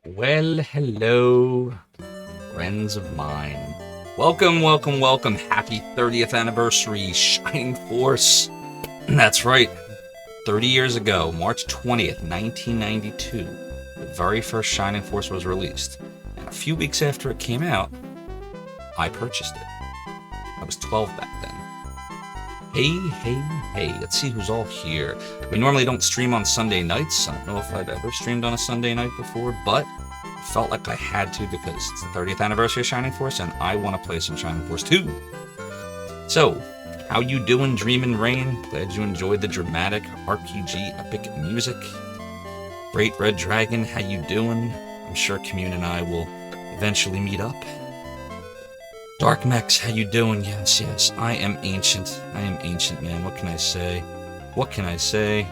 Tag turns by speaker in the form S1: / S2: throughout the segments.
S1: Well, hello, friends of mine. Welcome. Happy 30th anniversary, Shining Force. That's right, 30 years ago, March 20th, 1992, the very first Shining Force was released. And a few weeks after it came out, I purchased it. I was 12 back then. Hey, let's see who's all here. We normally don't stream on Sunday nights. I don't know if I've ever streamed on a Sunday night before, but I felt like I had to because it's the 30th anniversary of Shining Force and I want to play some Shining Force 2. So, how you doing, Dreamin' Rain? Glad you enjoyed the dramatic RPG epic music. Great Red Dragon, how you doing? I'm sure Commune and I will eventually meet up. Dark Mex, how you doing? Yes, I am ancient. Man. What can I say?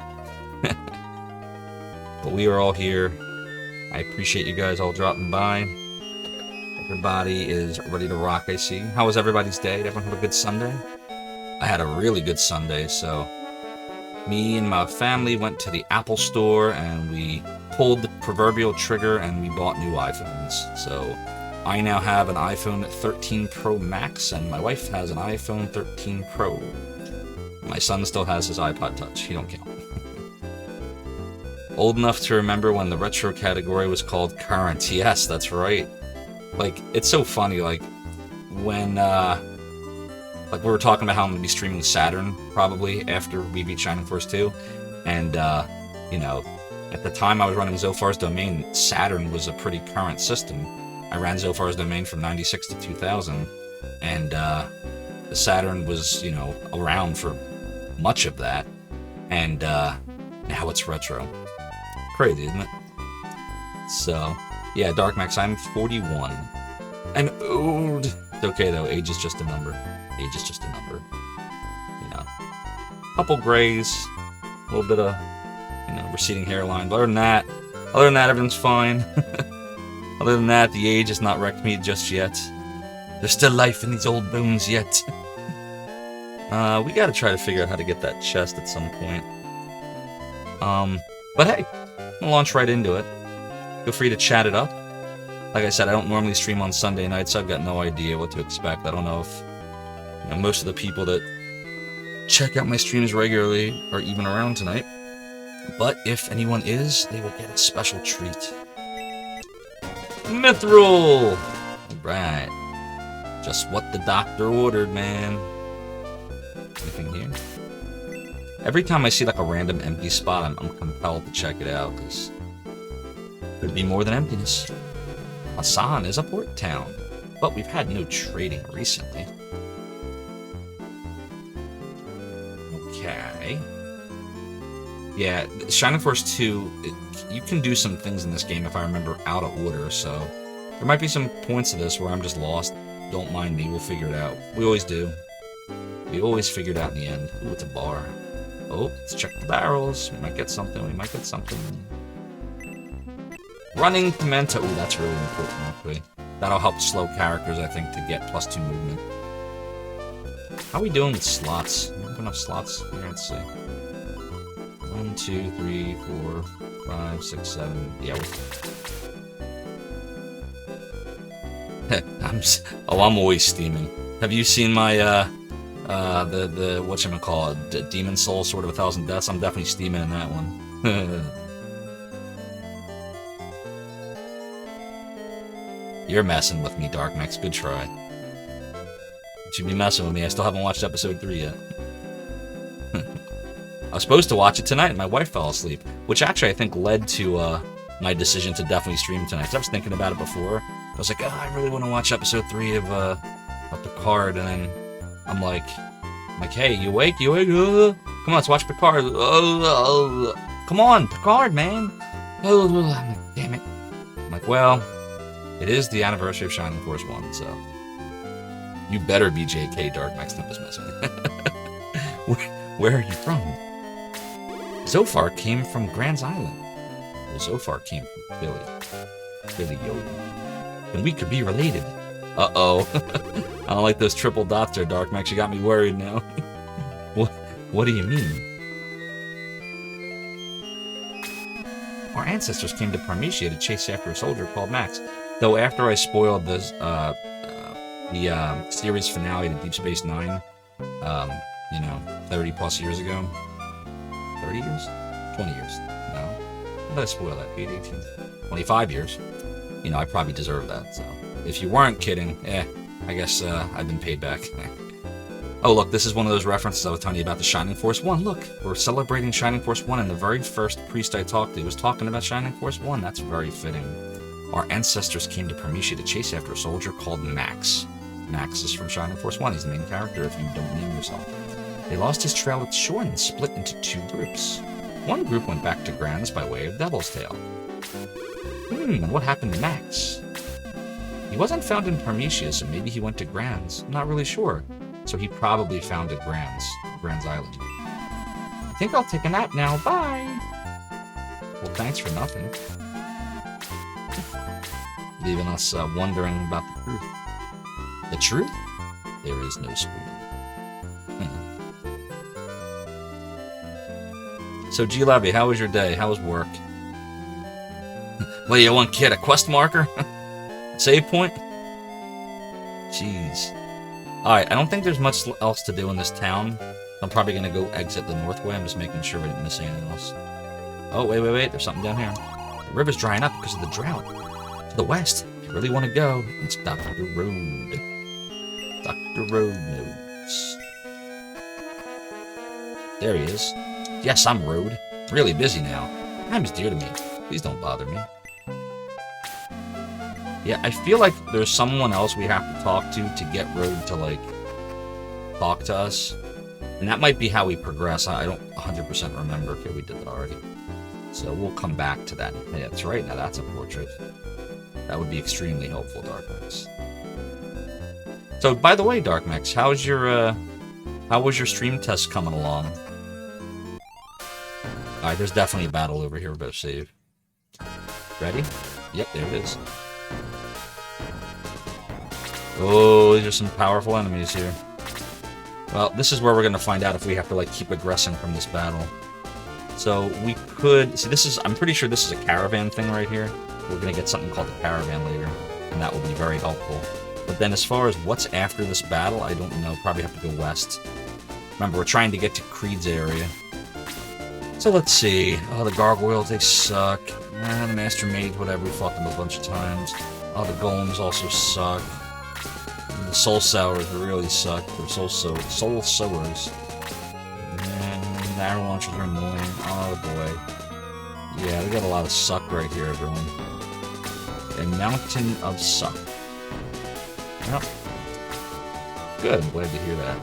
S1: But we are all here. I appreciate you guys all dropping by. Everybody is ready to rock, I see. How was everybody's day? Did everyone have a good Sunday? I had a really good Sunday, so me and my family went to the Apple store and we pulled the proverbial trigger and we bought new iPhones. So I now have an iPhone 13 Pro Max, and my wife has an iPhone 13 Pro. My son still has his iPod Touch. He don't count. Old enough to remember when the retro category was called current. Yes, that's right. Like, it's so funny, like, when, like, we were talking about how I'm going to be streaming Saturn, probably, after we beat Shining Force 2, and, you know, at the time I was running Zophar's domain, Saturn was a pretty current system. I ran Zophar's domain from 96 to 2000, and the Saturn was, you know, around for much of that, and now it's retro. Crazy, isn't it? So, yeah, Dark Max, I'm 41. I'm old. It's okay, though. Age is just a number. You know, couple grays, a little bit of, you know, receding hairline. But other than that, everything's fine. Other than that, the age has not wrecked me just yet. There's still life in these old bones yet. We gotta try to figure out how to get that chest at some point. But hey, I'll launch right into it. Feel free to chat it up. Like I said, I don't normally stream on Sunday nights, so I've got no idea what to expect. I don't know if, you know, most of the people that check out my streams regularly are even around tonight. But if anyone is, they will get a special treat. Mithril! Right. Just what the doctor ordered, man. Anything here? Every time I see like a random empty spot, I'm compelled to check it out, because there'd be more than emptiness. Hassan is a port town, but we've had no trading recently. Okay. Yeah, Shining Force 2, you can do some things in this game, if I remember, out of order, so there might be some points of this where I'm just lost. Don't mind me, we'll figure it out. We always do. We always figure it out in the end. Ooh, it's a bar. Oh, let's check the barrels. We might get something. Running pimento. Ooh, that's really important, actually. That'll help slow characters, I think, to get +2 movement. How are we doing with slots? Do we have enough slots? Here, let's see. 1, 2, 3, 4, 5, 6, 7. Yeah, I'm always steaming. Have you seen my the whatchamacallit, Demon Soul Sword of 1,000 Deaths? I'm definitely steaming in that one. You're messing with me, Dark Max. Good try. You should be messing with me. I still haven't watched episode 3 yet. I was supposed to watch it tonight, and my wife fell asleep, which actually I think led to my decision to definitely stream tonight. Because I was thinking about it before. I was like, oh, I really want to watch episode 3 of Picard, and then I'm like, hey, you awake? Come on, let's watch Picard. Come on, Picard, man. Damn it. I'm like, well, it is the anniversary of Shining Force 1, so you better be JK, Dark Max. Don't just mess with me. Where are you from? Zophar came from Grand's Island. Well, Zophar came from Philly, yo. And we could be related. Uh-oh. I don't like those triple dots there, Dark Max. You got me worried now. What do you mean? Our ancestors came to Parmesia to chase after a soldier called Max. Though after I spoiled this, the series finale to Deep Space Nine, 30 plus years ago. 30 years? 20 years. No. When did I spoil that? 18? 25 years. I probably deserve that, so. If you weren't kidding, I guess I've been paid back. Oh, look, this is one of those references I was telling you about the Shining Force 1. Look, we're celebrating Shining Force 1, and the very first priest I talked to was talking about Shining Force 1. That's very fitting. Our ancestors came to Parmesia to chase after a soldier called Max. Max is from Shining Force 1. He's the main character if you don't name yourself. They lost his trail at shore and split into two groups. One group went back to Grands by way of Devil's Tail. And what happened to Max? He wasn't found in Parmesia, so maybe he went to Grands. I'm not really sure. So he probably founded Grands Island. I think I'll take a nap now. Bye! Well, thanks for nothing. Leaving us wondering about the truth. The truth? There is no spoon. So, G. Levy, how was your day? How was work? What do you want, kid? A quest marker? Save point? Jeez. Alright, I don't think there's much else to do in this town. I'm probably going to go exit the north way. I'm just making sure we didn't miss anything else. Oh, wait. There's something down here. The river's drying up because of the drought. To the west, if you really want to go, it's Dr. Road. Dr. Road knows. There he is. Yes, I'm Road. Really busy now. Time is dear to me. Please don't bother me. Yeah, I feel like there's someone else we have to talk to get Road to, talk to us. And that might be how we progress. I don't 100% remember. Okay, we did that already. So we'll come back to that. Yeah, that's right. Now that's a portrait. That would be extremely helpful, Darkmax. So, by the way, Darkmax, how was your stream test coming along? Alright, there's definitely a battle over here. We better save. Ready? Yep, there it is. Oh, these are some powerful enemies here. Well, this is where we're going to find out if we have to, keep aggressing from this battle. So, we could... See, this is... I'm pretty sure this is a caravan thing right here. We're going to get something called the caravan later, and that will be very helpful. But then as far as what's after this battle, I don't know. Probably have to go west. Remember, we're trying to get to Creed's area. So let's see. Oh, the gargoyles, they suck. The master mage, whatever, we fought them a bunch of times. Oh, the golems also suck. And the soul sowers really suck. They're soul sowers. And the arrow launchers are annoying. Oh boy. Yeah, we got a lot of suck right here, everyone. A mountain of suck. Well, good, I'm glad to hear that.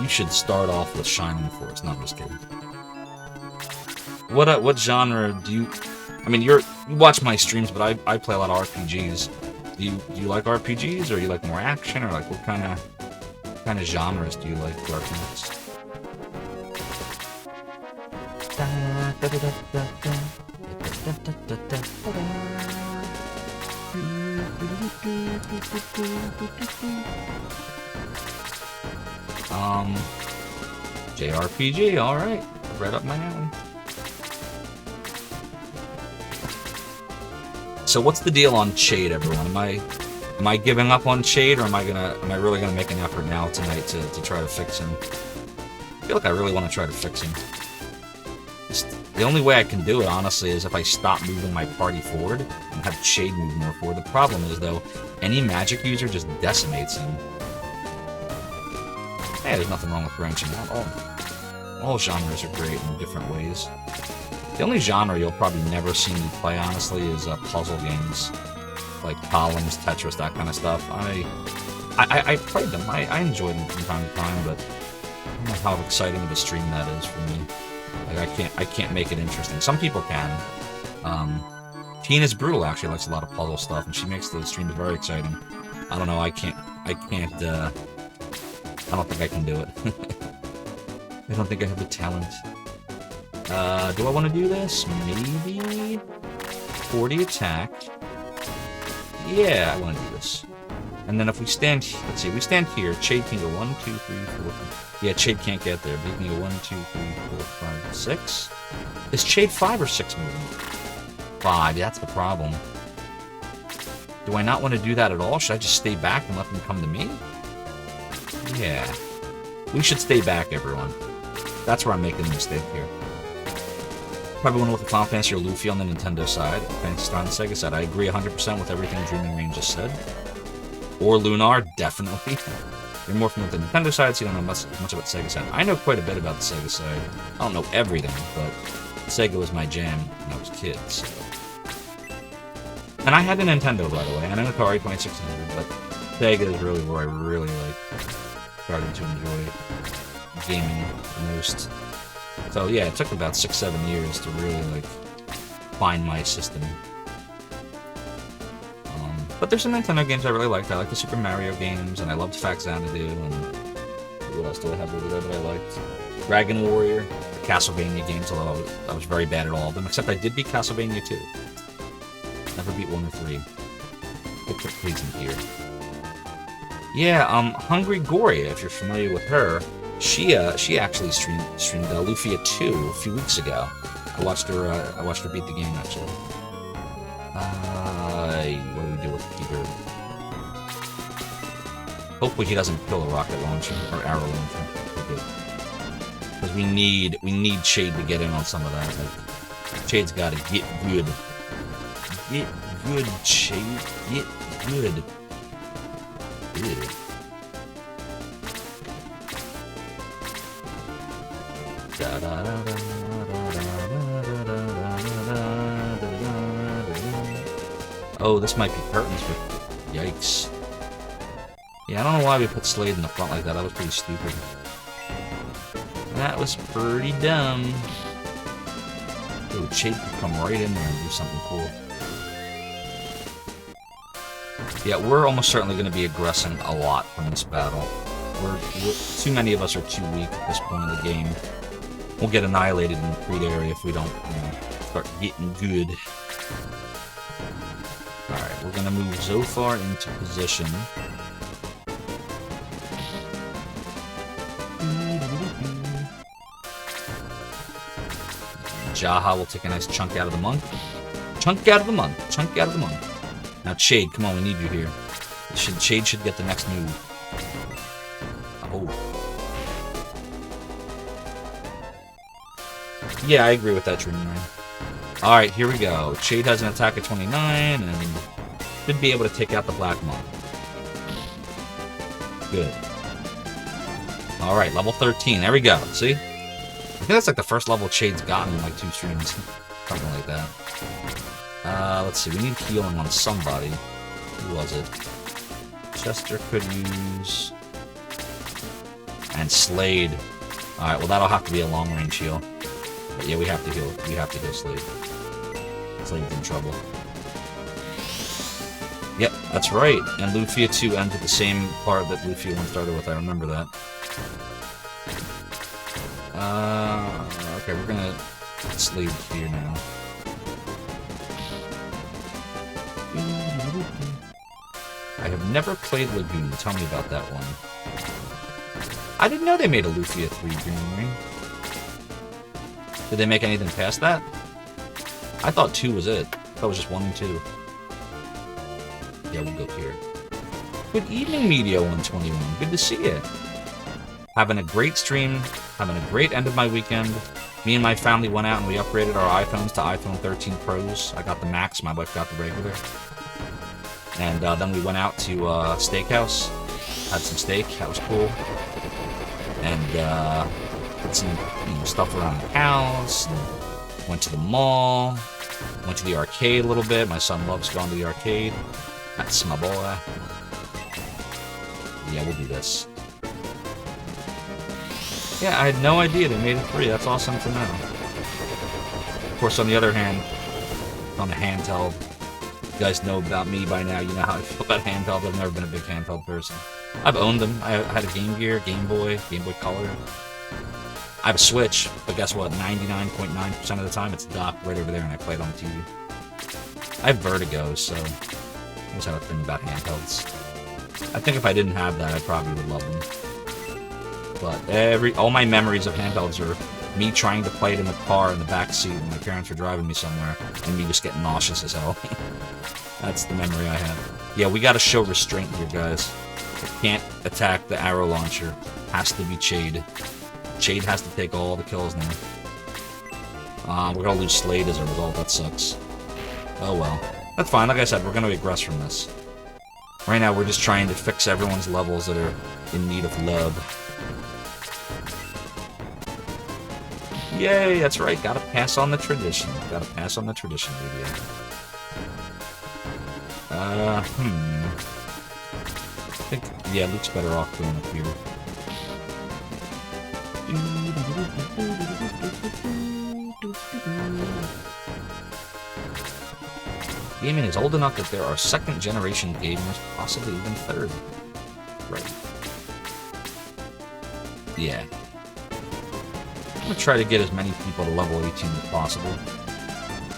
S1: You should start off with Shining Force. No, I'm just kidding. What genre do you... I mean, you watch my streams, but I play a lot of RPGs. Do you like RPGs, or you like more action, or what kind of genres do you like, Darkness? JRPG, alright. Right up my alley. So what's the deal on Shade, everyone? Am I giving up on Shade, or am I really gonna make an effort now tonight to try to fix him? I feel like I really want to try to fix him. The only way I can do it, honestly, is if I stop moving my party forward and have Shade move more forward. The problem is, though, any magic user just decimates him. Hey, there's nothing wrong with branching out. All genres are great in different ways. The only genre you'll probably never see me play, honestly, is puzzle games. Like Columns, Tetris, that kind of stuff. I played them. I enjoyed them from time to time, but I don't know how exciting of a stream that is for me. I can't make it interesting. Some people can. Tina's Brutal actually likes a lot of puzzle stuff, and she makes the streams very exciting. I don't know, I don't think I can do it. I don't think I have the talent. Do I want to do this? Maybe 40 attack. Yeah, I want to do this. And then if we stand, let's see, we stand here. Chade can go 1, 2, 3, 4. Yeah, Chade can't get there. But he can go 1, 2, 3, 4, 5, 6. Is Chade 5 or 6 moving? 5. That's the problem. Do I not want to do that at all? Should I just stay back and let them come to me? Yeah. We should stay back, everyone. That's where I'm making the mistake here. Probably want to look at Final Fantasy or Luffy on the Nintendo side, Fantasy Star on the Sega side. I agree 100% with everything Dreaming Rain just said. Or Lunar, definitely. You're more familiar with the Nintendo side, so you don't know much about the Sega side. I know quite a bit about the Sega side. I don't know everything, but Sega was my jam when I was a kid, so. And I had a Nintendo, by the way, and an Atari 2600, but Sega is really where I really, started to enjoy gaming the most. So, yeah, it took about 6-7 years to really, find my system. But there's some Nintendo games I really liked. I liked the Super Mario games, and I loved Faxanadu, and what else do I have over there that I liked? Dragon Warrior, the Castlevania games, although I was very bad at all of them, except I did beat Castlevania 2. Never beat 1 or 3. We'll put these in here. Yeah, Hungry Goria, if you're familiar with her, she actually streamed Lufia 2 a few weeks ago. I watched her beat the game, actually. What do we do with Peter? Hopefully he doesn't kill a rocket launcher or arrow launcher. Because we need Chade to get in on some of that. Chade's got to get good. Get good, Chade. Get good. Ew. Oh, this might be curtains for... Yikes. Yeah, I don't know why we put Slade in the front like that. That was pretty stupid. That was pretty dumb. Ooh, Chade could come right in there and do something cool. Yeah, we're almost certainly going to be aggressing a lot from this battle. Too many of us are too weak at this point in the game. We'll get annihilated in the Creed area if we don't, start getting good. Alright, we're gonna move Zophar into position. Jaha will take a nice chunk out of the monk. Chunk out of the monk. Chunk out of the monk. Now, Chade, come on, we need you here. Chade should get the next move. Oh. Yeah, I agree with that, Dreamline. Alright, here we go. Chade has an attack at 29, and should be able to take out the Black Monk. Good. Alright, level 13. There we go. See? I think that's like the first level Chade's gotten in like 2 streams. Something like that. Let's see. We need healing on somebody. Who was it? Chester could use... And Slade. Alright, well that'll have to be a long-range heal. But yeah, we have to heal. We have to heal Slade. Slade's in trouble. Yep, that's right. And Lufia 2 ended the same part that Lufia 1 started with. I remember that. Okay, we're gonna put Slade here now. I have never played Lagoon. Tell me about that one. I didn't know they made a Lufia 3 Dream Ring. Did they make anything past that? I thought 2 was it. I thought it was just 1 and 2. Yeah, we'll go here. Good evening, Media 121. Good to see you. Having a great stream. Having a great end of my weekend. Me and my family went out and we upgraded our iPhones to iPhone 13 Pros. I got the Max, my wife got the regular. And then we went out to Steakhouse. Had some steak, that was cool. And did some stuff around the house. Went to the mall. Went to the arcade a little bit. My son loves going to the arcade. That's my boy. Yeah, we'll do this. Yeah, I had no idea they made it free. That's awesome to know. Of course, on the other hand, on the handheld, you guys know about me by now. You know how I feel about handheld. I've never been a big handheld person. I've owned them. I had a Game Gear, Game Boy Color. I have a Switch, but guess what? 99.9% of the time, it's docked right over there, and I play it on the TV. I have vertigo, so I always have a thing about handhelds. I think if I didn't have that, I probably would love them. But all my memories of handhelds are me trying to play it in the car in the back seat when my parents were driving me somewhere, and me just getting nauseous as hell. That's the memory I have. Yeah, we gotta show restraint here, guys. Can't attack the arrow launcher. Has to be Chade. Chade has to take all the kills now. We're gonna lose Slade as a result. That sucks. Oh well. That's fine. Like I said, we're gonna regress from this. Right now, we're just trying to fix everyone's levels that are in need of love. Yay, that's right. Gotta pass on the tradition. Gotta pass on the tradition, baby. I think, yeah, Luke's better off going up here. Gaming is old enough that there are second-generation gamers, possibly even third. Right. Yeah. I'm going to try to get as many people to level 18 as possible,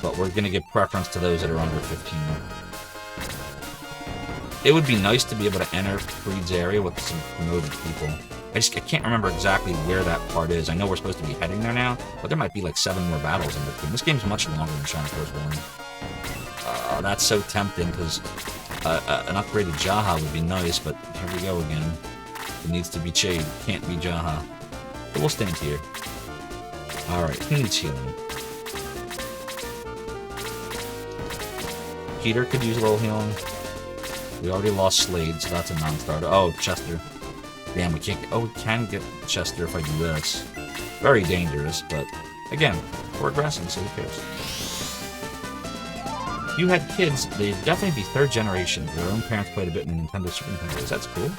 S1: but we're going to give preference to those that are under 15. It would be nice to be able to enter Creed's area with some promoted people. I can't remember exactly where that part is. I know we're supposed to be heading there now, but there might be like 7 more battles in between. This game's much longer than China Cross 1. That's so tempting, because an upgraded Jaha would be nice, but here we go again. It needs to be Chade. Can't be Jaha. But we'll stand here. Alright, who needs healing? Peter could use a little healing. We already lost Slade, so that's a non-starter. Oh, Chester. Damn, we can't get... Oh, we can get Chester if I do this. Very dangerous, but... Again, we're regressing, so who cares? If you had kids, they'd definitely be third generation. Their own parents played a bit in the Nintendo Super Nintendo. That's cool.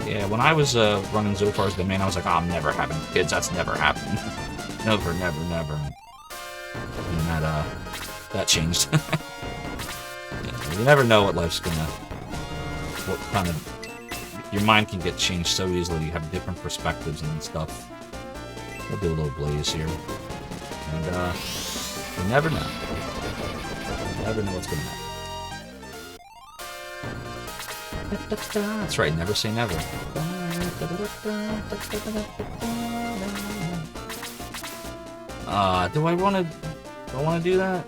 S1: Yeah, when I was running Zophar's domain, I was like, oh, I'm never having kids. That's never happened. Never, never, never. And that changed. Yeah, you never know what life's gonna... What kind of... Your mind can get changed so easily. You have different perspectives and stuff. We'll do a little blaze here. And, you never know. You never know what's gonna happen. That's right, never say never. Do I want to do that?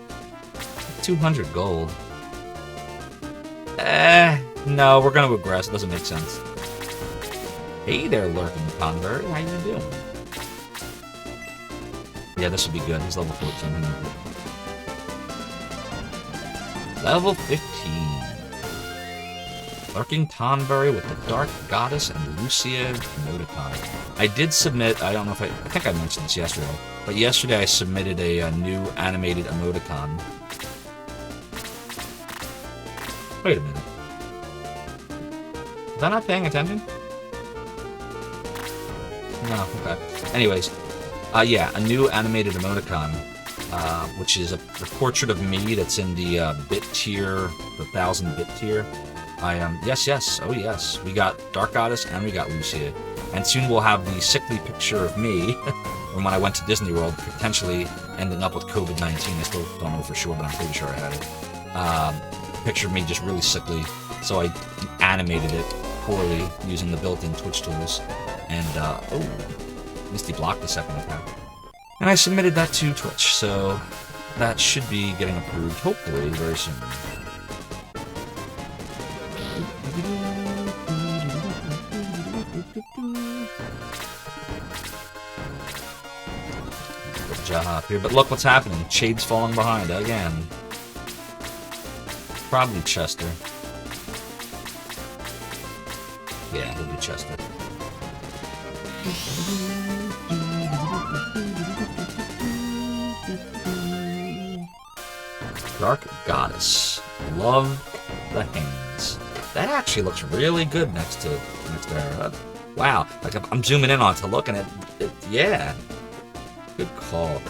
S1: 200 gold. No, we're gonna regress. It doesn't make sense. Hey there, lurking Convert. How you doing? Yeah, this would be good. He's level 14. Level 15. Lurking Tonberry with the Dark Goddess and Lucia emoticon. I did submit, I don't know if I think I mentioned this yesterday, but yesterday I submitted a new animated emoticon. Wait a minute. Was I not paying attention? No, okay. Anyways, yeah, a new animated emoticon, which is a portrait of me that's in the bit tier, the 1000-bit tier. Yes, oh yes. We got Dark Goddess and we got Lucia. And soon we'll have the sickly picture of me from when I went to Disney World, potentially ending up with COVID-19. I still don't know for sure, but I'm pretty sure I had it. Picture of me just really sickly. So I animated it poorly using the built-in Twitch tools. And, oh, Misty blocked the second attack. And I submitted that to Twitch, so that should be getting approved, hopefully, very soon. Jaha here, but look what's happening. Chade's falling behind again. Probably Chester. Yeah, he'll do Chester. Dark Goddess. Love the hands. That actually looks really good next to her. Wow, like I'm zooming in on to looking at it. Yeah. Good call,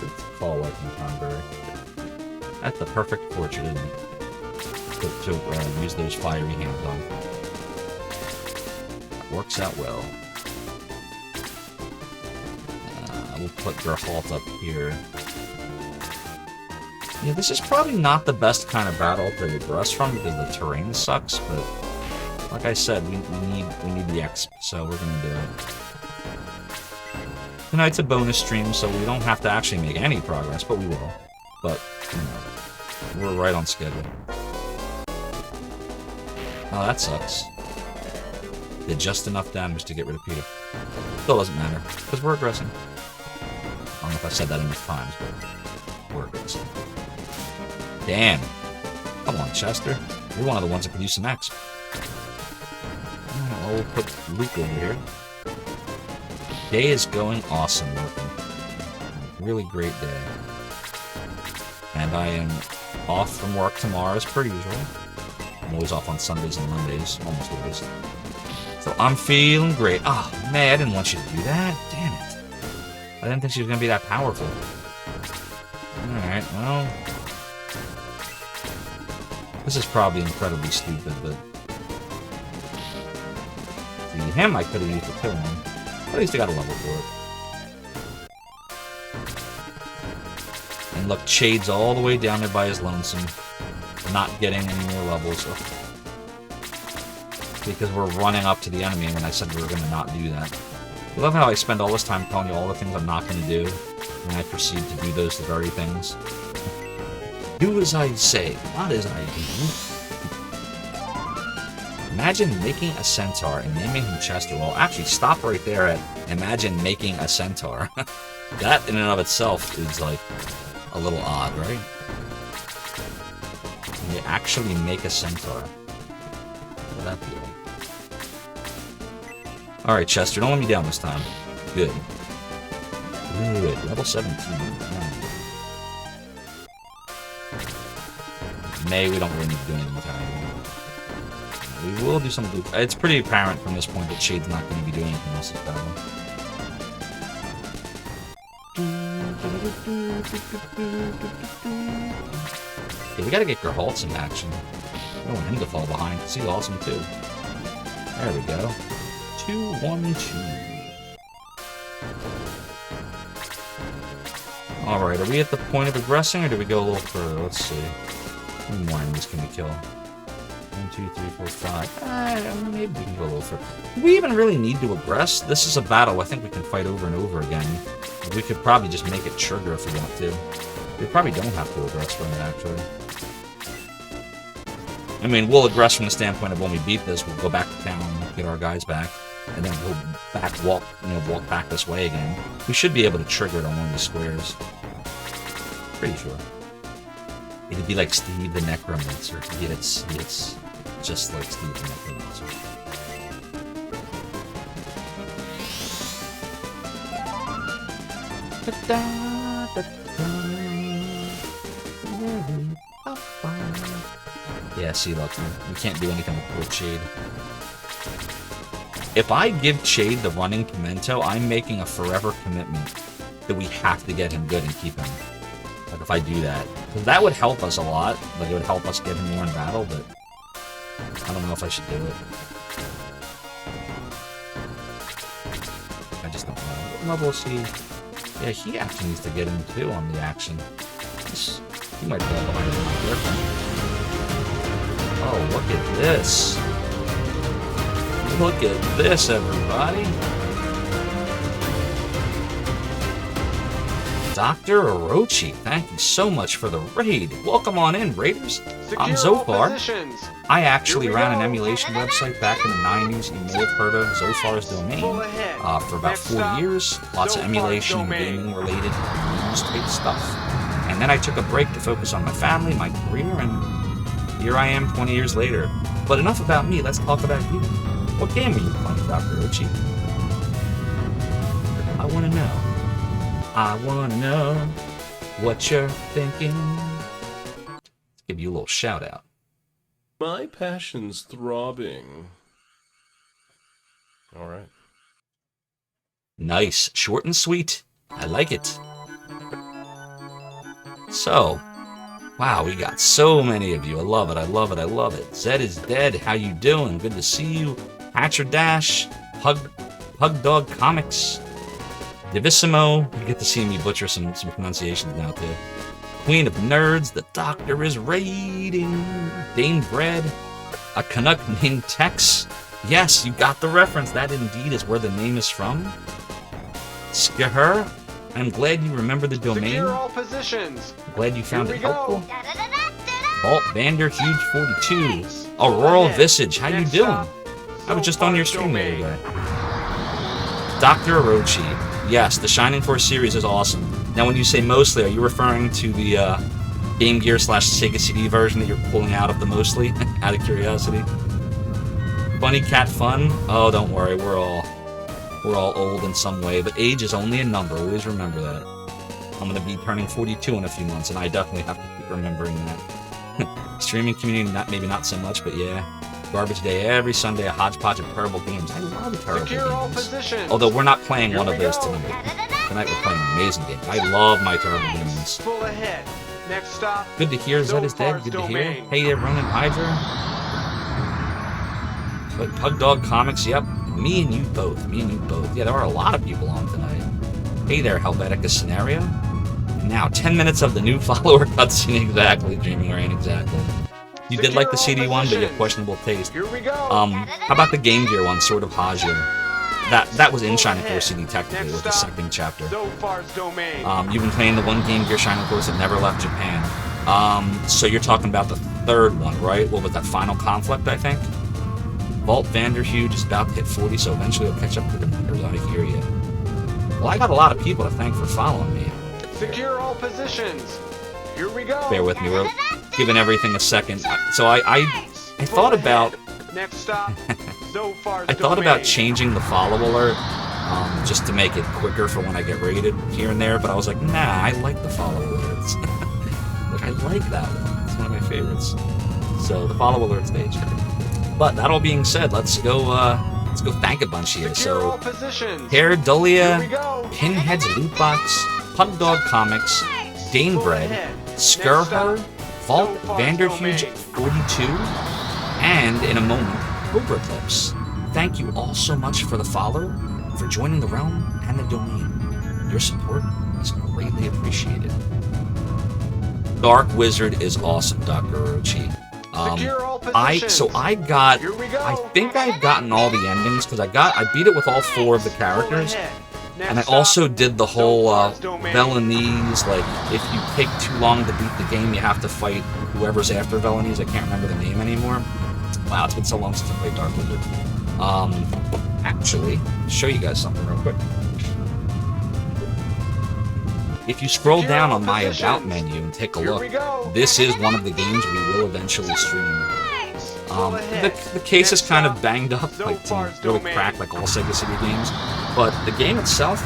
S1: Lightning Conberry. That's the perfect portrait, isn't it? To use those fiery hands on. That works out well. We'll put Gerhalt up here. Yeah, this is probably not the best kind of battle to regress from because the terrain sucks, but like I said, we need the exp, so we're gonna do it. Tonight's a bonus stream, so we don't have to actually make any progress, but we will. But, you know, we're right on schedule. Oh, that sucks. Did just enough damage to get rid of Peter. Still doesn't matter, because we're aggressing. I don't know if I've said that enough times, but we're aggressing. Damn. Come on, Chester. You're one of the ones that could use some X. Well, we'll put Luke over here. Day is going awesome working. Really great day. And I am off from work tomorrow as per usual. I'm always off on Sundays and Mondays, almost always. So I'm feeling great. Oh, man, I didn't want you to do that. Damn it. I didn't think she was going to be that powerful. Alright, well... This is probably incredibly stupid, but... See, him I could have used to kill him. But at least I got a level for it. And look, Chade's all the way down there by his lonesome. Not getting any more levels. Because we're running up to the enemy when I said we were going to not do that. I love how I spend all this time telling you all the things I'm not going to do, and I proceed to do those very things. Do as I say, not as I do. Imagine making a centaur and naming him Chester. Well, actually, stop right there at imagine making a centaur. That in and of itself is like a little odd, right? When you actually make a centaur. What would that be like? Alright, Chester, don't let me down this time. Good. Good. Level 17. May, we don't really need to do anything time. We will do some loot. It's pretty apparent from this point that Shade's not going to be doing anything else this battle. Okay, we gotta get Gerholtz in action. I don't want him to fall behind, because he's awesome too. There we go. 2-1-2. Alright, are we at the point of aggressing, or do we go a little further? Let's see. How many more enemies can we kill? 1, 2, 3, 4, 5. Maybe we can go a little further. Do we even really need to aggress? This is a battle I think we can fight over and over again. We could probably just make it trigger if we want to. We probably don't have to aggress from it, actually. I mean, we'll aggress from the standpoint of when we beat this, we'll go back to town, get our guys back, and then we'll walk back this way again. We should be able to trigger it on one of the squares. Pretty sure. It'd be like Steve the Necromancer. It's just like Steve the Necromancer. Yeah, see, look, we can't do anything with Shade. If I give Chade the running Pimento, I'm making a forever commitment that we have to get him good and keep him. Like, if I do that. Because that would help us a lot. Like, it would help us get him more in battle, but I don't know if I should do it. I just don't know. What level is he? Yeah, he actually needs to get him, too, on the action. He might fall behind him out there. Oh, look at this. Look at this, everybody. Dr. Orochi, thank you so much for the raid. Welcome on in, raiders. I'm Zophar. I actually ran an emulation website back in the 90s. You may have heard of Zophar's Domain for about 4 years. Lots of emulation and gaming related news type stuff. And then I took a break to focus on my family, my career, and here I am 20 years later. But enough about me, let's talk about you. What game are you playing, Dr. Orochi? I want to know. I want to know what you're thinking. Let's give you a little shout out.
S2: My passion's throbbing. Alright.
S1: Nice. Short and sweet. I like it. So, wow, we got so many of you. I love it, I love it, I love it. Zed is dead. How you doing? Good to see you. Hatcher Dash. Hug Dog Comics. Divissimo. You get to see me butcher some pronunciations now, too. Queen of Nerds, the Doctor is raiding. Dane Bread, a Canuck named Tex. Yes, you got the reference. That indeed is where the name is from. Skaher, I'm glad you remember the domain.
S3: Secure all positions.
S1: Glad you found it
S3: Here we
S1: helpful.
S3: go.
S1: Vault Vanderhuge 42. Auroral Visage, how you doing? I was just on your stream the other day. Dr. Orochi. Yes, the Shining Force series is awesome. Now, when you say mostly, are you referring to the Game Gear / Sega CD version that you're pulling out of the mostly, out of curiosity? Bunny Cat Fun? Oh, don't worry, we're all old in some way, but age is only a number. Always remember that. I'm gonna be turning 42 in a few months, and I definitely have to keep remembering that. Streaming community, maybe not so much, but yeah. Garbage Day every Sunday, a hodgepodge of terrible games. I love terrible games. Although we're not playing one of those tonight. Tonight we're playing amazing games. I love my terrible games.
S3: Full ahead. Next stop.
S1: Good to hear. Zed is dead. Good to hear. Hey there, Ronan Hydra. But Pug Dog Comics, yep. Me and you both. Yeah, there are a lot of people on tonight. Hey there, Helvetica Scenario. Now, 10 minutes of the new follower cutscene. Exactly, Dreaming Rain, exactly. You did like the CD one, but you have questionable taste.
S3: Here we go.
S1: How about the Game Gear one, Sword of Hajio? That was in Shining Force CD technically, it was the second chapter.
S3: Zophar's domain.
S1: You've been playing the one Game Gear Shining Force that never left Japan. So you're talking about the third one, right? What was that, Final Conflict, I think? Vault Vanderhuge is about to hit 40, so eventually he'll catch up to the numbers. I hear you. Well, I got a lot of people to thank for following me.
S3: Secure all positions. Here we go.
S1: Bear with me, we're giving everything a second. So I thought about...
S3: Next stop. Zophar's
S1: I thought
S3: domain.
S1: about changing the follow alert, just to make it quicker for when I get raided here and there, but I was like, nah, I like the follow alerts. Like, I like that one. It's one of my favorites. So, the follow alert stage. But, that all being said, let's go thank a bunch here.
S3: Secure all
S1: So,
S3: positions.
S1: Hair
S3: Here we
S1: Dulia,
S3: go.
S1: Pinhead's Loot Box, Pug Dog Comics, Dane
S3: Full
S1: Bread,
S3: ahead.
S1: Skirher, Vault
S3: Zophar's
S1: Vanderhuge
S3: domain.
S1: 42, and in a moment, Cobra Clips. Thank you all so much for the follow, for joining the realm and the domain. Your support is greatly appreciated. Dark Wizard is awesome, Dr. Orochi.
S3: Secure all positions.
S1: I
S3: Here we go.
S1: think I've gotten all the endings because I beat it with all 4 of the characters.
S3: Full ahead. Next
S1: And I
S3: stop.
S1: also did the whole
S3: Zophar's domain.
S1: Velanese, like, if you take too long to beat the game, you have to fight whoever's after Velanese. I can't remember the name anymore. Wow, it's been so long since I played Dark Wizard. Actually, show you guys something real quick. If you scroll down on my About menu and take a
S3: Here
S1: look,
S3: we go.
S1: this is one of the games we will eventually stream.
S3: Full ahead.
S1: The case is
S3: Next
S1: kind of
S3: stop.
S1: banged up, like to
S3: Zophar's
S1: really
S3: domain.
S1: crack like all Sega CD games, but the game itself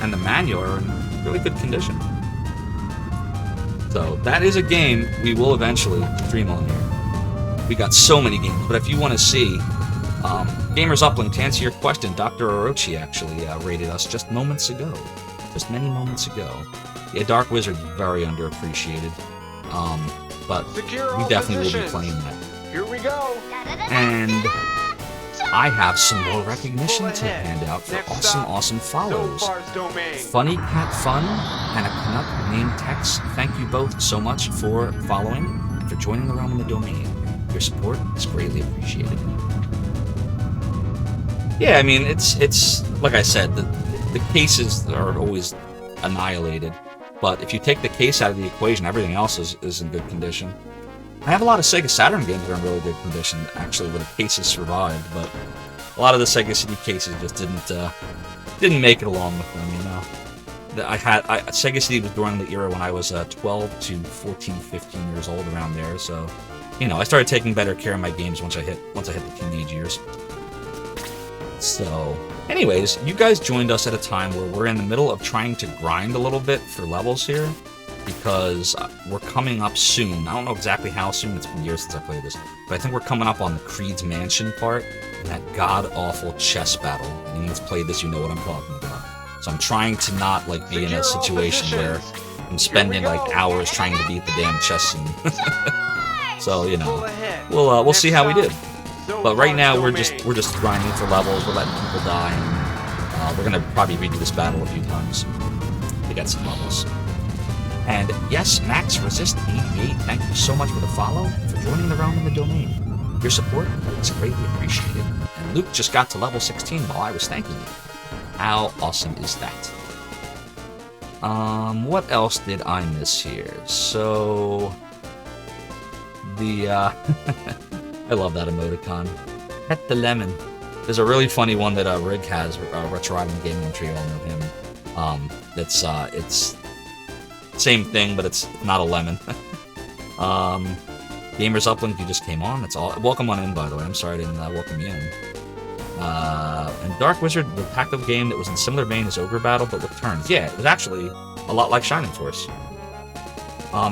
S1: and the manual are in really good condition. So that is a game we will eventually stream on here. We got so many games, but if you want to see, Gamers Uplink, to answer your question, Dr. Orochi actually rated us just moments ago. Just many moments ago. Yeah, Dark Wizard is very underappreciated, but
S3: Secure
S1: we
S3: all
S1: definitely will be
S3: positions.
S1: playing that.
S3: Here we go.
S1: And I have some more recognition
S3: Full
S1: to
S3: ahead.
S1: hand out for
S3: Next
S1: awesome,
S3: stop.
S1: awesome follows.
S3: Zophar's domain.
S1: Funny Cat Fun and a Canuck named Tex, thank you both so much for following and for joining the realm in the domain. Your support is greatly appreciated. Yeah, I mean, it's like I said, the cases are always annihilated, but if you take the case out of the equation, everything else is in good condition. I have a lot of Sega Saturn games that are in really good condition, actually, where the cases survived, but a lot of the Sega CD cases just didn't make it along with them, you know. Sega CD was during the era when I was 12 to 14, 15 years old, around there, so, you know, I started taking better care of my games once I hit the teenage years. So, anyways, you guys joined us at a time where we're in the middle of trying to grind a little bit for levels here, because we're coming up soon. I don't know exactly how soon, it's been years since I played this, but I think we're coming up on the Creed's Mansion part, and that god-awful chess battle. Anyone that's played this, you know what I'm talking about. So I'm trying to not, like, be in a situation where I'm spending, like, hours trying to beat the damn chess scene. So, you know, we'll see how we do. But right now, we're just grinding for levels, we're letting people die, and we're gonna probably redo this battle a few times to get some levels. And yes, Max Resist 88, thank you so much for the follow, for joining the realm in the domain. Your support is greatly appreciated. And Luke just got to level 16 while I was thanking you. How awesome is that? What else did I miss here? So, I love that emoticon. Pet the lemon. There's a really funny one that Rig has, Retro Riding Gaming Tree, all know him. It's same thing, but it's not a lemon. Gamers Uplink, you just came on. That's all. Welcome on in, by the way. I'm sorry I didn't welcome you in. And Dark Wizard, the tactical game that was in similar vein as Ogre Battle, but with turns. Yeah, it was actually a lot like Shining Force.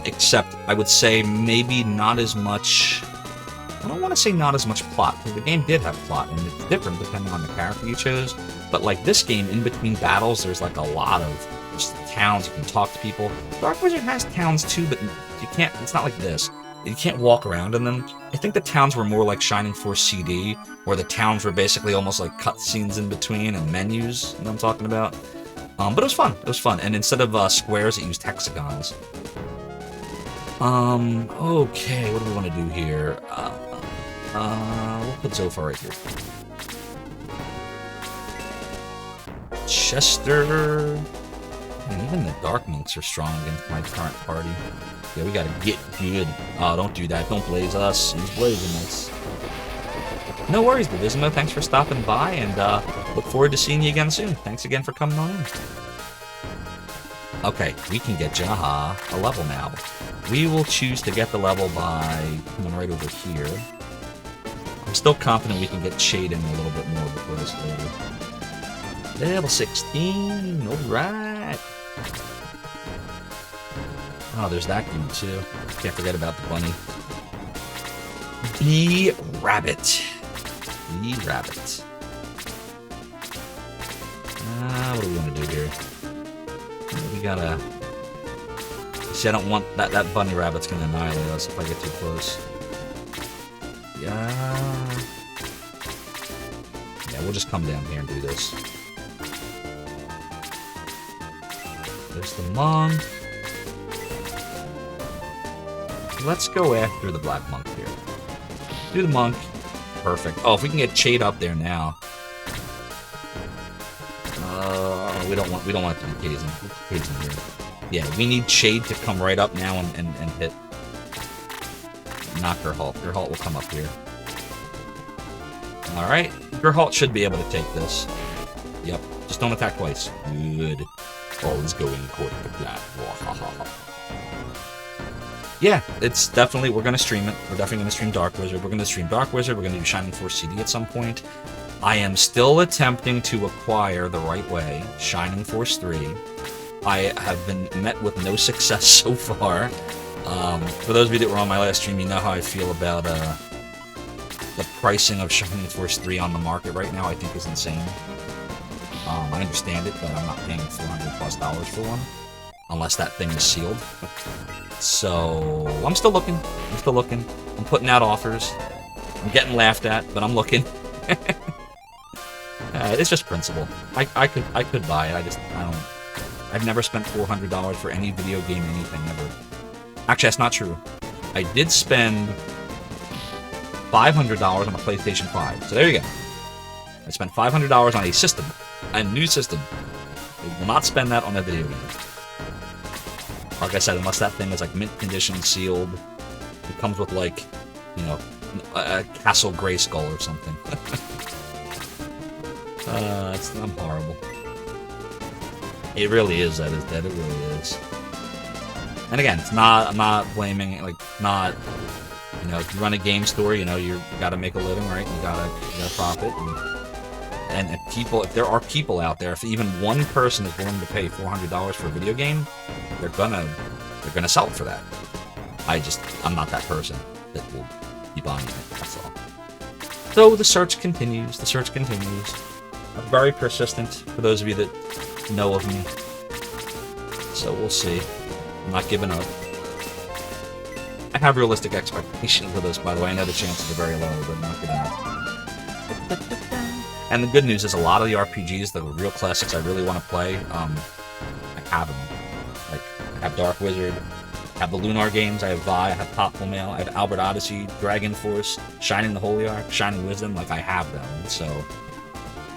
S1: Except, I would say, maybe not as much... I don't want to say not as much plot, because the game did have plot, and it's different depending on the character you chose. But like this game, in between battles, there's like a lot of just towns, you can talk to people. Dark Wizard has towns too, but you can't, it's not like this. You can't walk around in them. I think the towns were more like Shining Force CD, where the towns were basically almost like cutscenes in between and menus, you know what I'm talking about? But it was fun, and instead of squares, it used hexagons. Okay, what do we want to do here? We'll put Zophar right here. Chester... And even the Dark Monks are strong against my current party. Yeah, we gotta get good. Oh, don't do that. Don't blaze us. He's blazing us. No worries, Divismo. Thanks for stopping by, and look forward to seeing you again soon. Thanks again for coming on in. Okay, we can get Jaha a level now. We will choose to get the level by coming right over here. I'm still confident we can get Shade in a little bit more before this later. Level 16, alright. Oh, there's that dude too. Can't forget about the bunny. Bee Rabbit. Bee Rabbit. What do we want to do here? We gotta... See, I don't want... That bunny rabbit's gonna annihilate us if I get too close. Yeah, we'll just come down here and do this. There's the monk. Let's go after the black monk here. Do the monk. Perfect. Oh, if we can get Chade up there now. We don't want it to be Kazin. Kazin here. Yeah, we need Shade to come right up now and hit. Not Gerhalt. Gerhalt will come up here. Alright. Gerhalt should be able to take this. Yep. Just don't attack twice. Good. All is going according to plan. Yeah, it's definitely... We're going to stream it. We're definitely going to stream Dark Wizard. We're going to stream Dark Wizard. We're going to do Shining Force CD at some point. I am still attempting to acquire the right way Shining Force 3. I have been met with no success so far. For those of you that were on my last stream, you know how I feel about the pricing of Shining Force 3 on the market right now. I think is insane. I understand it, but I'm not paying $400+ for one unless that thing is sealed. So I'm still looking. I'm putting out offers. I'm getting laughed at, but I'm looking. It's just principle. I could buy it. I've never spent $400 for any video game, anything ever. Actually, that's not true. I did spend $500 on a PlayStation 5. So there you go. I spent $500 on a system, a new system. I will not spend that on a video game. Like I said, unless that thing is like mint condition, sealed. It comes with like, you know, a Castle Grayskull or something. I'm horrible. It really is, that is dead, it really is. And again, it's not, I'm not blaming it, like, not, you know, if you run a game store, you know, you gotta make a living, right? You gotta profit. And if people, if there are people out there, if even one person is willing to pay $400 for a video game, they're gonna sell it for that. I'm not that person that will be buying it, that's all. So the search continues, I'm very persistent, for those of you that know of me. So we'll see. I'm not giving up. I have realistic expectations of this, by the way. I know the chances are very low, but I'm not giving up. And the good news is a lot of the RPGs, the real classics I really want to play, I have them. Like, I I have Dark Wizard, I have the Lunar games, I have Vi, I have Popful Mail, I have Albert Odyssey, Dragon Force, Shining the Holy Ark, Shining Wisdom, like I have them, so...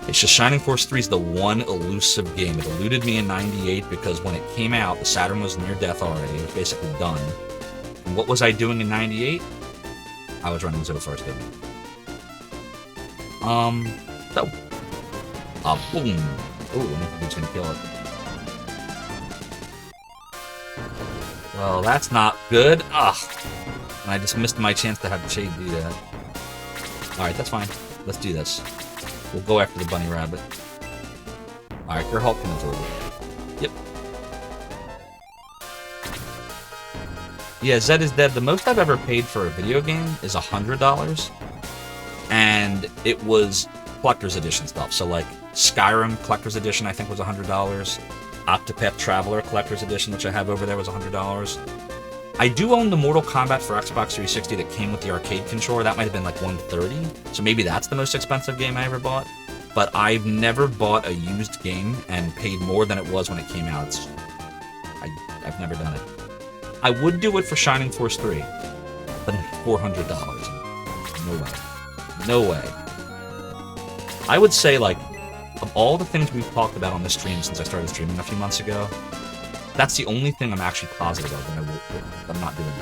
S1: It's just Shining Force 3 is the one elusive game. It eluded me in 98 because when it came out, the Saturn was near death already. It was basically done. And what was I doing in 98? I was running Zophar still. So. Boom. Ooh, I don't think it's gonna kill it. Well, that's not good. Ugh. And I just missed my chance to have Shade do that. Alright, that's fine. Let's do this. We'll go after the bunny rabbit. Alright, your Hulk can absorb it. Yep. Yeah, Zed is dead. The most I've ever paid for a video game is $100. And it was collector's edition stuff. So like Skyrim collector's edition I think was $100. Octopath Traveler collector's edition, which I have over there, was $100. I do own the Mortal Kombat for Xbox 360 that came with the arcade controller. That might have been like $130. So maybe that's the most expensive game I ever bought. But I've never bought a used game and paid more than it was when it came out. I've never done it. I would do it for Shining Force 3, but $400. No way. No way. I would say, like, of all the things we've talked about on this stream since I started streaming a few months ago, that's the only thing I'm actually positive of that I'm not doing it.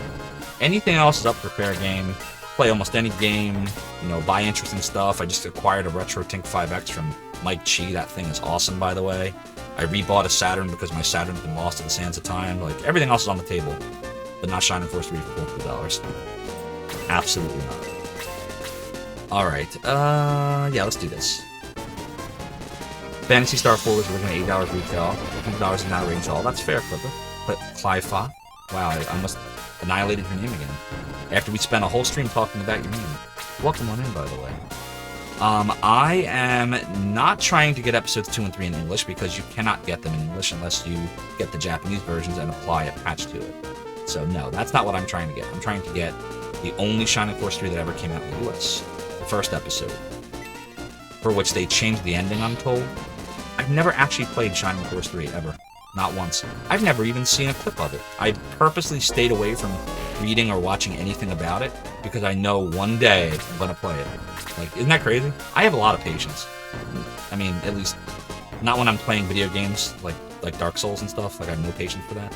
S1: Anything else is up for fair game. Play almost any game, you know, buy interesting stuff. I just acquired a Retro Tink 5X from Mike Chi. That thing is awesome, by the way. I rebought a Saturn because my Saturn's been lost to the sands of time. Like, everything else is on the table, but not Shining Force 3 for $400. Absolutely not. Alright, yeah, let's do this. Phantasy Star 4 was originally $8 retail, $100 is now range all. That's fair, Clipper. But Clive-Fa? Wow, I must annihilated your name again. After we spent a whole stream talking about your name. Welcome on in, by the way. I am not trying to get episodes 2 and 3 in English because you cannot get them in English unless you get the Japanese versions and apply a patch to it. So no, that's not what I'm trying to get. I'm trying to get the only Shining Force 3 that ever came out in the US. The first episode. For which they changed the ending, I'm told. I've never actually played Shining Force 3, ever. Not once. I've never even seen a clip of it. I purposely stayed away from reading or watching anything about it because I know one day I'm gonna play it. Like, isn't that crazy? I have a lot of patience. I mean, at least not when I'm playing video games like Dark Souls and stuff. Like, I have no patience for that.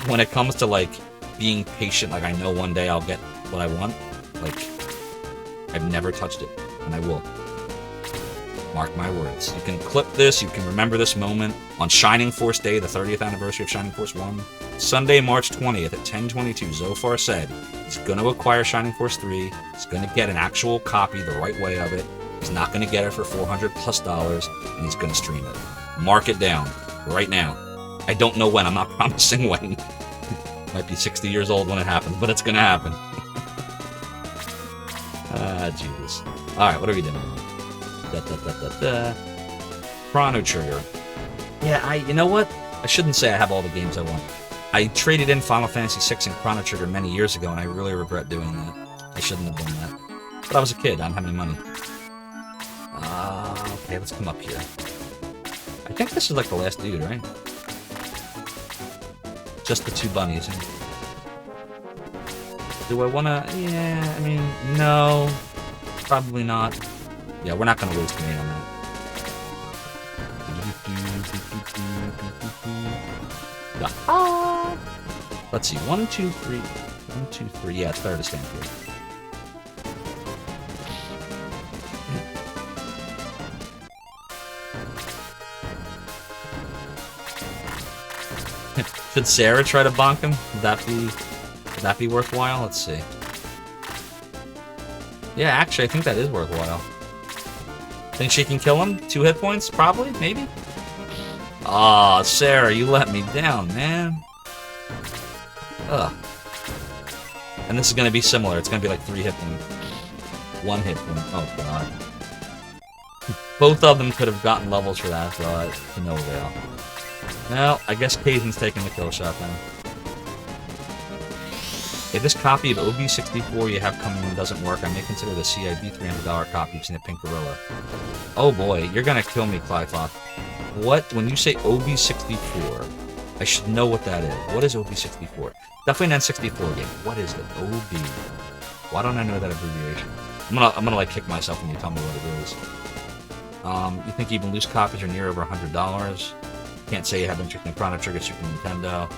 S1: When it comes to like being patient, like I know one day I'll get what I want. Like, I've never touched it, and I will. Mark my words. You can clip this, you can remember this moment on Shining Force Day, the 30th anniversary of Shining Force 1. Sunday, March 20th at 10:22, Zophar said he's going to acquire Shining Force 3, he's going to get an actual copy the right way of it, he's not going to get it for $400+, and he's going to stream it. Mark it down, right now. I don't know when, I'm not promising when. Might be 60 years old when it happens, but it's going to happen. Jesus. Alright, what are we doing? Chrono Trigger. Yeah, you know what? I shouldn't say I have all the games I want. I traded in Final Fantasy VI and Chrono Trigger many years ago, and I really regret doing that. I shouldn't have done that. But I was a kid, I didn't have any money. Okay, let's come up here. I think this is like the last dude, right? Just the two bunnies. Do I wanna... Yeah, I mean, no. Probably not. Yeah, we're not going to waste money on that. Let's see. 1, 2, 3. 1, 2, 3. Yeah, it's better to stand here. Should Sarah try to bonk him? Would that be worthwhile? Let's see. Yeah, actually, I think that is worthwhile. Think she can kill him? 2 hit points? Probably? Maybe? Aw, Sarah, you let me down, man. Ugh. And this is gonna be similar. It's gonna be like 3 hit points. 1 hit point. Oh, God. Both of them could have gotten levels for that, but to no avail. Well, I guess Kaizen's taking the kill shot then. If this copy of OB64 you have coming in doesn't work, I may consider the CIB $300 copy using the Pink Gorilla. Oh boy, you're gonna kill me, Clive-Fa. What? When you say OB64, I should know what that is. What is OB64? Definitely an N64 game. What is it? OB. Why don't I know that abbreviation? I'm gonna like kick myself when you tell me what it is. You think even loose copies are near over $100? Can't say you have interest in Chrono Trigger Super Nintendo.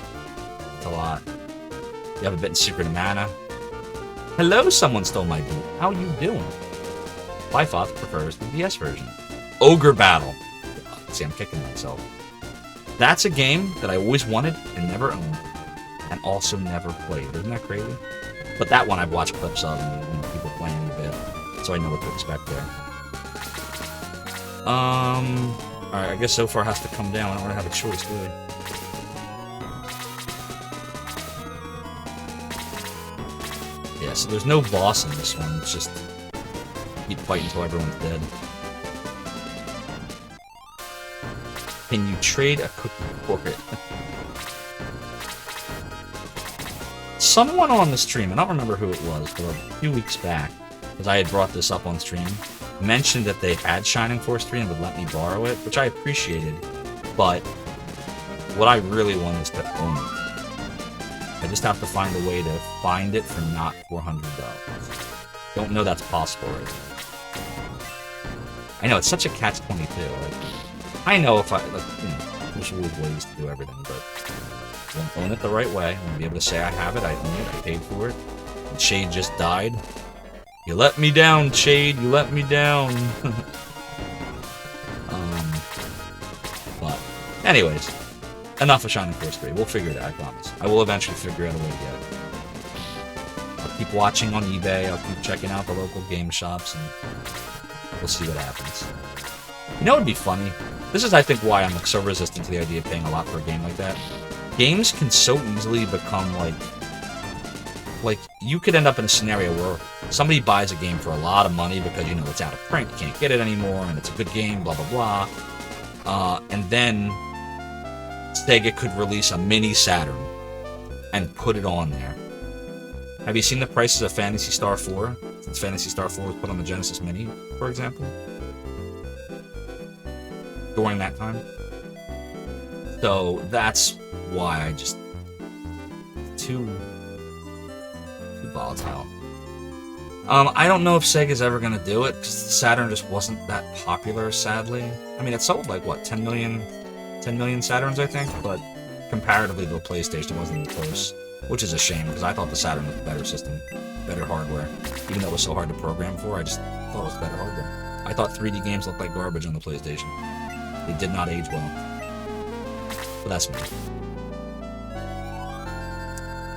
S1: It's a lot. You have a bit in Secret of Mana. Hello, someone stole my beat. How you doing? Bifrost prefers the DS version. Ogre Battle. See, I'm kicking myself. That's a game that I always wanted and never owned, and also never played. Isn't that crazy? But that one I've watched clips of and people playing a bit, so I know what to expect there. Alright, I guess Zophar has to come down. I don't really have a choice, really. Yeah, so there's no boss in this one. It's just keep fighting until everyone's dead. Can you trade a cookie for it? Someone on the stream, I don't remember who it was, but a few weeks back, because I had brought this up on stream, mentioned that they had Shining Force 3 and would let me borrow it, which I appreciated, but what I really want is to own it. I just have to find a way to find it for not $400. Don't know that's possible right now. I know, it's such a catch-22. Like, I know if I, like, you know, there's always ways to do everything, but I want to own it the right way. I want to be able to say I have it, I own it, I paid for it. And Shade just died. You let me down, Shade, you let me down. But, anyways, enough of Shining Force 3. We'll figure it out, I promise. I will eventually figure out a way to get it. I'll keep watching on eBay, I'll keep checking out the local game shops, and we'll see what happens. You know what would be funny? This is, I think, why I'm so resistant to the idea of paying a lot for a game like that. Games can so easily become, like, you could end up in a scenario where somebody buys a game for a lot of money because, you know, it's out of print, you can't get it anymore, and it's a good game, blah, blah, blah. And then Sega could release a mini Saturn and put it on there. Have you seen the prices of Phantasy Star 4? Since Phantasy Star 4 was put on the Genesis Mini, for example? During that time. So that's why I just too volatile. I don't know if Sega's ever gonna do it, because Saturn just wasn't that popular, sadly. I mean, it sold like what, 10 million Saturns, I think, but comparatively to the PlayStation, it wasn't even close, which is a shame because I thought the Saturn was a better system, better hardware. Even though it was so hard to program for, I just thought it was better hardware. I thought 3D games looked like garbage on the PlayStation. They did not age well. But that's me.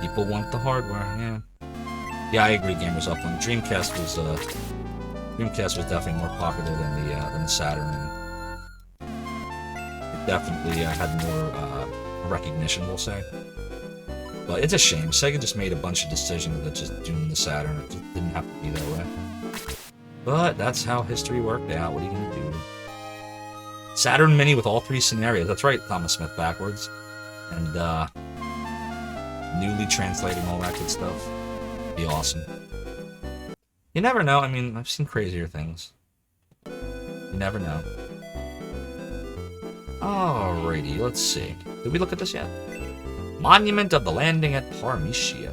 S1: People want the hardware, yeah. Yeah, I agree, Gamers Up. When Dreamcast was definitely more popular than the Saturn. And it definitely had more recognition, we'll say. But it's a shame. Sega just made a bunch of decisions that just doomed the Saturn. It just didn't have to be that way. But that's how history worked out. What are you gonna do? Saturn Mini with all 3 scenarios. That's right, Thomas Smith backwards. And, newly translating all that good stuff. Be awesome. You never know. I mean, I've seen crazier things. You never know. Alrighty, let's see. Did we look at this yet? Monument of the Landing at Parmesia.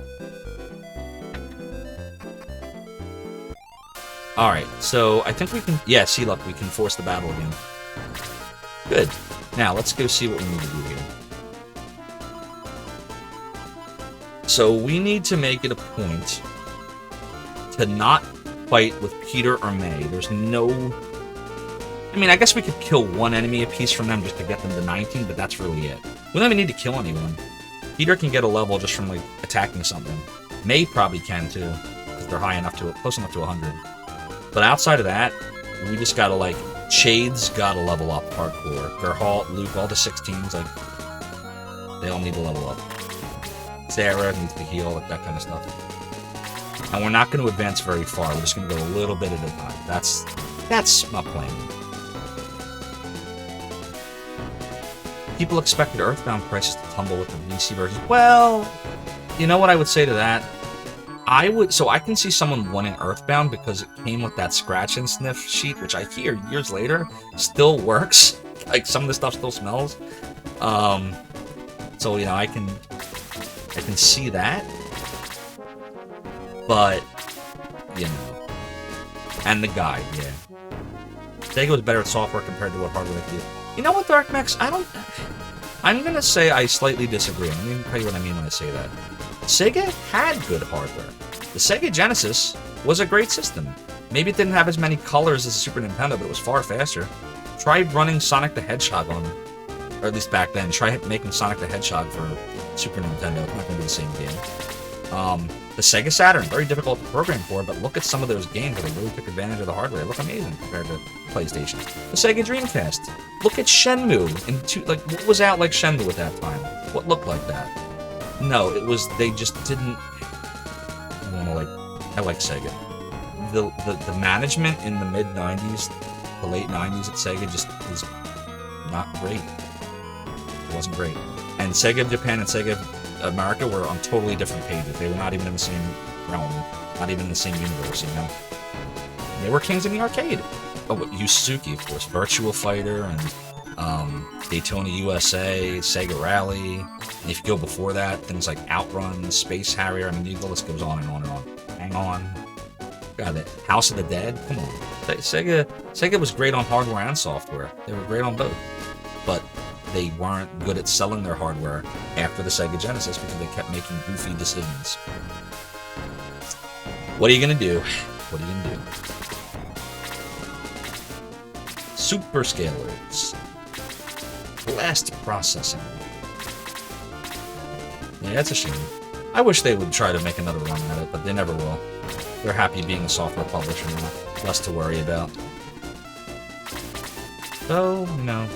S1: Alright, so I think we can... Yeah, see, look, we can force the battle again. Good. Now, let's go see what we need to do here. So, we need to make it a point to not fight with Peter or May. There's no... I mean, I guess we could kill one enemy apiece from them just to get them to 19, but that's really it. We don't even need to kill anyone. Peter can get a level just from, like, attacking something. May probably can, too, because they're high enough to... close enough to 100. But outside of that, we just gotta, like... Shade's gotta level up hardcore. Gerhalt, Luke, all the 16s, like... They all need to level up. Sarah needs to heal, like that kind of stuff. And we're not going to advance very far. We're just going to go a little bit at a time. That's my plan. People expected Earthbound prices to tumble with the VC version. Well, you know what I would say to that? So I can see someone wanting Earthbound because it came with that scratch and sniff sheet, which I hear years later still works. Like, some of the stuff still smells. So, you know, I can see that. But, you know. And the guide, yeah. Sega was better at software compared to what hardware could do. You know what, Dark Max? I'm gonna say I slightly disagree. Let me tell you what I mean when I say that. Sega had good hardware. The Sega Genesis was a great system. Maybe it didn't have as many colors as the Super Nintendo, but it was far faster. Try running Sonic the Hedgehog on, or at least back then, try making Sonic the Hedgehog for Super Nintendo. It's not gonna be the same game. The Sega Saturn, very difficult to program for, but look at some of those games where they really took advantage of the hardware. They look amazing compared to PlayStation. The Sega Dreamcast. Look at Shenmue. What was out like Shenmue at that time? What looked like that? No, it was, they just didn't, I like Sega. The management in the mid-90s, the late 90s at Sega just was not great. It wasn't great. And Sega Japan and Sega America were on totally different pages. They were not even in the same realm, not even in the same universe, you know? They were kings in the arcade. Oh, Yu Suzuki, of course, Virtua Fighter, and Daytona USA, Sega Rally, and if you go before that, things like Outrun, Space Harrier, I mean, the list goes on and on and on. Hang on. God, that House of the Dead, come on. Sega was great on hardware and software. They were great on both. But they weren't good at selling their hardware after the Sega Genesis because they kept making goofy decisions. What are you gonna do? What are you gonna do? Super scalers. Blast processing. Yeah, that's a shame. I wish they would try to make another run at it, but they never will. They're happy being a software publisher now. Less to worry about. So, you know,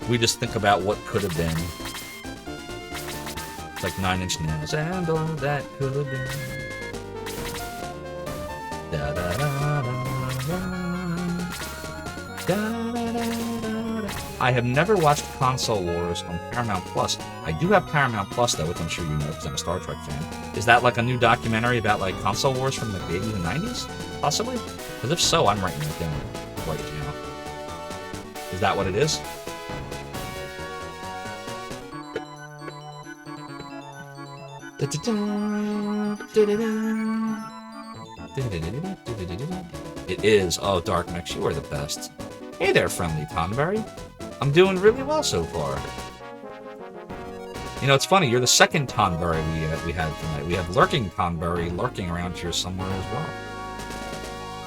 S1: we just think about what could have been. It's like 9 Inch Nails and all that could have been. Da da da da da da da da. I have never watched Console Wars on Paramount Plus. I do have Paramount Plus though, which I'm sure you know because I'm a Star Trek fan. Is that like a new documentary about like Console Wars from like the 80s and 90s? Possibly? Because if so, I'm writing it down right now. Is that what it is? It is. Oh, Dark Mix, you are the best. Hey there, friendly Tonberry. I'm doing really well so far. You know, it's funny, you're the second Tonberry we had tonight. We have Lurking Tonberry lurking around here somewhere as well.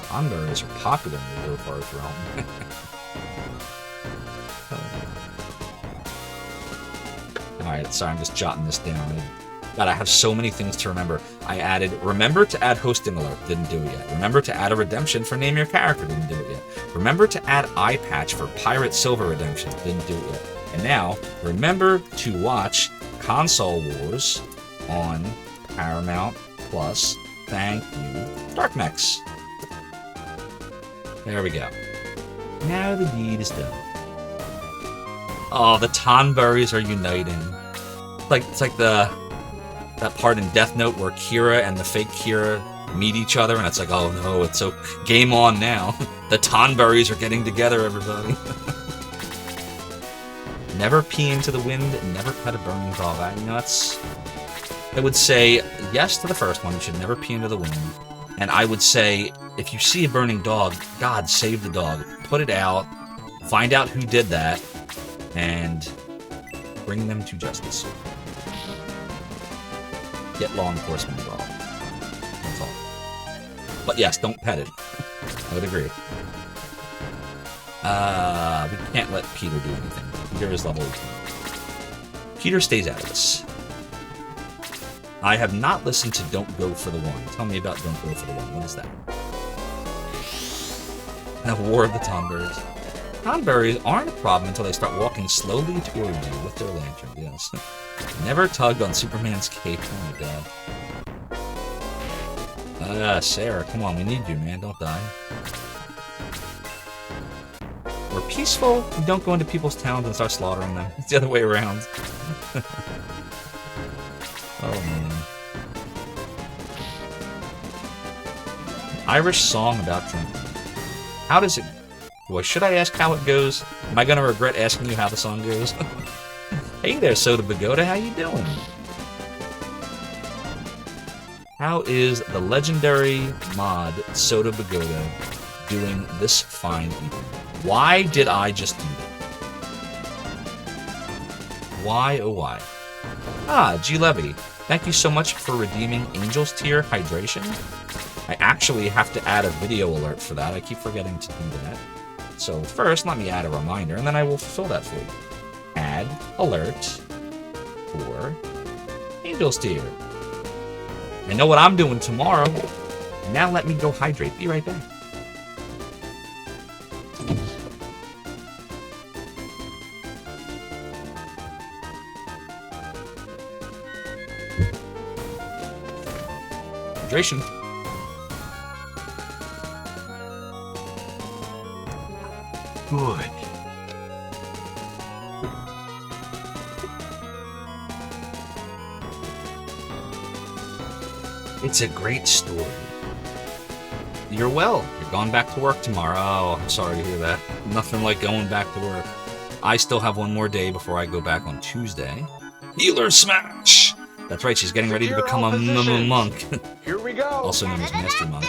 S1: Tonberries are popular in the Zophar's realm. Alright, sorry, I'm just jotting this down. God, I have so many things to remember. I added, remember to add hosting alert, didn't do it yet. Remember to add a redemption for name your character, didn't do it yet. Remember to add eye patch for Pirate Silver redemption, didn't do it yet. And now, remember to watch Console Wars on Paramount Plus. Thank you, Dark Mix. There we go. Now the deed is done. Oh, the Tonberries are uniting. It's like that part in Death Note where Kira and the fake Kira meet each other, and it's like, oh no, it's so game on now. The Tonberries are getting together, everybody. Never pee into the wind, never pet a burning dog. I would say yes to the first one. You should never pee into the wind. And I would say, if you see a burning dog, God, save the dog. Put it out, find out who did that, and bring them to justice. Get law enforcement involved. That's all. But yes, don't pet it. I would agree. We can't let Peter do anything. Peter is level 18. Peter stays out of this. I have not listened to Don't Go for the One. Tell me about Don't Go for the One. What is that? The War of the Tonberries. Tonberries aren't a problem until they start walking slowly toward you with their lantern, yes. Never tugged on Superman's cape. Oh my god. Sarah, come on, we need you, man. Don't die. We're peaceful. We don't go into people's towns and start slaughtering them. It's the other way around. Oh man. Irish song about drinking. How does it... Boy, should I ask how it goes? Am I going to regret asking you how the song goes? Hey there, Soda Pagoda, how you doing? How is the legendary mod Soda Pagoda doing this fine evening? Why did I just do that? Why, oh why? Ah, G. Levy, thank you so much for redeeming Angel's Tier Hydration. I actually have to add a video alert for that. I keep forgetting to do that. So first, let me add a reminder, and then I will fulfill that for you. Add alert for Angel's Tier. I know what I'm doing tomorrow. Now let me go hydrate. Be right back. Hydration. Good. It's a great story. You're well. You're going back to work tomorrow. Oh, I'm sorry to hear that. Nothing like going back to work. I still have one more day before I go back on Tuesday. Healer Smash! That's right, she's getting ready to become a monk.
S3: Here we go.
S1: Also known as Master Monk.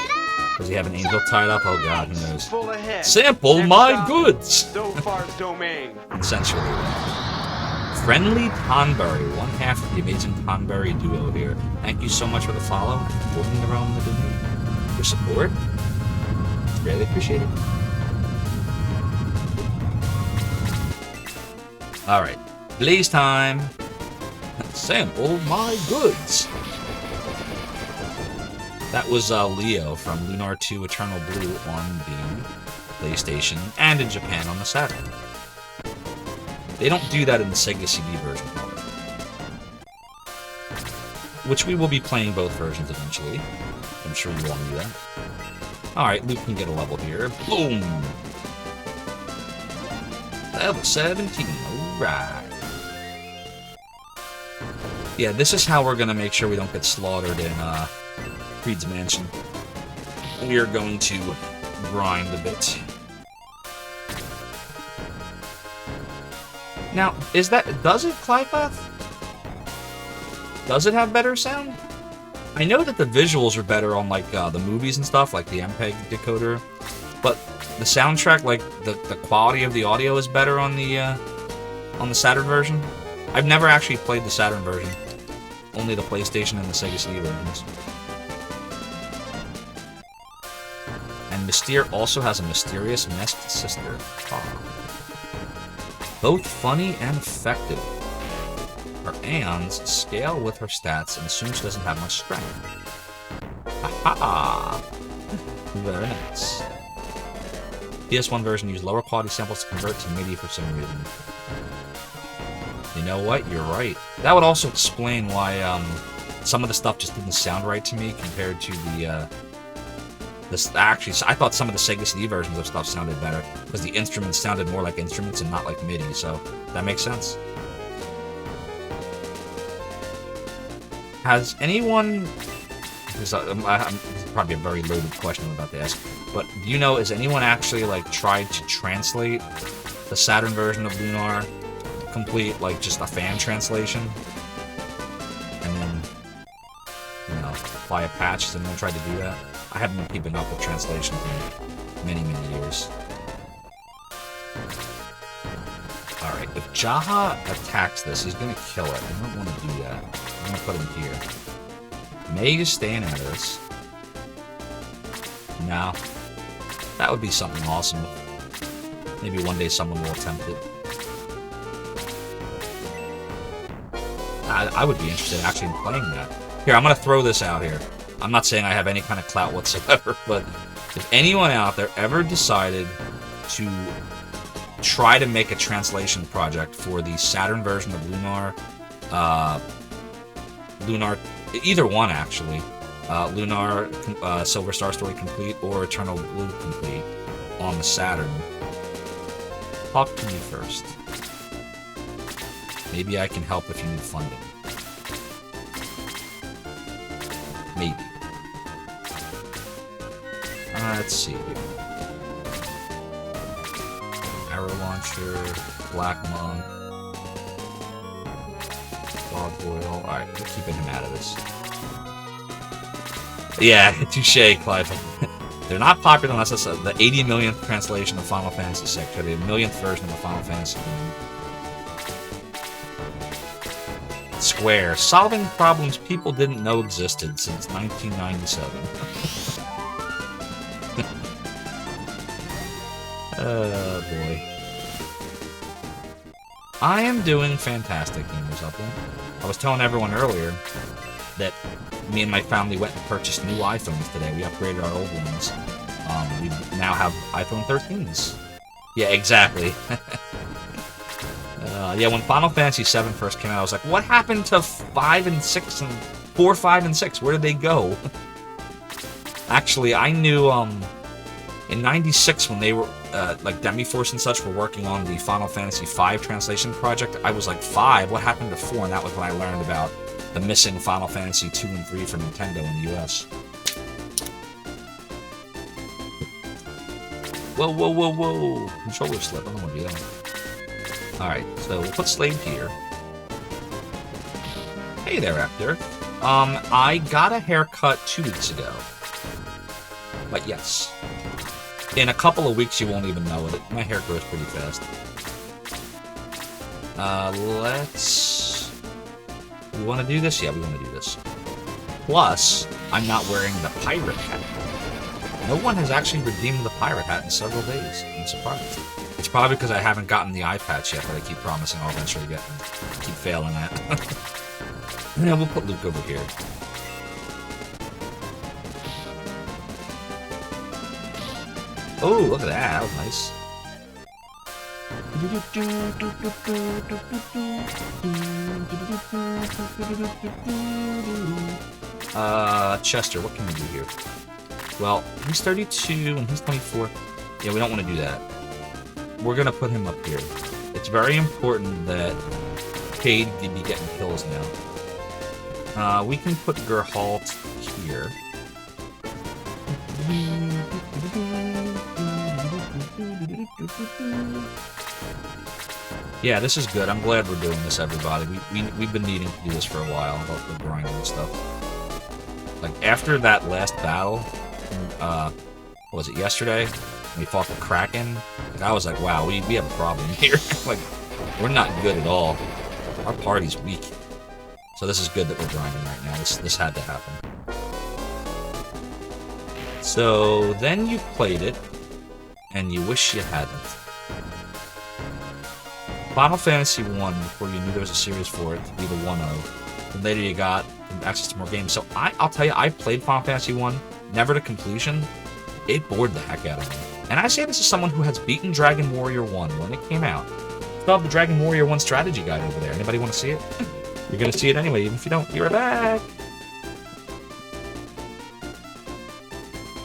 S1: Does he have an angel tied up? Oh god, who knows?
S3: Full ahead.
S1: Sample
S3: Next
S1: my
S3: stop,
S1: goods!
S3: Zophar's domain.
S1: Consensually. Friendly Tonberry, one half of the amazing Tonberry duo here. Thank you so much for the follow and supporting the realm of the domain. Your support? It's greatly appreciated. Alright, Blaze time! Sample my goods! That was Leo from Lunar 2 Eternal Blue on the PlayStation and in Japan on the Saturn. They don't do that in the Sega CD version, however. Which we will be playing both versions eventually. I'm sure you all knew that. Alright, Luke can get a level here. Boom! Level 17, alright. Yeah, this is how we're gonna make sure we don't get slaughtered in Creed's Mansion. We are going to grind a bit. Now, does it, Clypath? Does it have better sound? I know that the visuals are better on, like, the movies and stuff, like the MPEG decoder, but the soundtrack, like, the quality of the audio is better on the Saturn version. I've never actually played the Saturn version. Only the PlayStation and the Sega CD versions. And Mystere also has a mysterious nest sister. Oh. Both funny and effective. Her Aeons scale with her stats and assume she doesn't have much strength. Haha! Very nice. PS1 version used lower quality samples to convert to MIDI for some reason. You know what? You're right. That would also explain why some of the stuff just didn't sound right to me compared to the actually, I thought some of the Sega CD versions of stuff sounded better because the instruments sounded more like instruments and not like MIDI, so that makes sense. Has anyone... This is probably a very loaded question I'm about to ask, but do you know, has anyone actually, like, tried to translate the Saturn version of Lunar complete, like, just a fan translation? And then, you know, apply a patch? Has anyone tried to do that? I haven't been keeping up with translations in many, many years. Alright, if Jaha attacks this, he's gonna kill it. I don't want to do that. I'm gonna put him here. May is staying at us. No. That would be something awesome. Maybe one day someone will attempt it. I would be interested actually in playing that. Here, I'm gonna throw this out here. I'm not saying I have any kind of clout whatsoever, but if anyone out there ever decided to try to make a translation project for the Saturn version of Lunar, either one actually, Lunar Silver Star Story Complete or Eternal Blue Complete on the Saturn, talk to me first. Maybe I can help if you need funding. Maybe. Let's see here. Arrow launcher, Black Monk. foil. Alright, we're keeping him out of this. Yeah, touche, Clive. They're not popular unless it's the 80 millionth translation of Final Fantasy VI, or the millionth version of Final Fantasy. Square. Solving problems people didn't know existed since 1997. Oh, boy. I am doing fantastic, Gamers Upland. I was telling everyone earlier that me and my family went and purchased new iPhones today. We upgraded our old ones. We now have iPhone 13s. Yeah, exactly. Yeah, when Final Fantasy VII first came out, I was like, what happened to 5 and 6 and 4, 5, and 6? Where did they go? Actually, I knew in '96 when they were like Demiforce and such were working on the Final Fantasy V translation project. I was like 5. What happened to 4? And that was when I learned about the missing Final Fantasy 2 and 3 for Nintendo in the US. Whoa, whoa, whoa, whoa! Controller slip. I don't want to do that. Alright, so we'll put Slade here. Hey there, Actor. I got a haircut 2 weeks ago. But yes. In a couple of weeks, you won't even know it. My hair grows pretty fast. Let's... We want to do this? Yeah, we want to do this. Plus, I'm not wearing the pirate hat. No one has actually redeemed the pirate hat in several days. I'm surprised. It's probably because I haven't gotten the eye patch yet, but I keep promising I'll eventually get them. Keep failing at. Yeah, we'll put Luke over here. Oh, look at that. That was nice. Chester, what can we do here? Well, he's 32 and he's 24. Yeah, we don't want to do that. We're gonna put him up here. It's very important that Cade be getting kills now. We can put Geralt here. Yeah, this is good. I'm glad we're doing this, everybody. We've been needing to do this for a while, about the grinding and stuff. Like, after that last battle, what was it, yesterday? We fought the Kraken. Like, I was like, wow, we have a problem here. Like, we're not good at all. Our party's weak. So this is good that we're grinding right now. This had to happen. So then you played it, and you wish you hadn't. Final Fantasy 1, before you knew there was a series for it, to be the 1-0. And later you got access to more games. So I'll tell you, I played Final Fantasy 1, never to completion. It bored the heck out of me. And I say this as someone who has beaten Dragon Warrior 1 when it came out. Still have the Dragon Warrior 1 strategy guide over there. Anybody want to see it? You're going to see it anyway, even if you don't. Be right back!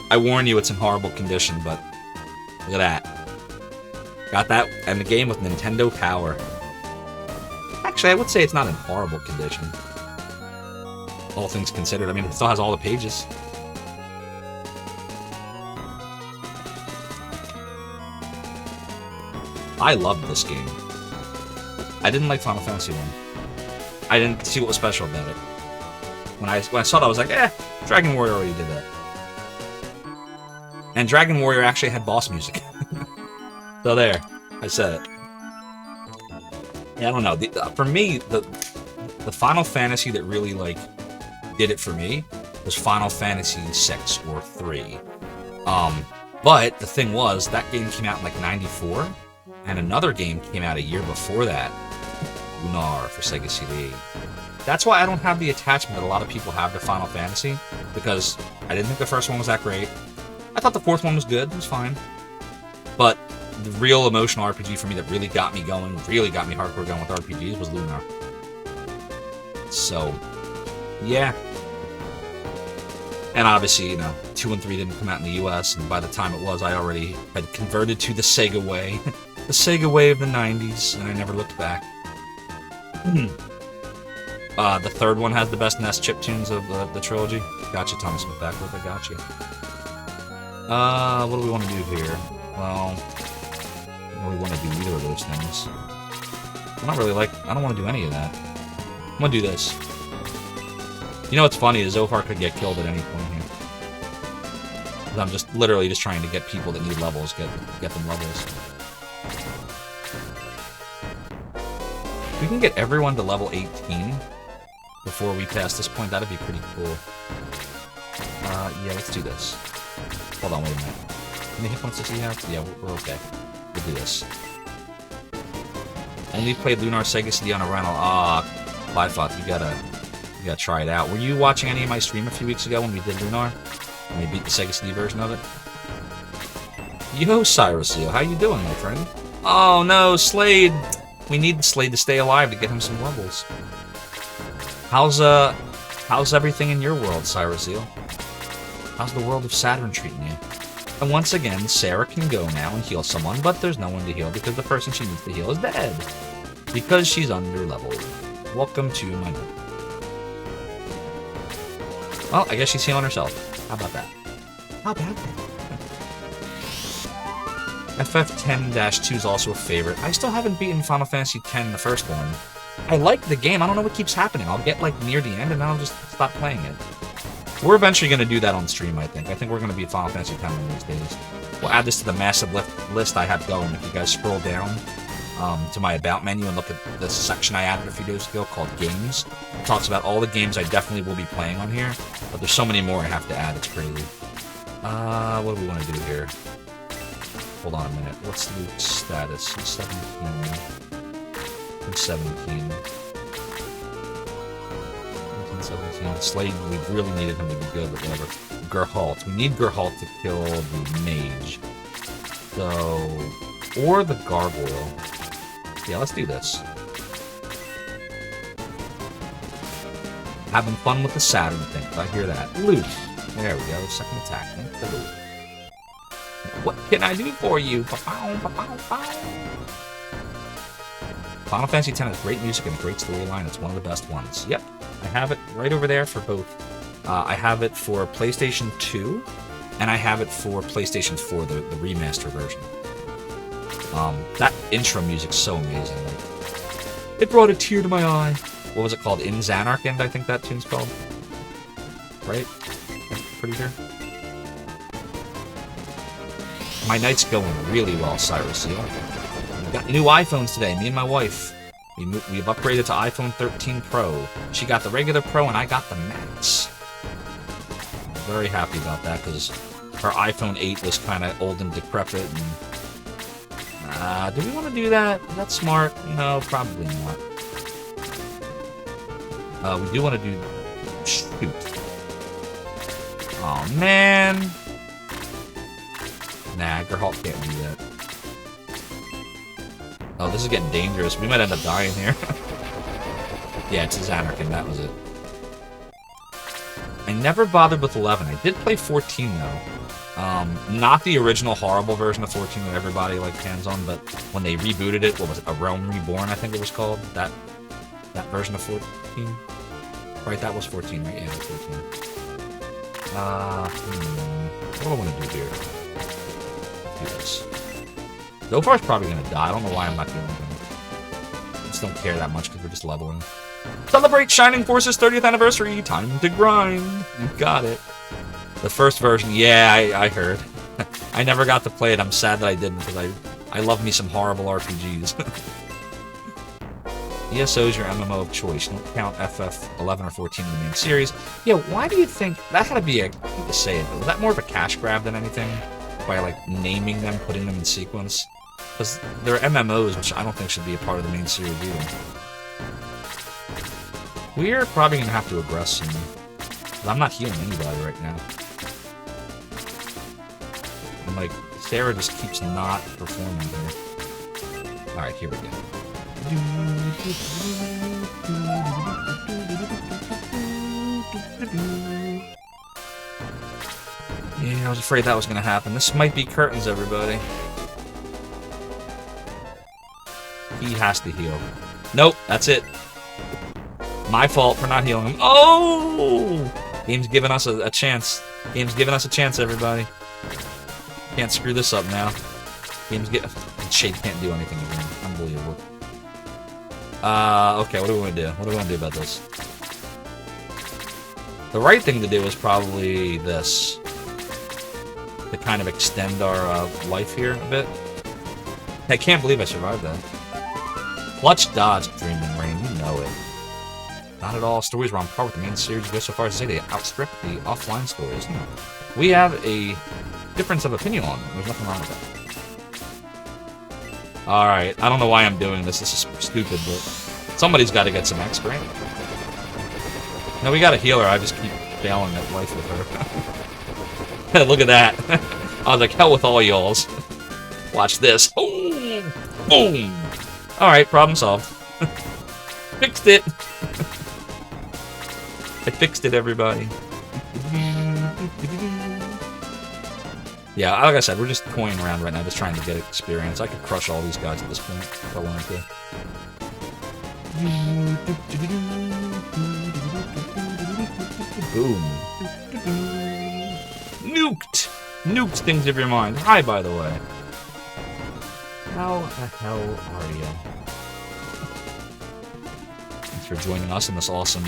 S1: I warn you, it's in horrible condition, but look at that. Got that and the game with Nintendo Power. Actually, I would say it's not in horrible condition. All things considered. I mean, it still has all the pages. I loved this game. I didn't like Final Fantasy 1. I didn't see what was special about it. When I saw it, I was like, Dragon Warrior already did that. And Dragon Warrior actually had boss music. So there, I said it. Yeah, I don't know. For me, the Final Fantasy that really like did it for me was Final Fantasy 6 or 3. But the thing was, that game came out in like '94, and another game came out a year before that, Lunar for Sega CD. That's why I don't have the attachment that a lot of people have to Final Fantasy, because I didn't think the first one was that great. I thought the fourth one was good, it was fine. But the real emotional RPG for me that really got me going, really got me hardcore going with RPGs was Lunar. So, yeah. And obviously, 2 and 3 didn't come out in the US, and by the time it was, I already had converted to the Sega way. The Sega way of the 90s, and I never looked back. The third one has the best NES chiptunes of the trilogy. Gotcha, Thomas Smith Backwards, I got you. What do we want to do here? Well, I don't really want to do either of those things. I don't want to do any of that. gonna do this. You know what's funny is Zophar could get killed at any point here. 'Cause I'm just literally just trying to get people that need levels, get them levels. If we can get everyone to level 18 before we pass this point, that'd be pretty cool. Yeah, let's do this. Hold on, wait a minute. How many hit points does he have? Yeah, we're okay. We'll do this. Only played Lunar Sega CD on a rental. Bifot, you gotta try it out. Were you watching any of my stream a few weeks ago when we did Lunar? And we beat the Sega CD version of it? Yo, Cyrusio, how you doing, my friend? Oh no, Slade! We need Slade to stay alive to get him some levels. How's everything in your world, Cyrusio? How's the world of Saturn treating you? And once again, Sarah can go now and heal someone, but there's no one to heal because the person she needs to heal is dead. Because she's under-leveled. Welcome to my world. Well, I guess she's healing herself. How about that? How about that? FF10-2 is also a favorite. I still haven't beaten Final Fantasy X, the first one. I like the game. I don't know what keeps happening. I'll get, like, near the end, and then I'll just stop playing it. We're eventually going to do that on stream, I think. I think we're going to beat Final Fantasy X one of these days. We'll add this to the massive list I have going. If you guys scroll down to my About menu and look at the section I added a few days ago called Games, it talks about all the games I definitely will be playing on here. But there's so many more I have to add. It's crazy. What do we want to do here? Hold on a minute. What's Luke's status? He's 17. He's 17. 17. Slade, we really needed him to be good, but whatever. Geralt. We need Geralt to kill the mage. So... Or the gargoyle. Yeah, let's do this. Having fun with the Saturn thing. I hear that. Luke. There we go. Second attack. Thank the Luke. What can I do for you? Final Fantasy X has great music and a great storyline. It's one of the best ones. Yep. I have it right over there for both. I have it for PlayStation 2, and I have it for PlayStation 4, the remaster version. That intro music's so amazing. Like, it brought a tear to my eye. What was it called? In Xanarkand, I think that tune's called. Right? I'm pretty sure. My night's going really well, Cyrus. We got new iPhones today, me and my wife. We've upgraded to iPhone 13 Pro. She got the regular Pro, and I got the Max. I'm very happy about that, because her iPhone 8 was kind of old and decrepit. And, do we want to do that? Is that smart? No, probably not. We do want to do... Shoot. Oh, man. Nah, Geralt can't do that. Oh, this is getting dangerous. We might end up dying here. Yeah, it's Xanarkand. That was it. I never bothered with 11. I did play 14, though. Not the original horrible version of 14 that everybody liked hands on, but when they rebooted it, what was it? A Realm Reborn, I think it was called. That version of 14. Right, that was 14, right? Yeah, it was 14. What do I want to do here? Let's do this. Zophar's probably going to die. I don't know why I'm not doing him. I just don't care that much because we're just leveling. Celebrate Shining Force's 30th anniversary! Time to grind! You got it. The first version, yeah, I heard. I never got to play it. I'm sad that I didn't because I love me some horrible RPGs. ESO is your MMO of choice. Don't count FF 11 or 14 in the main series. Yeah, why do you think... That had to be a... I hate to say it, but was that more of a cash grab than anything? By, like, naming them, putting them in sequence? Because they're MMOs, which I don't think should be a part of the main series either. We're probably going to have to aggress soon. I'm not healing anybody right now. And, like, Sarah just keeps not performing here. Alright, here we go. Yeah, I was afraid that was going to happen. This might be curtains, everybody. He has to heal. Nope, that's it. My fault for not healing him. Oh! Game's giving us a chance. Game's giving us a chance, everybody. Can't screw this up now. Game's get... Shade can't do anything again. Unbelievable. Okay, what do we want to do? What do we want to do about this? The right thing to do is probably this. To kind of extend our life here a bit. I can't believe I survived that. Clutch dodge, Dreaming Rain, you know it. Not at all. Stories were on par with the main series. Go so far as to say they outstrip the offline stories. No. We have a difference of opinion on them. There's nothing wrong with that. Alright, I don't know why I'm doing this. This is stupid, but somebody's got to get some X, right? No, we got a healer. I just keep failing at life with her. Look at that. I was like, hell with all y'alls. Watch this. Boom! Boom! Alright, problem solved. Fixed it! I fixed it, everybody. Yeah, like I said, we're just toying around right now, just trying to get experience. I could crush all these guys at this point if I wanted to. Boom. Nuked! Nuked things of your mind. Hi, by the way. How the hell are you? Thanks for joining us on this awesome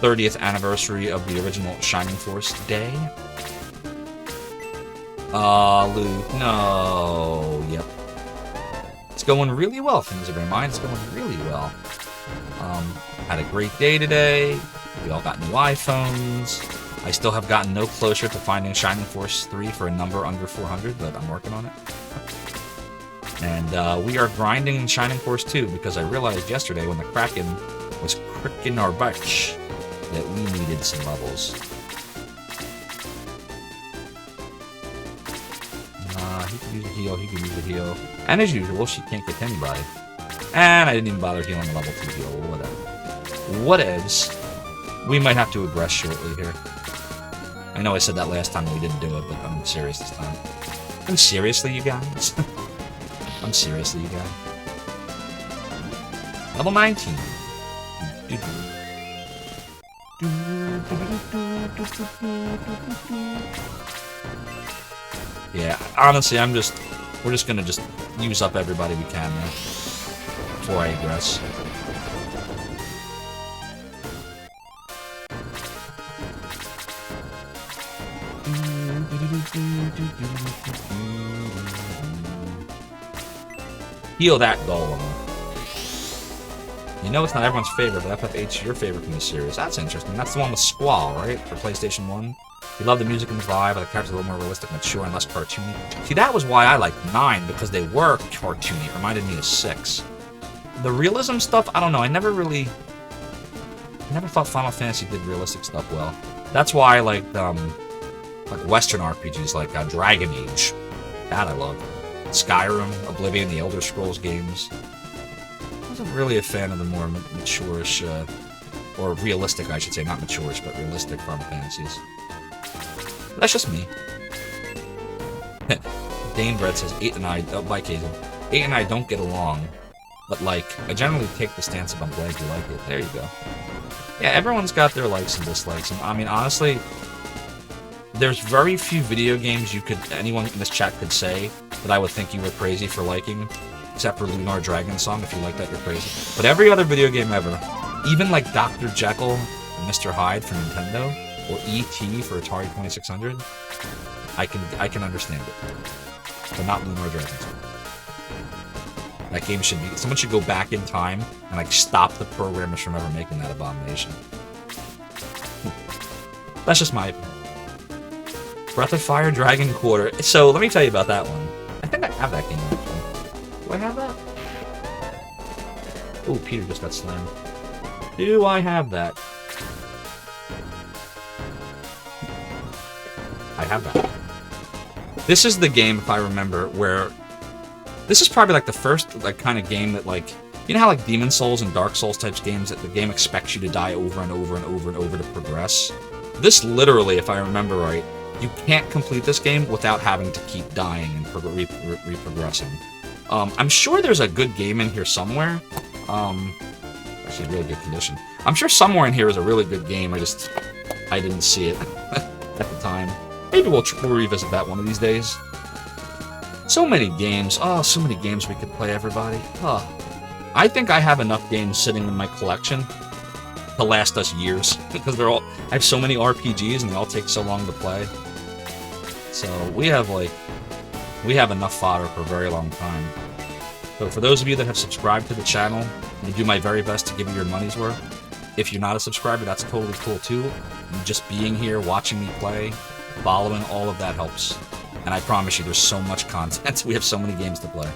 S1: 30th anniversary of the original Shining Force Day. Luke, no. Yep. It's going really well, things of your mind. It's going really well. Had a great day today. We all got new iPhones. I still have gotten no closer to finding Shining Force 3 for a number under 400, but I'm working on it. And we are grinding in Shining Force 2 because I realized yesterday when the Kraken was cricking our butts that we needed some levels. He could use a heal, he could use a heal. And as usual, she can't get to anybody. And I didn't even bother healing the level 2 heal, whatever. Whatevs. We might have to aggress shortly here. I know I said that last time and we didn't do it, but I'm serious this time. I'm seriously, you guys? I'm seriously, you guys. Level 19. Yeah, honestly, we're just gonna use up everybody we can now before I aggress. Heal that golem. You know it's not everyone's favorite, but FF8's your favorite from the series. That's interesting. That's the one with Squall, right? For PlayStation 1. You love the music and the vibe, but the characters are a little more realistic, mature, and less cartoony. See, that was why I liked 9, because they were cartoony. It reminded me of 6. The realism stuff, I don't know. I never thought Final Fantasy did realistic stuff well. That's why I liked, like Western RPGs like Dragon Age. That I love. Skyrim, Oblivion, the Elder Scrolls games. I wasn't really a fan of the more mature-ish, or realistic, I should say, not mature-ish, but realistic Final Fantasies. That's just me. Dane Brett says 8 and I, by Kazin, 8 and I don't get along, but like, I generally take the stance of I'm glad you like it. There you go. Yeah, everyone's got their likes and dislikes, and I mean, honestly, there's very few video games anyone in this chat could say that I would think you were crazy for liking, except for Lunar Dragon Song. If you like that, you're crazy. But every other video game ever, even like Dr. Jekyll and Mr. Hyde for Nintendo, or E.T. for Atari 2600, I can understand it. But not Lunar Dragon Song. That game someone should go back in time and like stop the programmers from ever making that abomination. That's just my opinion. Breath of Fire Dragon Quarter. So, let me tell you about that one. I think I have that game, actually. Do I have that? Oh, Peter just got slammed. Do I have that? I have that. This is the game, if I remember, where... This is probably like the first like kind of game that like... You know how like Demon Souls and Dark Souls types games that the game expects you to die over and over and over and over to progress? This literally, if I remember right, you can't complete this game without having to keep dying and reprogressing. I'm sure there's a good game in here somewhere. Actually, really good condition. I'm sure somewhere in here is a really good game. I didn't see it at the time. Maybe we'll revisit that one of these days. So many games. Oh, so many games we could play, everybody. Oh. I think I have enough games sitting in my collection to last us years because I have so many RPGs and they all take so long to play. So we have enough fodder for a very long time. So for those of you that have subscribed to the channel, I do my very best to give you your money's worth. If you're not a subscriber, that's totally cool too. Just being here, watching me play, following, all of that helps. And I promise you, there's so much content. We have so many games to play.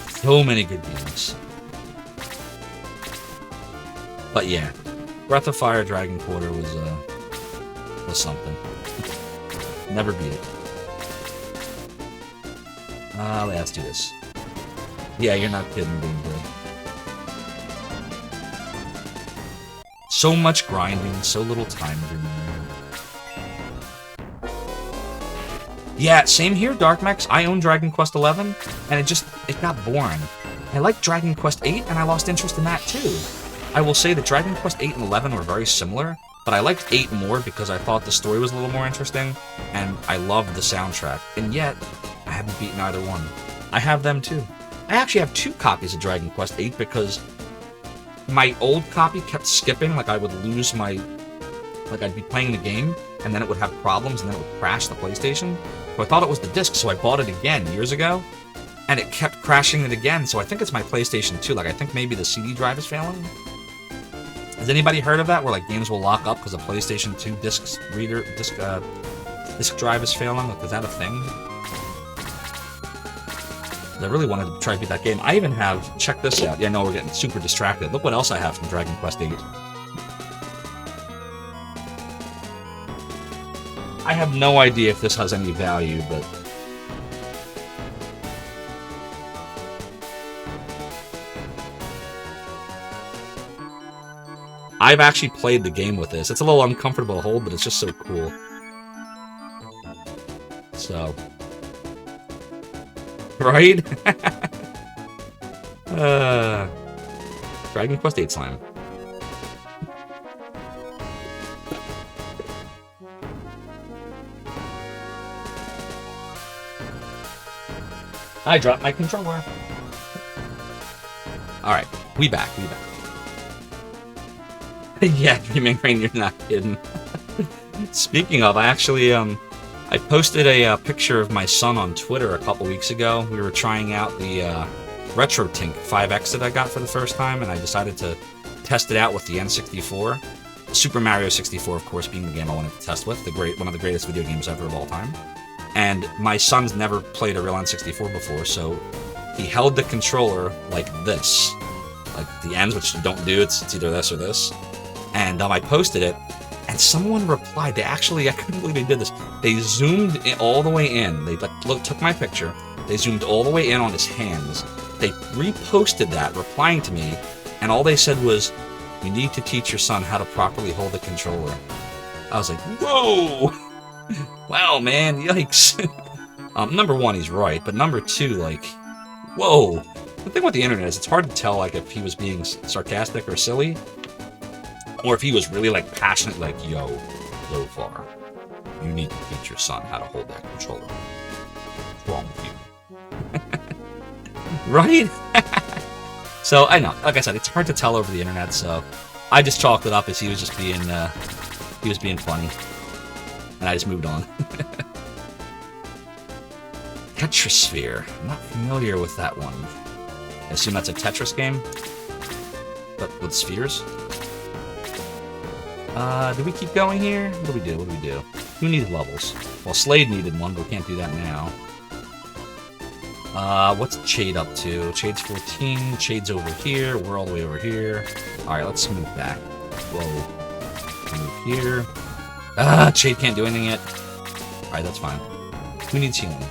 S1: So many good games. But yeah, Breath of Fire Dragon Quarter was something. Never beat it. Let's do this. Yeah, you're not kidding, Game Boy. So much grinding, so little time remaining. Yeah, same here, Darkmax. I own Dragon Quest XI, and it got boring. I liked Dragon Quest VIII, and I lost interest in that too. I will say that Dragon Quest VIII and XI were very similar, but I liked 8 more because I thought the story was a little more interesting, and I loved the soundtrack. And yet, I haven't beaten either one. I have them too. I actually have 2 copies of Dragon Quest VIII because my old copy kept skipping, like I would lose my... Like I'd be playing the game, and then it would have problems, and then it would crash the PlayStation. So I thought it was the disc, so I bought it again years ago, and it kept crashing it again, so I think it's my PlayStation 2. Like, I think maybe the CD drive is failing. Has anybody heard of that, where like games will lock up because a PlayStation 2 disc drive is failing? Like, is that a thing? I really wanted to try to beat that game. I even have... Check this out. Yeah, no, we're getting super distracted. Look what else I have from Dragon Quest VIII. I have no idea if this has any value, but... I've actually played the game with this. It's a little uncomfortable to hold, but it's just so cool. So... Right? Dragon Quest VIII slime. I dropped my controller. Alright, we back. Yeah, Dreaming Rain, you're not kidding. Speaking of, I actually, I posted a picture of my son on Twitter a couple weeks ago. We were trying out the RetroTink 5X that I got for the first time, and I decided to test it out with the N64. Super Mario 64, of course, being the game I wanted to test with, one of the greatest video games ever of all time. And my son's never played a real N64 before, so he held the controller like this. Like the ends, which you don't do, it's either this or this. And I posted it, and someone replied. I couldn't believe they did this. They zoomed in all the way in. They took my picture. They zoomed all the way in on his hands. They reposted that, replying to me, and all they said was, "You need to teach your son how to properly hold the controller." I was like, whoa! Wow, man, yikes. Number one, he's right, but number two, like, whoa. The thing with the internet is it's hard to tell, like, if he was being sarcastic or silly, or if he was really, like, passionate, like, yo, Zophar, you need to teach your son how to hold that controller. What's wrong with you? Right? So, I know, like I said, it's hard to tell over the internet, so I just chalked it up as he was just being, funny. And I just moved on. Tetrasphere. I'm not familiar with that one. I assume that's a Tetris game? But with spheres? Do we keep going here? What do we do? Who needs levels? Well, Slade needed one, but we can't do that now. What's Chade up to? Chade's 14, Chade's over here, we're all the way over here. Alright, let's move back. Whoa. Move here. Chade can't do anything yet. Alright, that's fine. Who needs healing?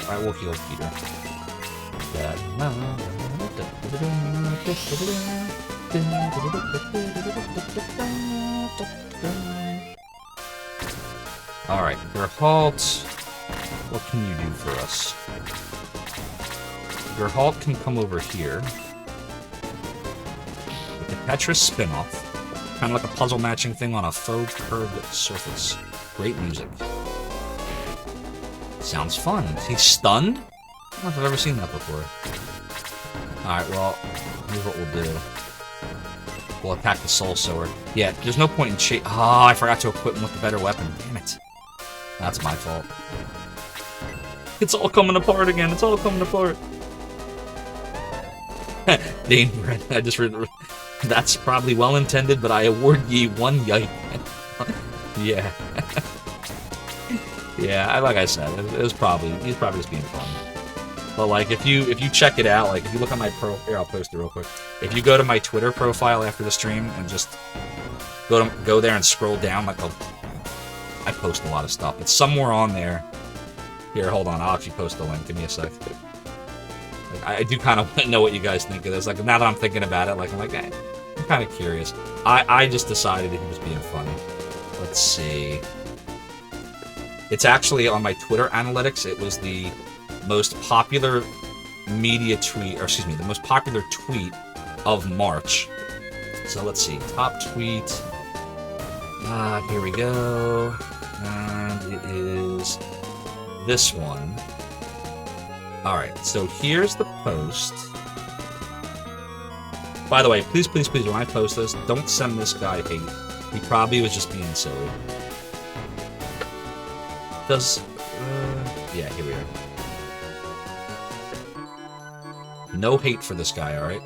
S1: Alright, we'll heal Peter. Alright, Gerhalt, what can you do for us? Gerhalt can come over here. With the Tetris spin-off. Kind of like a puzzle matching thing on a faux curved surface. Great music. Sounds fun. He's stunned? don't know if I've ever seen that before. Alright, well, here's what we'll do. We'll attack the Soul Sower. Yeah, there's no point in Oh, I forgot to equip him with a better weapon. Damn it. That's my fault. It's all coming apart again. It's all coming apart. Dane Red, I just read. That's probably well intended, but I award ye one yike. Yeah. Yeah, like I said, it was probably he's probably just being fun. But like, if you check it out, like if you look at my here, I'll post it real quick. If you go to my Twitter profile after the stream and just go there and scroll down, like I post a lot of stuff. It's somewhere on there. Here, hold on, I'll actually post the link. Give me a sec. Like, I do kind of want to know what you guys think of this. Like now that I'm thinking about it, like I'm kind of curious. I just decided he was being funny. Let's see. It's actually on my Twitter analytics. It was the most popular media tweet, or excuse me, the most popular tweet of March. So let's see, top tweet. Here we go, and it is this one. All right, so here's the post. By the way, please, please, please, when I post this, don't send this guy hate. He probably was just being silly. Yeah, here we are. No hate for this guy, all right?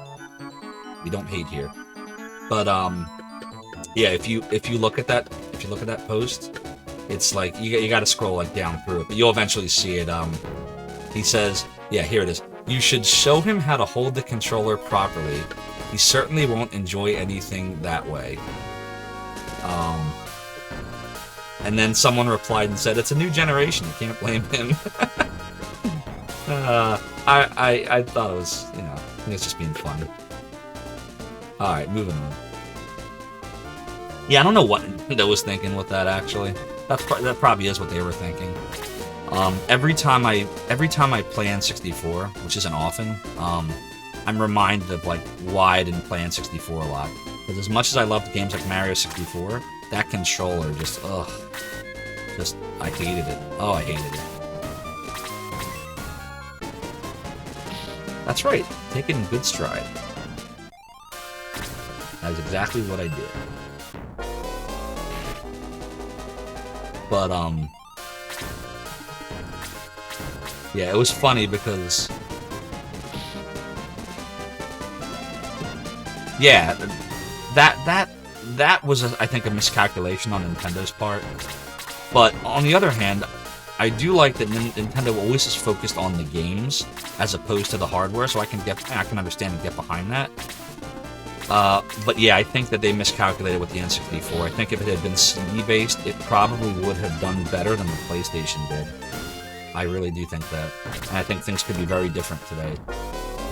S1: We don't hate here. But yeah, if you look at that post, it's like you got to scroll like down through it, but you'll eventually see it. He says, yeah, here it is. You should show him how to hold the controller properly. He certainly won't enjoy anything that way. And then someone replied and said, it's a new generation, you can't blame him. I thought it was, you know, I think it's just being fun. Alright, moving on. Yeah, I don't know what Nintendo was thinking with that, actually. That probably is what they were thinking. Every time I play N64, which isn't often, I'm reminded of like why I didn't play N64 a lot. Because as much as I loved games like Mario 64, that controller just I hated it. Oh, I hated it. That's right, take it in good stride. That is exactly what I did. But yeah, it was funny because yeah, that was I think a miscalculation on Nintendo's part. But on the other hand, I do like that Nintendo always is focused on the games as opposed to the hardware, so I can understand and get behind that. But yeah, I think that they miscalculated with the N64. I think if it had been CD-based, it probably would have done better than the PlayStation did. I really do think that. And I think things could be very different today.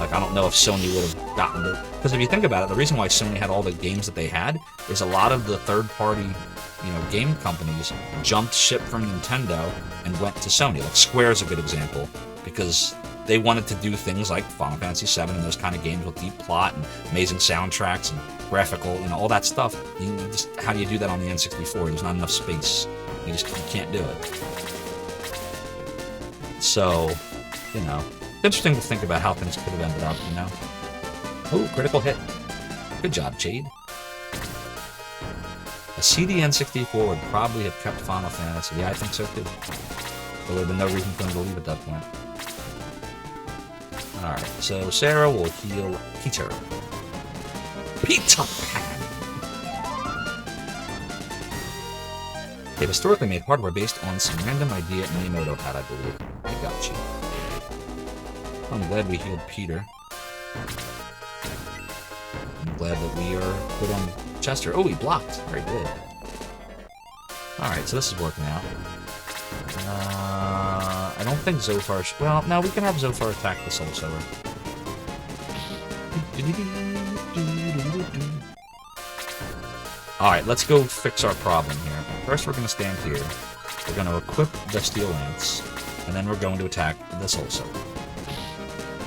S1: Like, I don't know if Sony would have gotten the... Because if you think about it, the reason why Sony had all the games that they had is a lot of the third-party, you know, game companies jumped ship from Nintendo and went to Sony. Like, Square is a good example, because they wanted to do things like Final Fantasy VII and those kind of games with deep plot and amazing soundtracks and graphical, you know, all that stuff. How do you do that on the N64? There's not enough space. You can't do it. So, you know, it's interesting to think about how things could have ended up, you know? Ooh, critical hit. Good job, Jade. A CD N64 would probably have kept Final Fantasy. Yeah, I think so too. There would have been no reason for them to leave at that point. Alright, so Sarah will heal Peter. Peter Pan! They've historically made hardware based on some random idea Miyamoto had, I believe. I got you. I'm glad we healed Peter. I'm glad that we are put on Chester. Oh, he blocked. Very good. Alright, so this is working out. I don't think Zophar... Well, no, we can have Zophar attack the Soul Sower. Alright, let's go fix our problem here. First, we're going to stand here. We're going to equip the Steel Lance, and then we're going to attack the Soul Sower.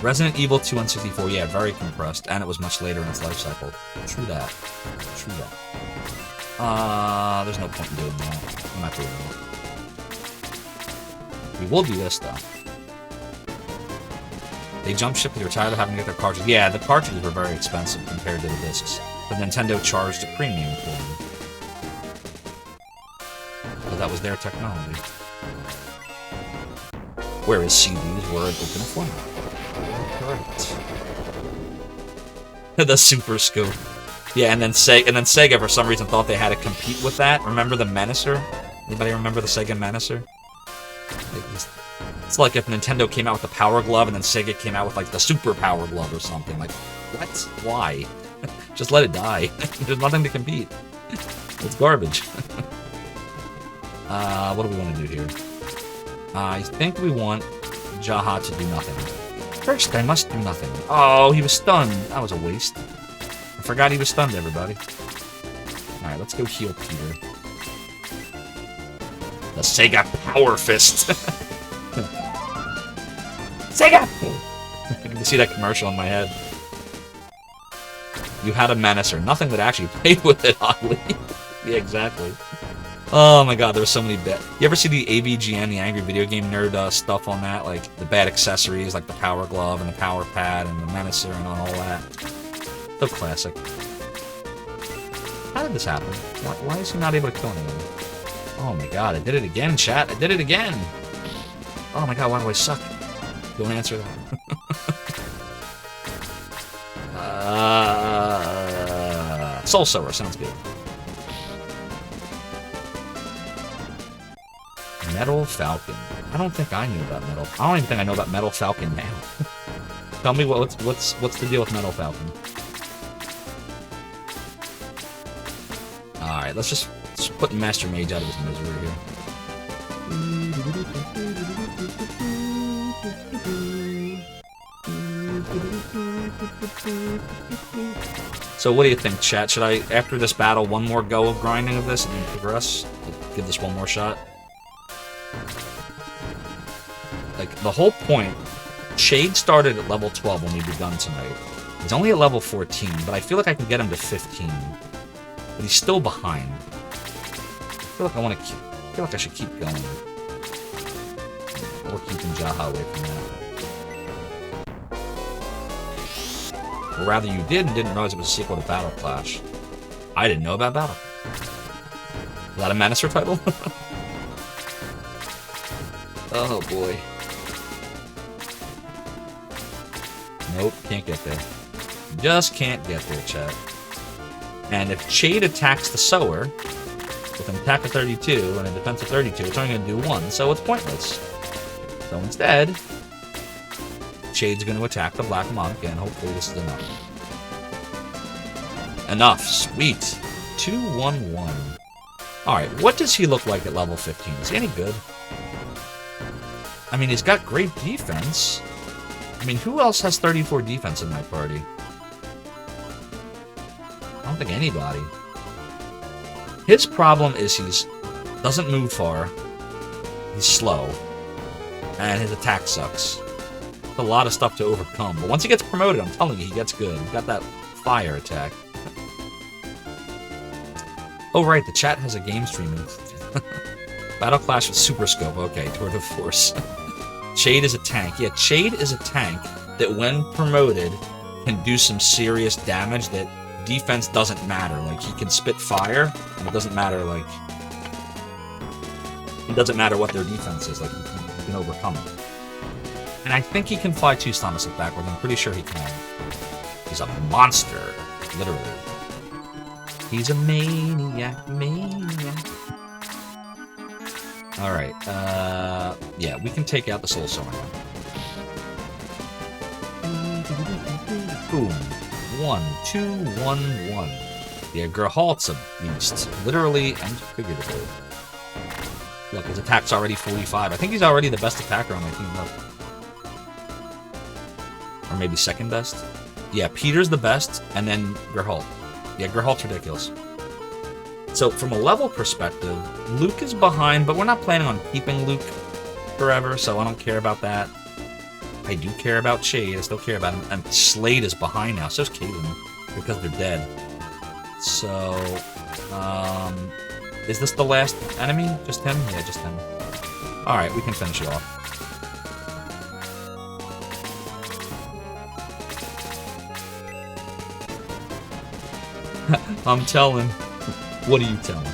S1: Resident Evil 2 on 64, yeah, very compressed, and it was much later in its life cycle. True that. True that. There's no point in doing that. I'm not doing that. We will do this, though. They jump ship because they were tired of having to get their cartridges. Yeah, the cartridges were very expensive compared to the discs. But Nintendo charged a premium for them. But that was their technology. Whereas CDs were an open format. Correct. The Super Scope. Yeah, and then Sega for some reason thought they had to compete with that. Remember the Menacer? Anybody remember the Sega Menacer? It's like if Nintendo came out with the Power Glove and then Sega came out with like the Super Power Glove or something. Like, what? Why? Just let it die. There's nothing to compete. It's garbage. What do we want to do here? I think we want Jaha to do nothing. First, I must do nothing. Oh, he was stunned. That was a waste. I forgot he was stunned, everybody. Alright, let's go heal Peter. The Sega Power Fist. Sega! I can see that commercial in my head. You had a Menacer. Nothing that actually played with it, oddly. Yeah, exactly. Oh my god, there were so many bad... You ever see the AVGN, the Angry Video Game Nerd stuff on that? Like, the bad accessories, like the Power Glove and the Power Pad and the Menacer and all that. So classic. How did this happen? Why is he not able to kill anyone? Oh my god, I did it again, chat. I did it again! Oh my god, why do I suck? Don't answer that. Soul Sower, sounds good. Metal Falcon. I don't think I knew about Metal. I don't even think I know about Metal Falcon now. Tell me what's the deal with Metal Falcon? Alright, let's just put Master Mage out of his misery here. So what do you think, chat? Should I, after this battle, one more go of grinding of this and then progress? Give this one more shot? Like, the whole point... Shade started at level 12 when we begun tonight. He's only at level 14, but I feel like I can get him to 15. But he's still behind. I feel like I should keep going. Or keeping Jaha away from that. Or rather, you didn't realize it was a sequel to Battle Clash. I didn't know about Battle. Is that a Menacer title? Oh boy. Nope, can't get there. Just can't get there, chat. And if Shade attacks the Sower, with an attack of 32 and a defense of 32, it's only going to do 1, so it's pointless. So instead, Shade's going to attack the Black Monk, and hopefully this is enough. Enough, sweet. 2-1-1. Alright, what does he look like at level 15? Is he any good? I mean, he's got great defense. I mean, who else has 34 defense in my party? I don't think anybody. His problem is he doesn't move far. He's slow. And his attack sucks. It's a lot of stuff to overcome. But once he gets promoted, I'm telling you, he gets good. He's got that fire attack. Oh, right, the chat has a game streaming. Battle Clash with Super Scope. Okay, Tour de Force. Shade is a tank. Yeah, Shade is a tank that when promoted can do some serious damage that defense doesn't matter. Like, he can spit fire, and it doesn't matter, like... It doesn't matter what their defense is. Like, he can overcome it. And I think he can fly 2 Stomachs backwards. I'm pretty sure he can. He's a monster. Literally. He's a maniac. Alright, yeah, we can take out the Soul Sower now. Boom. 1, 2, 1, 1. Yeah, Gerhalt's a beast. Literally and figuratively. Look, his attack's already 45. I think he's already the best attacker on my team. Look. Or maybe second best? Yeah, Peter's the best, and then Gerhalt. Yeah, Gerhalt's ridiculous. So, from a level perspective, Luke is behind, but we're not planning on keeping Luke forever, so I don't care about that. I do care about Shade, I still care about him. And Slade is behind now, so is Caitlyn, because they're dead. So, is this the last enemy? Just him? Yeah, just him. Alright, we can finish it off. I'm telling. What are you telling?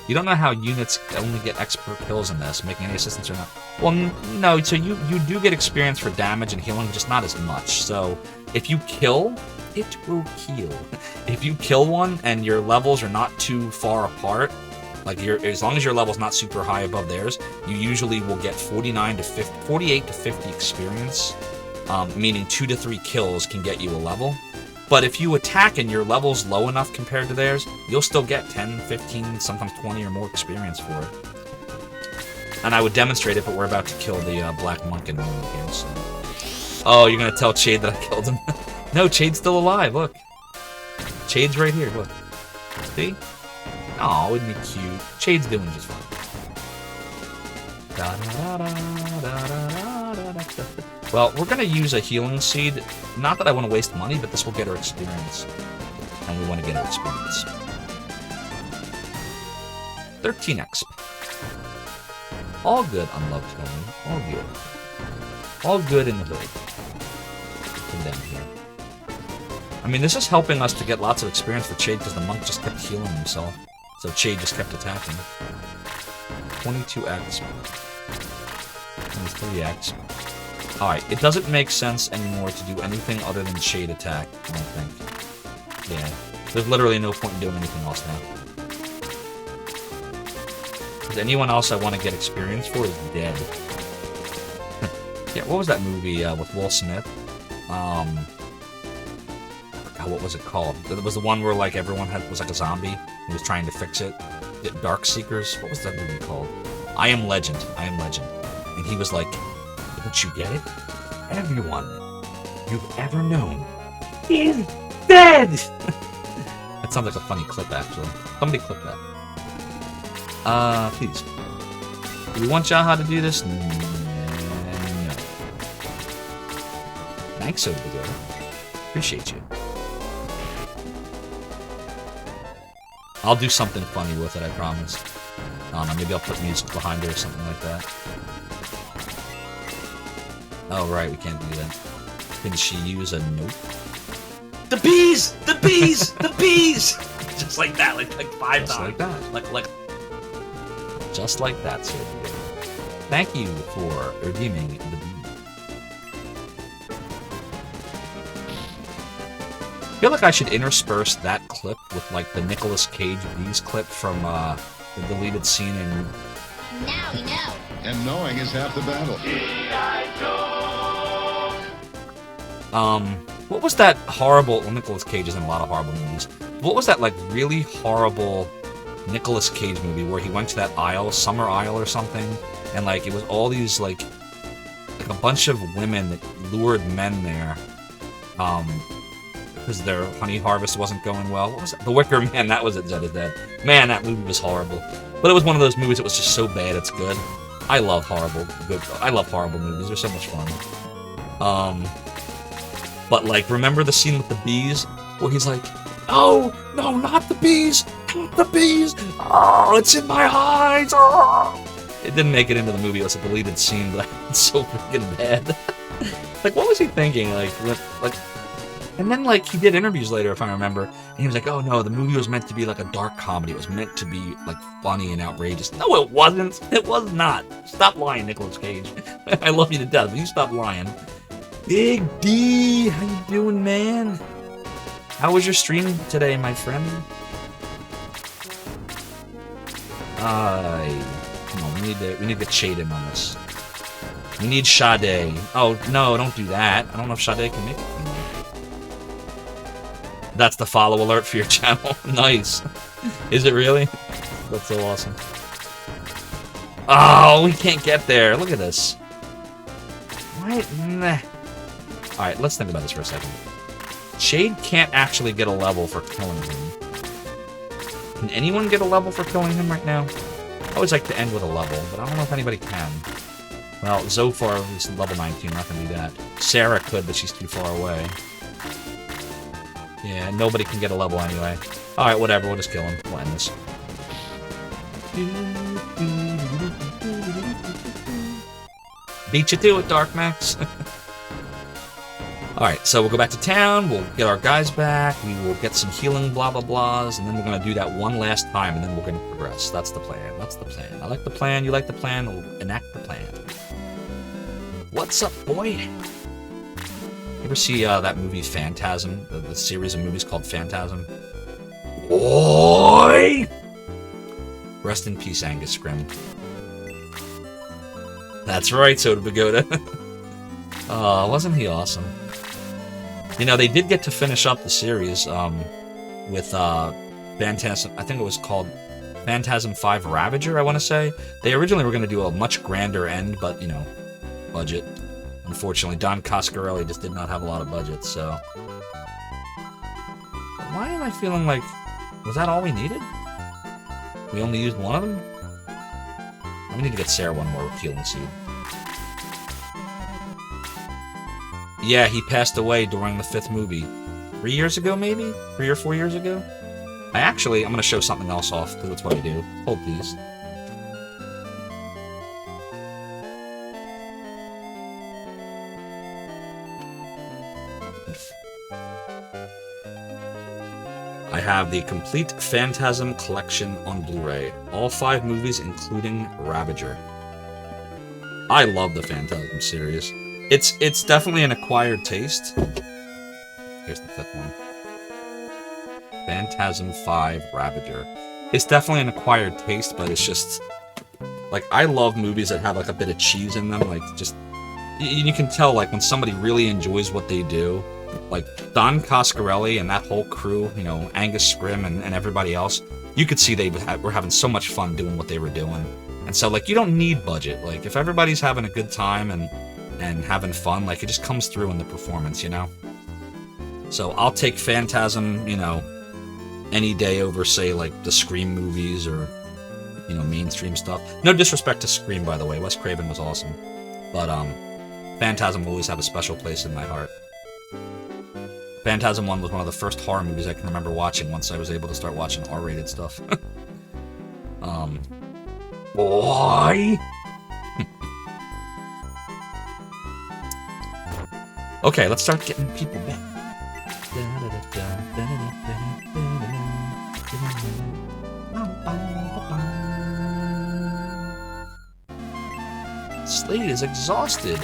S1: You don't know how units only get expert kills in this, making any assistance or not. Well, no, so you do get experience for damage and healing, just not as much. So, if you kill, it will heal. If you kill one and your levels are not too far apart, like as long as your level's not super high above theirs, you usually will get 48 to 50 experience, meaning 2 to 3 kills can get you a level. But if you attack and your level's low enough compared to theirs, you'll still get 10, 15, sometimes 20 or more experience for it. And I would demonstrate it, but we're about to kill the Black Monk in a moment here, so... Oh, you're gonna tell Chade that I killed him? No, Chade's still alive, look. Chade's right here, look. See? Oh, isn't he cute? Chade's doing just fine. Well, we're gonna use a healing seed. Not that I want to waste money, but this will get her experience. And we want to get her experience. 13 exp. All good, unloved Tony. All good. All good in the hood. Come down here. I mean, this is helping us to get lots of experience for Chade because the monk just kept healing himself. So Chade just kept attacking. 22x. 23x. Alright, it doesn't make sense anymore to do anything other than Chade attack, I don't think. Yeah. There's literally no point in doing anything else now. Because anyone else I want to get experience for is dead. Yeah, what was that movie with Will Smith? What was it called? It was the one where like everyone was like a zombie. He was trying to fix it. Dark Seekers. What was that movie called? I Am Legend. I Am Legend. And he was like, "Don't you get it? Everyone you've ever known is dead." That sounds like a funny clip, actually. Somebody clip that. Please. Do we want Jaha to do this? No. Thanks, over there. Appreciate you. I'll do something funny with it, I promise. I don't know, maybe I'll put music behind it or something like that. Oh, right, we can't do that. Can she use a nope? The bees! The bees! The bees! Just like that, like 5
S2: Just
S1: times.
S2: like that.
S1: Like. Just like that, sir. Thank you for redeeming the bee. I feel like I should intersperse that clip with like the Nicolas Cage bees clip from the deleted scene in...
S4: Now we know.
S5: And knowing is half the battle.
S1: What was that horrible... Well, Nicolas Cage is in a lot of horrible movies. What was that, like, really horrible Nicolas Cage movie where he went to that isle, Summer Isle or something, and, like, it was all these, like a bunch of women that lured men there, because their honey harvest wasn't going well. What was it? The Wicker Man, that was it, Zed is Dead. Man, that movie was horrible. But it was one of those movies that was just so bad it's good. I love horrible movies. They're so much fun. But, like, remember the scene with the bees? Where he's like, "Oh, no, not the bees! Not the bees! Oh, it's in my eyes! Oh!" It didn't make it into the movie. It was a deleted scene, but it's so freaking bad. Like, what was he thinking? Like, and then, like, he did interviews later, if I remember, and he was like, "Oh, no, the movie was meant to be, like, a dark comedy. It was meant to be, like, funny and outrageous." No, it wasn't. It was not. Stop lying, Nicolas Cage. I love you to death, but you stop lying. Big D, how you doing, man? How was your stream today, my friend? Come on, we need to shade him on this. We need Sade. Oh, no, don't do that. I don't know if Sade can make it. That's the follow alert for your channel. Nice. Is it really? That's so awesome. Oh, we can't get there. Look at this. What? Nah. Alright, let's think about this for a second. Shade can't actually get a level for killing him. Can anyone get a level for killing him right now? I always like to end with a level, but I don't know if anybody can. Well, Zophar is level 19, I'm not gonna do that. Sarah could, but she's too far away. Yeah, nobody can get a level anyway. Alright, whatever, we'll just kill him. We'll end this. Beat you to it, Dark Max. Alright, so we'll go back to town, we'll get our guys back, we will get some healing blah blah blahs, and then we're going to do that one last time, and then we're going to progress. That's the plan. That's the plan. I like the plan, you like the plan, we'll enact the plan. What's up, boy? You ever see that movie Phantasm? The series of movies called Phantasm? Boy! Rest in peace, Angus Scrim. That's right, Soda Pagoda. Oh, wasn't he awesome? You know, they did get to finish up the series with Phantasm. I think it was called Phantasm 5 Ravager, I want to say. They originally were going to do a much grander end, but, you know, budget. Unfortunately, Don Coscarelli just did not have a lot of budget, so... Why am I feeling like... Was that all we needed? We only used one of them? We need to get Sarah one more healing seed. Yeah, he passed away during the 5th movie. 3 years ago, maybe? 3 or 4 years ago? I'm going to show something else off, because that's what I do. Hold, please. I have the complete Phantasm collection on Blu-ray. All 5 movies, including Ravager. I love the Phantasm series. It's definitely an acquired taste. Here's the 5th one. Phantasm 5 Ravager. It's definitely an acquired taste, but it's just... Like, I love movies that have, like, a bit of cheese in them. Like, just... You can tell, like, when somebody really enjoys what they do. Like, Don Coscarelli and that whole crew, you know, Angus Scrim and everybody else, you could see they were having so much fun doing what they were doing. And so, like, you don't need budget. Like, if everybody's having a good time and having fun, like, it just comes through in the performance, you know? So, I'll take Phantasm, you know, any day over, say, like, the Scream movies or, you know, mainstream stuff. No disrespect to Scream, by the way. Wes Craven was awesome. But, Phantasm will always have a special place in my heart. Phantasm 1 was one of the first horror movies I can remember watching once I was able to start watching R-rated stuff. Boy! Okay, let's start getting people back. Slade is exhausted.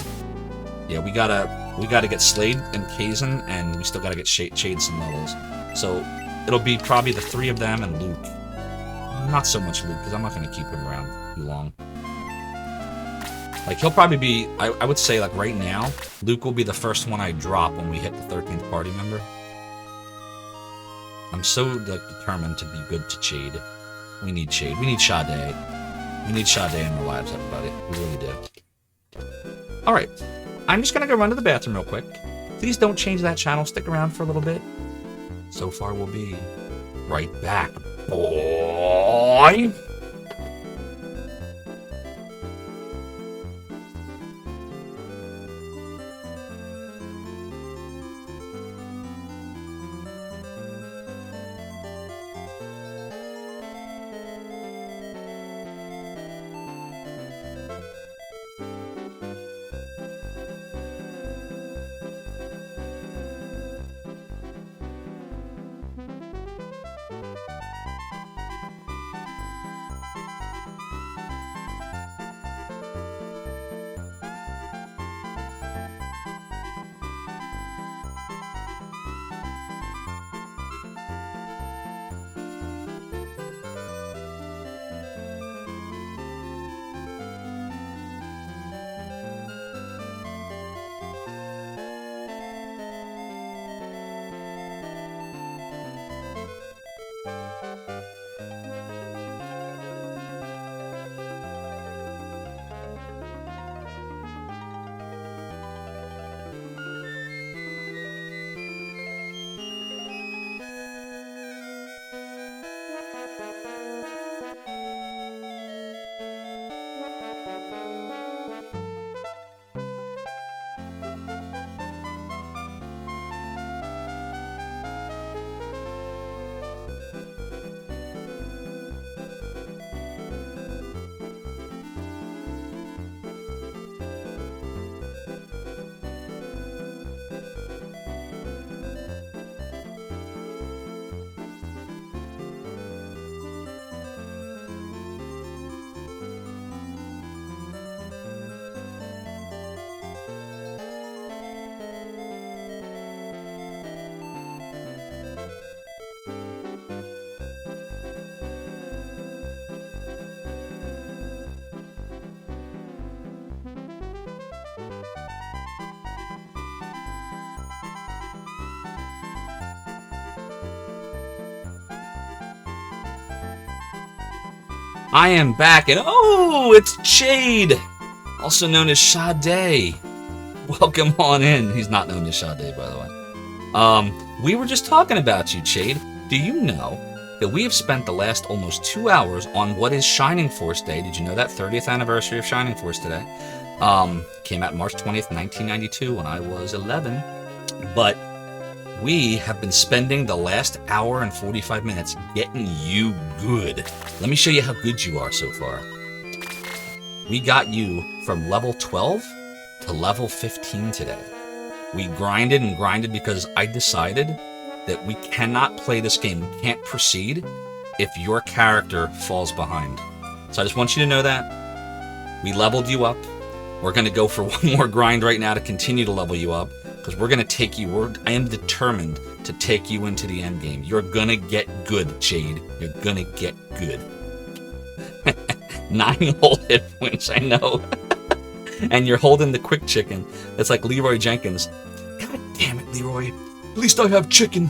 S1: Yeah, we gotta get Slade and Kazan, and we still gotta get Shade some levels. So it'll be probably the 3 of them and Luke. Not so much Luke, because I'm not gonna keep him around too long. Like, he'll probably be, I would say, like, right now, Luke will be the first one I drop when we hit the 13th party member. I'm so, like, determined to be good to Shade. We need Shade. We need Sade. We need Sade in our lives, everybody. We really do. Alright. I'm just gonna go run to the bathroom real quick. Please don't change that channel. Stick around for a little bit. Zophar will be right back. Boy! I am back, and oh, it's Jade, also known as Sade. Welcome on in. He's not known as Sade, by the way. We were just talking about you, Jade. Do you know that we have spent the last almost 2 hours on what is Shining Force Day? Did you know that? 30th anniversary of Shining Force today. Came out March 20th, 1992, when I was 11. But we have been spending the last hour and 45 minutes getting you good. Let me show you how good you are so far. We got you from level 12 to level 15 today. We grinded and grinded because I decided that we cannot play this game, we can't proceed if your character falls behind. So I just want you to know that. We leveled you up. We're going to go for one more grind right now to continue to level you up. Because we're going to take you, I am determined to take you into the end game. You're going to get good, Jade. You're going to get good. 9 whole hit points, I know. And you're holding the quick chicken. That's like Leroy Jenkins. God damn it, Leroy. At least I have chicken.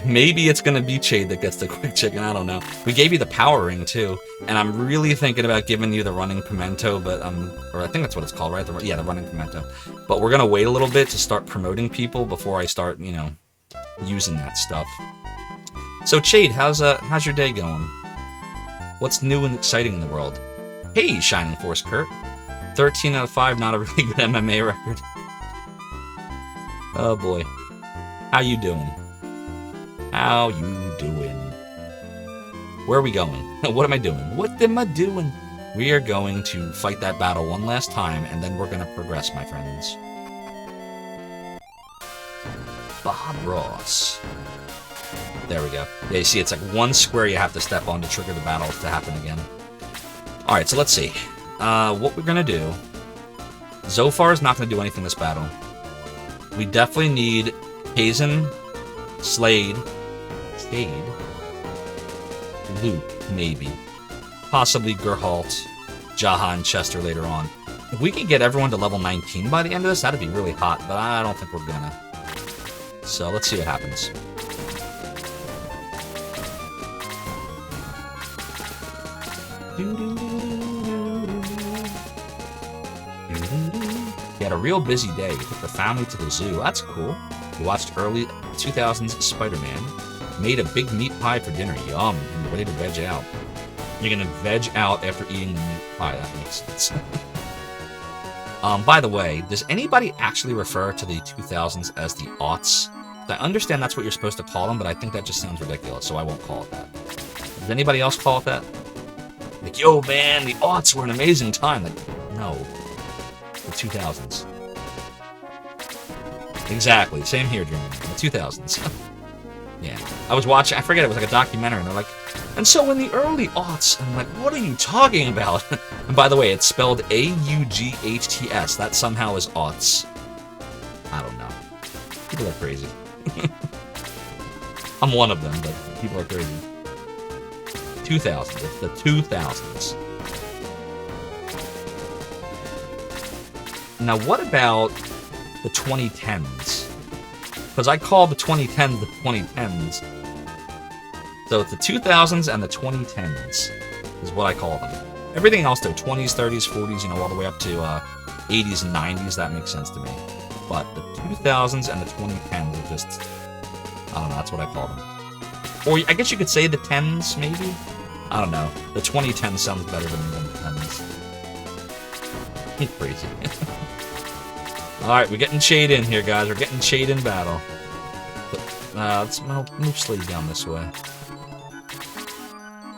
S1: Maybe it's gonna be Jade that gets the quick chicken, I don't know. We gave you the power ring too, and I'm really thinking about giving you the running pimento, but or I think that's what it's called, right? The running pimento. But we're gonna wait a little bit to start promoting people before I start, you know, using that stuff. So Jade, how's your day going? What's new and exciting in the world? Hey, Shining Force Kurt. 13 out of 5, not a really good MMA record. Oh boy. How you doing? How you doing? Where are we going? What am I doing? What am I doing? We are going to fight that battle one last time, and then we're going to progress, my friends. Bob Ross. There we go. Yeah, you see, it's like one square you have to step on to trigger the battle to happen again. Alright, so let's see. What we're going to do... Zophar is not going to do anything this battle. We definitely need Hazen, Slade, Luke, maybe. Possibly Gerhalt, Jaha, and Chester later on. If we can get everyone to level 19 by the end of this, that'd be really hot, but I don't think we're gonna. So let's see what happens. He had a real busy day. He took the family to the zoo. That's cool. He watched early 2000s Spider-Man. Made a big meat pie for dinner. Yum. And ready to veg out. You're gonna veg out after eating the meat pie. That makes sense. By the way, does anybody actually refer to the 2000s as the aughts? I understand that's what you're supposed to call them, but I think that just sounds ridiculous, so I won't call it that. Does anybody else call it that? Like, yo, man, the aughts were an amazing time. Like, no. The 2000s. Exactly. Same here, Dream. The 2000s. Yeah. I was watching, I forget, it was like a documentary, and they're like, and so in the early aughts, and I'm like, what are you talking about? And by the way, it's spelled A-U-G-H-T-S. That somehow is aughts. I don't know. People are crazy. I'm one of them, but people are crazy. 2000s. It's the 2000s. Now, what about the 2010s? Because I call the 2010s the 2010s. So it's the 2000s and the 2010s is what I call them. Everything else, though, 20s, 30s, 40s, you know, all the way up to 80s and 90s, that makes sense to me. But the 2000s and the 2010s are just, I don't know, that's what I call them. Or I guess you could say the 10s, maybe? I don't know. The 2010s sounds better than the 10s. Crazy. Alright, we're getting Shade in here, guys. We're getting Shade in battle. Let's move Slade down this way.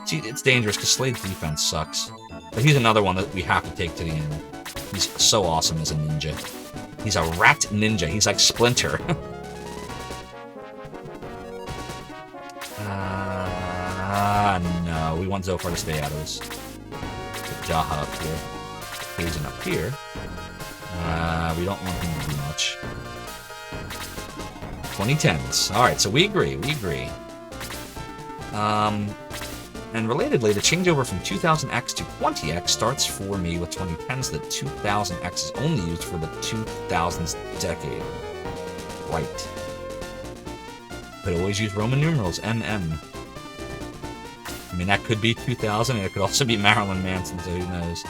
S1: See, it's dangerous because Slade's defense sucks. But he's another one that we have to take to the end. He's so awesome as a ninja. He's a rat ninja. He's like Splinter. No. We want Zophar to stay out of this. Put Jaha up here. Hazen up here. We don't want him to do much. 2010s. Alright, so we agree. We agree. And relatedly, the changeover from 2000X to 20X starts for me with 2010s. The 2000X is only used for the 2000s decade. Right. Could always use Roman numerals, MM. I mean, that could be 2000, and it could also be Marilyn Manson, so who knows.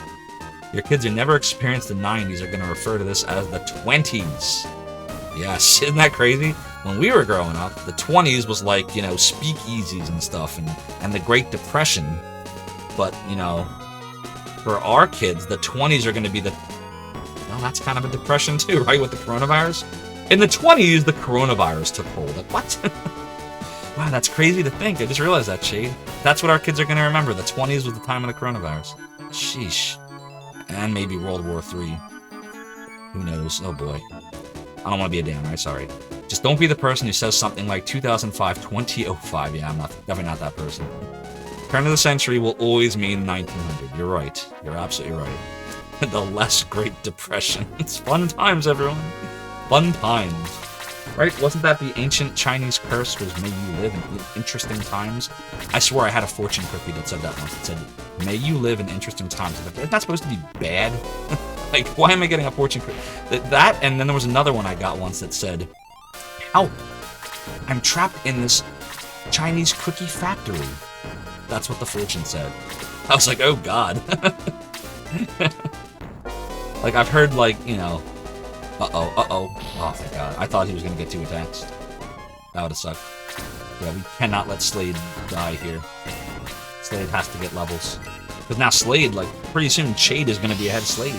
S1: Your kids who never experienced the 90s are going to refer to this as the 20s. Yes, isn't that crazy? When we were growing up, the 20s was like, you know, speakeasies and stuff, and the Great Depression. But, you know, for our kids, the 20s are going to be the... Well, that's kind of a depression too, right, with the coronavirus? In the 20s, the coronavirus took hold. Like, what? Wow, that's crazy to think. I just realized that, Shade. That's what our kids are going to remember. The 20s was the time of the coronavirus. Sheesh. And maybe World War III. Who knows? Oh, boy. I don't want to be a damn, right? Sorry. Just don't be the person who says something like 2005, 2005. Yeah, I'm definitely not that person. Turn of the century will always mean 1900. You're right. You're absolutely right. The less Great Depression. It's fun times, everyone. Fun times. Right? Wasn't that the ancient Chinese curse was may you live in interesting times? I swore I had a fortune cookie that said that once. It said, may you live in interesting times. It's not supposed to be bad. Like, why am I getting a fortune cookie? That, and then there was another one I got once that said, help! I'm trapped in this Chinese cookie factory. That's what the fortune said. I was like, oh god. Like, I've heard, like, you know, uh-oh. Oh, thank god. I thought he was gonna get 2 attacks. That would've sucked. Yeah, we cannot let Slade die here. Slade has to get levels. Because now Slade, like, pretty soon Shade is gonna be ahead of Slade.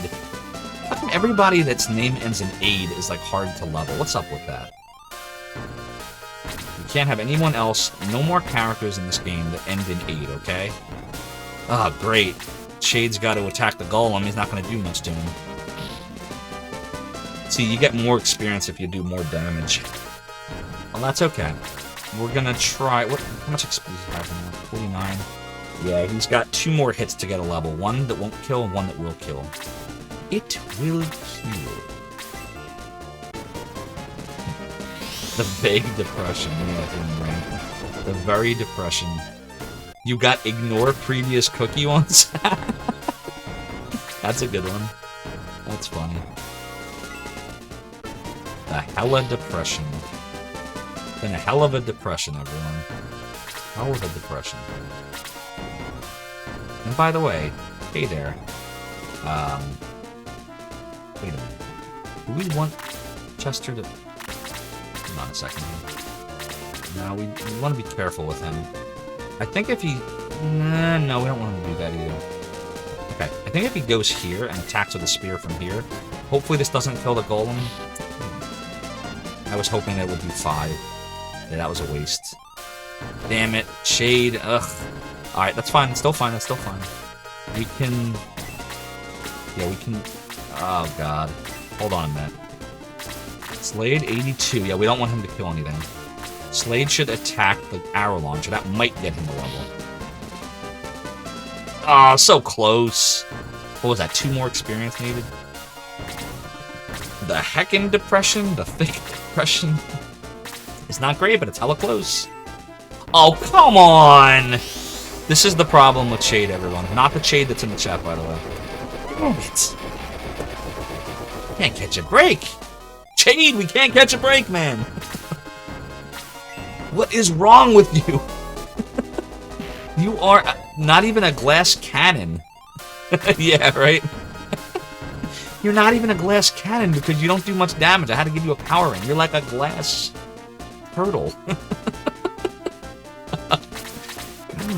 S1: How come everybody that's name ends in Aid is, like, hard to level? What's up with that? You can't have anyone else, no more characters in this game that end in Aid, okay? Ah, great. Shade's got to attack the golem, he's not gonna do much to him. See, you get more experience if you do more damage. Well, that's okay. We're gonna try... How much XP does he have now? 49? Yeah, he's got 2 more hits to get a level. One that won't kill and one that will kill. It will kill. The vague depression. Yeah, the very depression. You got ignore previous cookie ones? That's a good one. That's funny. The hella depression. Been a hell of a depression, everyone. Hell of a depression. And by the way, hey there. Wait a minute. Do we want Chester to... Hold on a second here. No, we want to be careful with him. I think if he... no, we don't want him to do that either. Okay, I think if he goes here and attacks with a spear from here, hopefully this doesn't kill the golem. I was hoping that it would do 5. Yeah, that was a waste. Damn it. Shade. Ugh. Alright, that's fine. Still fine. That's still fine. We can... Yeah, we can... Oh, God. Hold on a minute. Slade, 82. Yeah, we don't want him to kill anything. Slade should attack the arrow launcher. That might get him a level. Ah, so close. What was that? 2 more experience needed? The heckin' depression? The thick depression? It's not great, but it's hella close. Oh, come on! This is the problem with Shade, everyone. Not the Shade that's in the chat, by the way. Damn it. Can't catch a break. Shade, we can't catch a break, man. What is wrong with you? You are not even a glass cannon. Yeah, right? You're not even a glass cannon because you don't do much damage. I had to give you a power ring. You're like a glass turtle.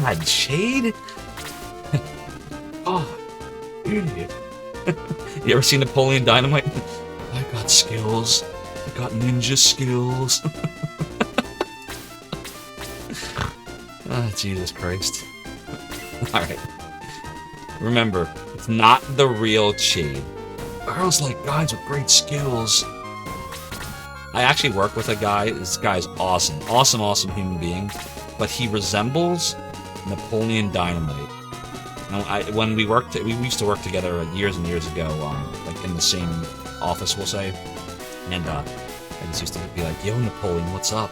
S1: God, Shade? Oh, idiot. You ever seen Napoleon Dynamite? I got skills. I got ninja skills. Oh, Jesus Christ. Alright. Remember, it's not the real Shade. Girls like guys with great skills. I actually work with a guy. This guy's awesome. Awesome human being. But he resembles Napoleon Dynamite. Now, when we used to work together years and years ago, like in the same office, we'll say. And I just used to be like, "Yo, Napoleon, what's up?"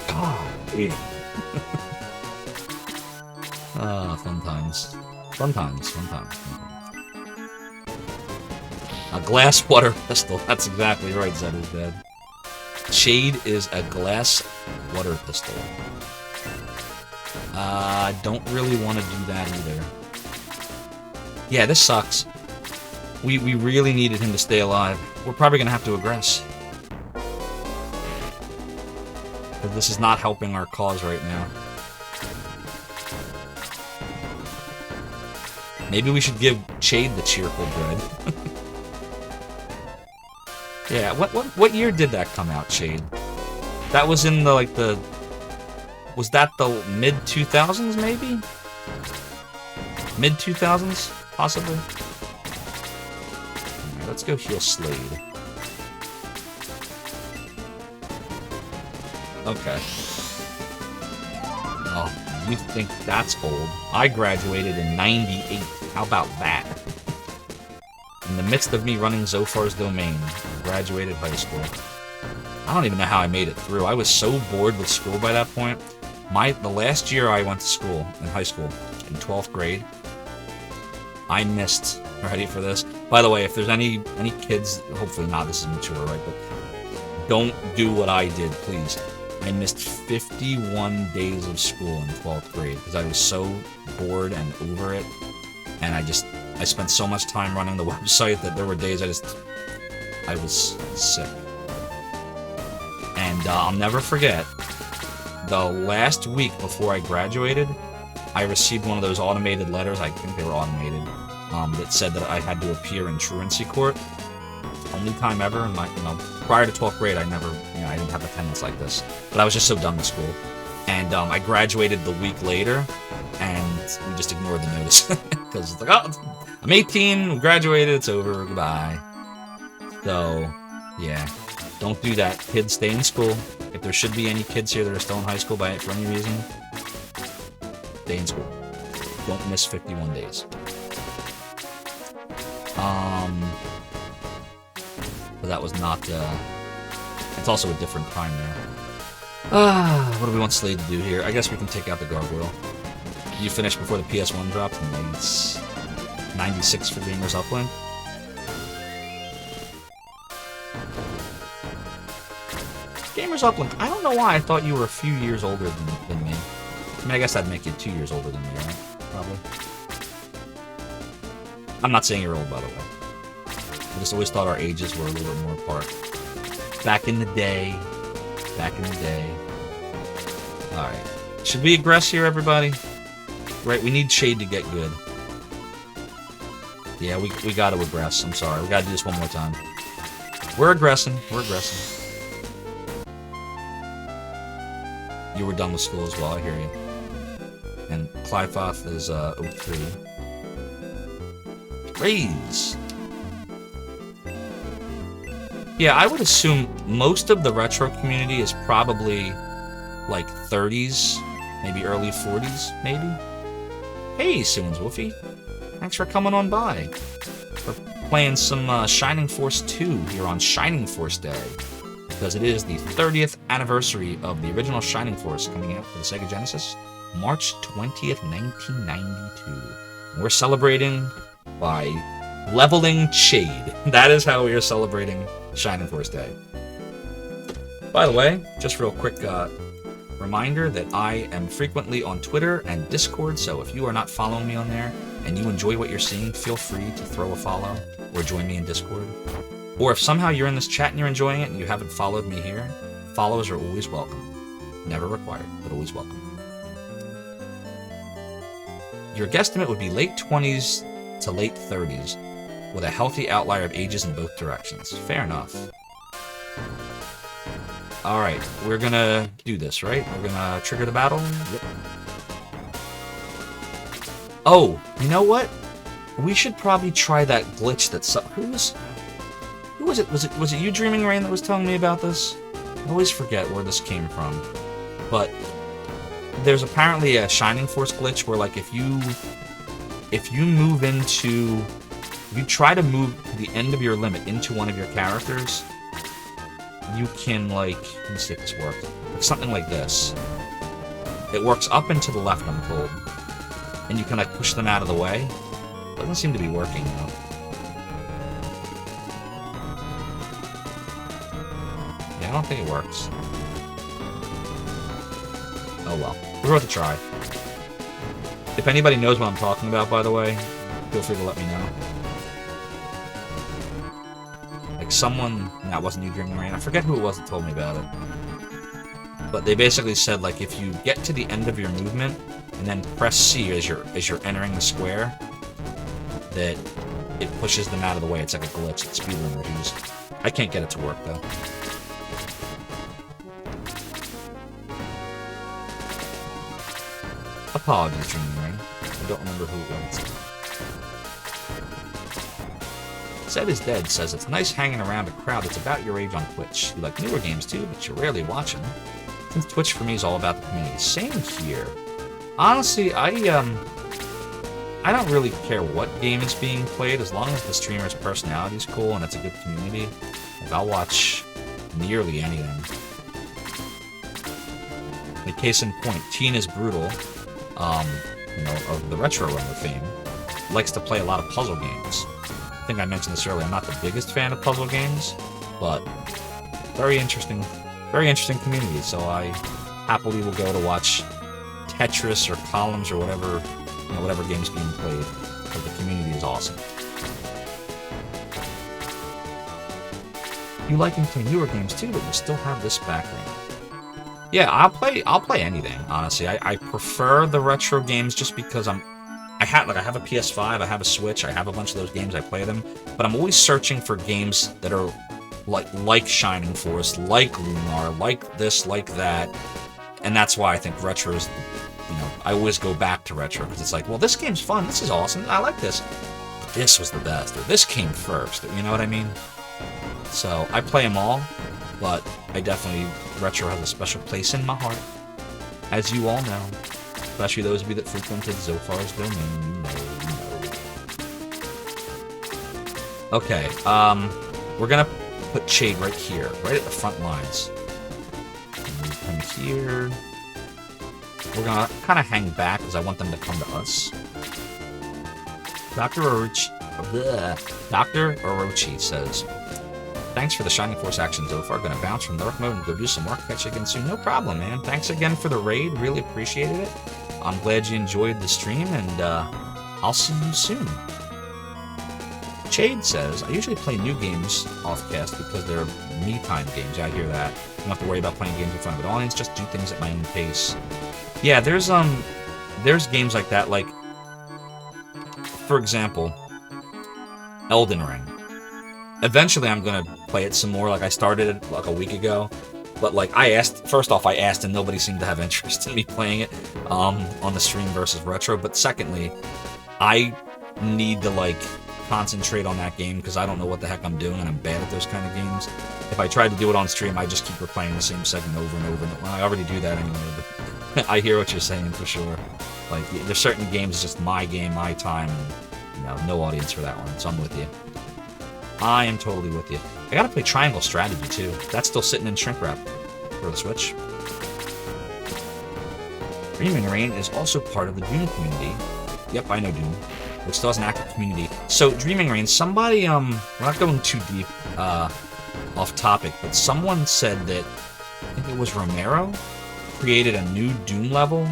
S1: God, yeah. Ah, fun times. Fun times. A glass water pistol. That's exactly right, Zed is dead. Shade is a glass water pistol. I don't really want to do that either. Yeah, this sucks. We really needed him to stay alive. We're probably gonna have to aggress. But this is not helping our cause right now. Maybe we should give Shade the cheerful bread. Yeah, what year did that come out, Shade? That was in the, like, the... Was that the mid-2000s, maybe? Mid-2000s, possibly? Alright, let's go heal Slade. Okay. Oh, you think that's old? I graduated in 98. How about that? In the midst of me running Zophar's domain, I graduated high school. I don't even know how I made it through. I was so bored with school by that point. The last year I went to school, in high school, in 12th grade, I missed... Ready for this? By the way, if there's any kids, hopefully not, this is mature, right? But don't do what I did, please. I missed 51 days of school in 12th grade because I was so bored and over it. And I spent so much time running the website that there were days I was sick. And I'll never forget, the last week before I graduated, I received one of those automated letters, I think they were automated, that said that I had to appear in truancy court. Only time ever in my, prior to 12th grade, I didn't have attendance like this. But I was just so done with school. And I graduated the week later, and we just ignored the notice. Because it's like, oh, I'm 18, graduated, it's over, goodbye. So, yeah, don't do that. Kids, stay in school. If there should be any kids here that are still in high school for any reason, stay in school. Don't miss 51 days. But that was not, it's also a different time there. What do we want Slade to do here? I guess we can take out the gargoyle. You finished before the PS1 dropped? Nice. 96 for Gamers Upland. Gamers Upland, I don't know why I thought you were a few years older than me. I mean, I guess that'd make you 2 years older than me, right? Probably. I'm not saying you're old, by the way. I just always thought our ages were a little bit more apart. Back in the day. Alright. Should we aggress here, everybody? Right, we need Shade to get good. Yeah, we gotta aggress. I'm sorry. We gotta do this one more time. We're aggressing. You were done with school as well, I hear you. And Clyfoth is 03. Raise! Yeah, I would assume most of the retro community is probably like 30s, maybe early 40s, maybe? Hey, Soon's Woofy. Thanks for coming on by. We're playing some Shining Force 2 here on Shining Force Day, because it is the 30th anniversary of the original Shining Force coming out for the Sega Genesis, March 20th, 1992. We're celebrating by leveling Shade. That is how we are celebrating Shining Force Day. By the way, just real quick reminder that I am frequently on Twitter and Discord, so if you are not following me on there and you enjoy what you're seeing, feel free to throw a follow or join me in Discord. Or if somehow you're in this chat and you're enjoying it and you haven't followed me here, follows are always welcome. Never required, but always welcome. Your guesstimate would be late 20s to late 30s, with a healthy outlier of ages in both directions. Fair enough. Alright, we're gonna do this, right? We're gonna trigger the battle? Yep. Oh, you know what? We should probably try that glitch that who was it? Was it you, Dreaming Rain, that was telling me about this? I always forget where this came from. But there's apparently a Shining Force glitch where, like, if you try to move the end of your limit into one of your characters, you can, like, let me see if this works. Something like this. It works up and to the left, I'm told. And you can, like, push them out of the way. Doesn't seem to be working, though. I don't think it works. Oh well. We're about to try. If anybody knows what I'm talking about, by the way, feel free to let me know. Like someone... That wasn't you, Dreaming Rain. I forget who it was that told me about it. But they basically said, like, if you get to the end of your movement and then press C as you're entering the square, that it pushes them out of the way. It's like a glitch that speedrunners use. I can't get it to work, though. Apologies, Dreaming Rain. I don't remember who it was. Zed is Dead says, it's nice hanging around a crowd that's about your age on Twitch. You like newer games too, but you're rarely watching. Since Twitch for me is all about the community. Same here. Honestly, I don't really care what game is being played, as long as the streamer's personality is cool and it's a good community. Like, I'll watch nearly anything. The case in point, Tina's Brutal, you know, of the Retro Runner fame, likes to play a lot of puzzle games. I think I mentioned this earlier, I'm not the biggest fan of puzzle games, but very interesting community, so I happily will go to watch Tetris or Columns or whatever, you know, whatever game's being played, because the community is awesome. You like to play newer games too, but you still have this background. Yeah, I'll play anything, honestly. I prefer the retro games just because I have a PS5, I have a Switch, I have a bunch of those games, I play them, but I'm always searching for games that are like Shining Force, like Lunar, like this, like that, and that's why I think retro is, you know, I always go back to retro, because it's like, well, this game's fun, this is awesome, I like this, but this was the best, or this came first, you know what I mean? So, I play them all, but I definitely, retro has a special place in my heart, as you all know, especially those of you that frequented Zophar's domain, you know. Okay, we're gonna put Chade right here, right at the front lines. Move him here. We're gonna kind of hang back because I want them to come to us. Dr. Orochi says, thanks for the Shining Force action, Zophar. Gonna bounce from Dark Mode and go do some work. Catch you again soon. No problem, man. Thanks again for the raid. Really appreciated it. I'm glad you enjoyed the stream, and I'll see you soon. Chade says, I usually play new games off-cast because they're me-time games. Yeah, I hear that. You don't have to worry about playing games in front of an audience, just do things at my own pace. Yeah, there's games like that, like, for example, Elden Ring. Eventually I'm gonna play it some more, like I started it like a week ago, but like first off I asked and nobody seemed to have interest in me playing it on the stream versus retro, but secondly, I need to like concentrate on that game because I don't know what the heck I'm doing and I'm bad at those kind of games. If I tried to do it on stream, I just keep replaying the same segment over and over, and well, I already do that anyway, but I hear what you're saying for sure. Like, there's certain games, it's just my game, my time, and, you know, no audience for that one, so I'm with you. I am totally with you. I gotta play Triangle Strategy, too. That's still sitting in shrink wrap for the Switch. Dreaming Rain is also part of the Doom community. Yep, I know Doom, which still has an active community. So, Dreaming Rain, somebody, we're not going too deep, off topic, but someone said that, I think it was Romero, created a new Doom level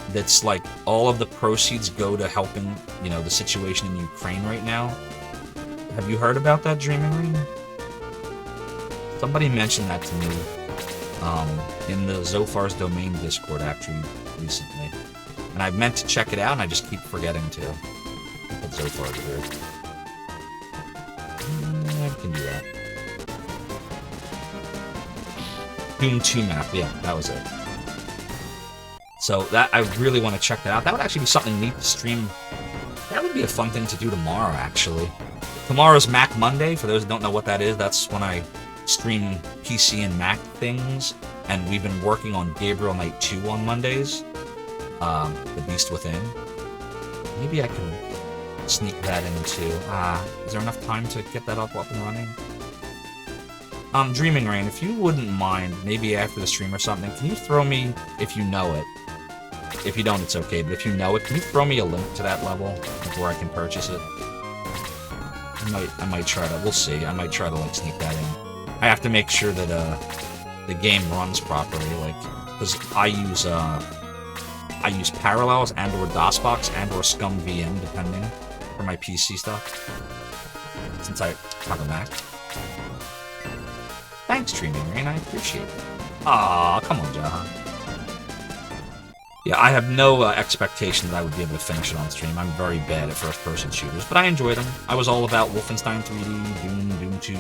S1: that's like, all of the proceeds go to helping, you know, the situation in Ukraine right now. Have you heard about that, Dreaming Rain? Somebody mentioned that to me in the Zophar's Domain Discord, actually, recently. And I meant to check it out, and I just keep forgetting to. Put Zophar here. I can do that. Doom 2 map, yeah, that was it. So that I really want to check that out. That would actually be something neat to stream. That would be a fun thing to do tomorrow, actually. Tomorrow's Mac Monday. For those who don't know what that is, that's when I stream PC and Mac things. And we've been working on Gabriel Knight 2 on Mondays. The Beast Within. Maybe I can sneak that in too. Is there enough time to get that up and running? Dreaming Rain, if you wouldn't mind, maybe after the stream or something, can you throw me, if you know it, if you don't, it's okay, but if you know it, can you throw me a link to that level where I can purchase it? I might try to, we'll see, I might try to like sneak that in. I have to make sure that the game runs properly, like, because I use Parallels and/or DOSBox and/or Scum VM, depending, for my PC stuff. Since I have a Mac. Thanks, Streaming Rain. I appreciate it. Aw, come on, Jaha. Yeah, I have no expectation that I would be able to finish it on stream. I'm very bad at first-person shooters, but I enjoyed them. I was all about Wolfenstein 3D, Doom, Doom 2,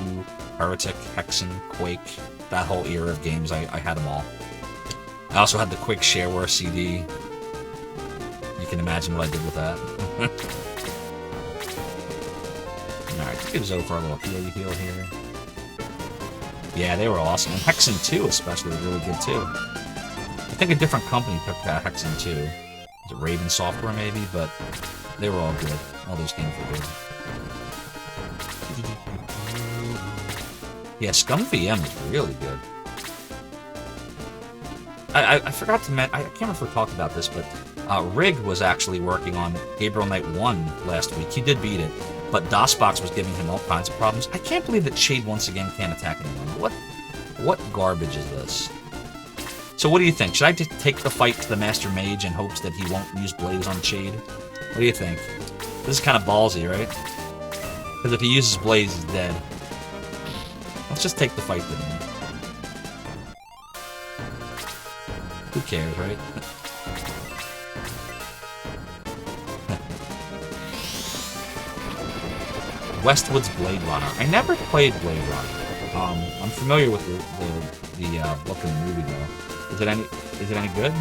S1: Heretic, Hexen, Quake, that whole era of games. I had them all. I also had the Quake Shareware CD. You can imagine what I did with that. Alright, let's give Zophar a little heal here. Yeah, they were awesome. And Hexen 2 especially was really good too. I think a different company took Hexen 2. Was it Raven Software maybe? But they were all good. All those games were good. Yeah, Scum VM is really good. I forgot to mention, I can't remember if we talked about this, but Rig was actually working on Gabriel Knight 1 last week. He did beat it, but DOSBox was giving him all kinds of problems. I can't believe that Shade once again can't attack anyone. What garbage is this? So what do you think? Should I just take the fight to the Master Mage in hopes that he won't use Blaze on Shade? What do you think? This is kind of ballsy, right? Because if he uses Blaze, he's dead. Let's just take the fight to him. Who cares, right? Westwood's Blade Runner. I never played Blade Runner. I'm familiar with the book and the movie though. Is it any good?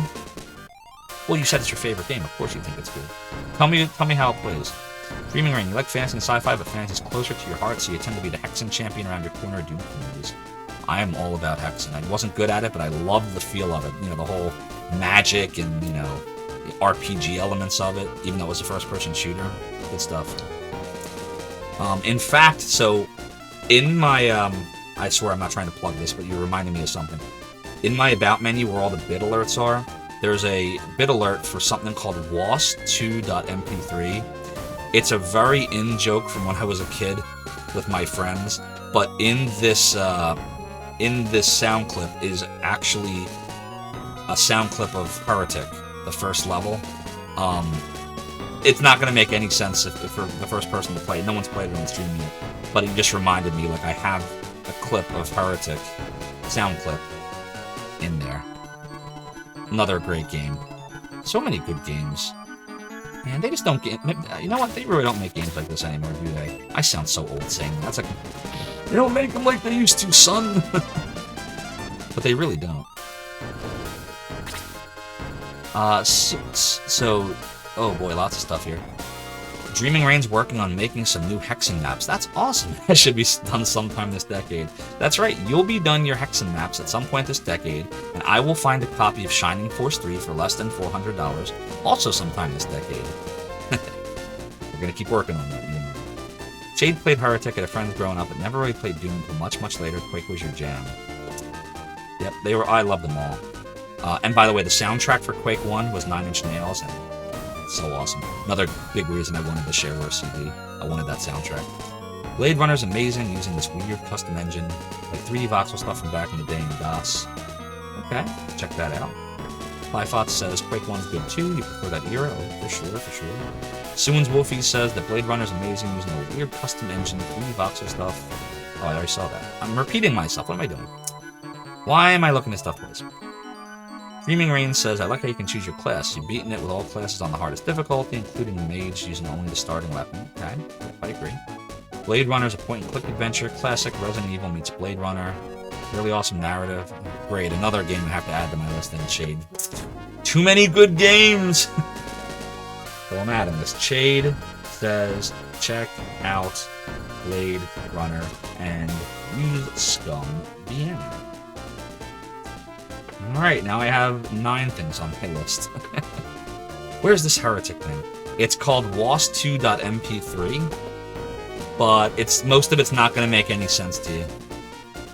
S1: Well, you said it's your favorite game. Of course you think it's good. Tell me how it plays. Dreaming Rain, you like fantasy and sci-fi, but fantasy is closer to your heart, so you tend to be the Hexen champion around your corner of Doom communities. I am all about Hexen. I wasn't good at it, but I love the feel of it. You know, the whole magic and, you know, the RPG elements of it, even though it was a first-person shooter. Good stuff. In fact, so in my, I swear I'm not trying to plug this, but you're reminding me of something. In my About menu, where all the bit alerts are, there's a bit alert for something called WAS2.mp3. It's a very in-joke from when I was a kid with my friends, but in this sound clip is actually a sound clip of Heretic, the first level. It's not going to make any sense if for the first person to play it. No one's played it on stream yet, but it just reminded me, like, I have a clip of Heretic, sound clip, in there. Another great game. So many good games. Man, they just don't get... You know what? They really don't make games like this anymore, do they? I sound so old saying that. That's like... They don't make them like they used to, son! But they really don't. So... Oh boy, lots of stuff here. Dreaming Rain's working on making some new Hexen maps. That's awesome. That should be done sometime this decade. That's right, you'll be done your Hexen maps at some point this decade, and I will find a copy of Shining Force 3 for less than $400, also sometime this decade. We're gonna keep working on that, you know. Shade played Heretic at a friend's growing up, but never really played Doom until much, much later. Quake was your jam. Yep, I loved them all. And by the way, the soundtrack for Quake 1 was 9 Inch Nails, and so awesome. Another big reason I wanted the Shareware CD. I wanted that soundtrack. Blade Runner's amazing, using this weird custom engine, like 3D voxel stuff from back in the day in DOS. Okay, check that out. Plyfots says Quake 1's good too, you prefer that era? Oh, for sure. Soon's Wolfie says that Blade Runner's amazing, using a weird custom engine, 3D voxel stuff. Oh, I already saw that. I'm repeating myself, what am I doing? Why am I looking at stuff twice? Dreaming Rain says, I like how you can choose your class. You've beaten it with all classes on the hardest difficulty, including the mage, using only the starting weapon. Okay, I agree. Blade Runner's a point-and-click adventure. Classic Resident Evil meets Blade Runner. Really awesome narrative. Great, another game I have to add to my list in Shade. Too many good games! So I'm adding this. Shade says, check out Blade Runner and use Scum VM. Alright, now I have 9 things on my list. Where's this Heretic thing? It's called WAS2.mp3, but most of it's not going to make any sense to you.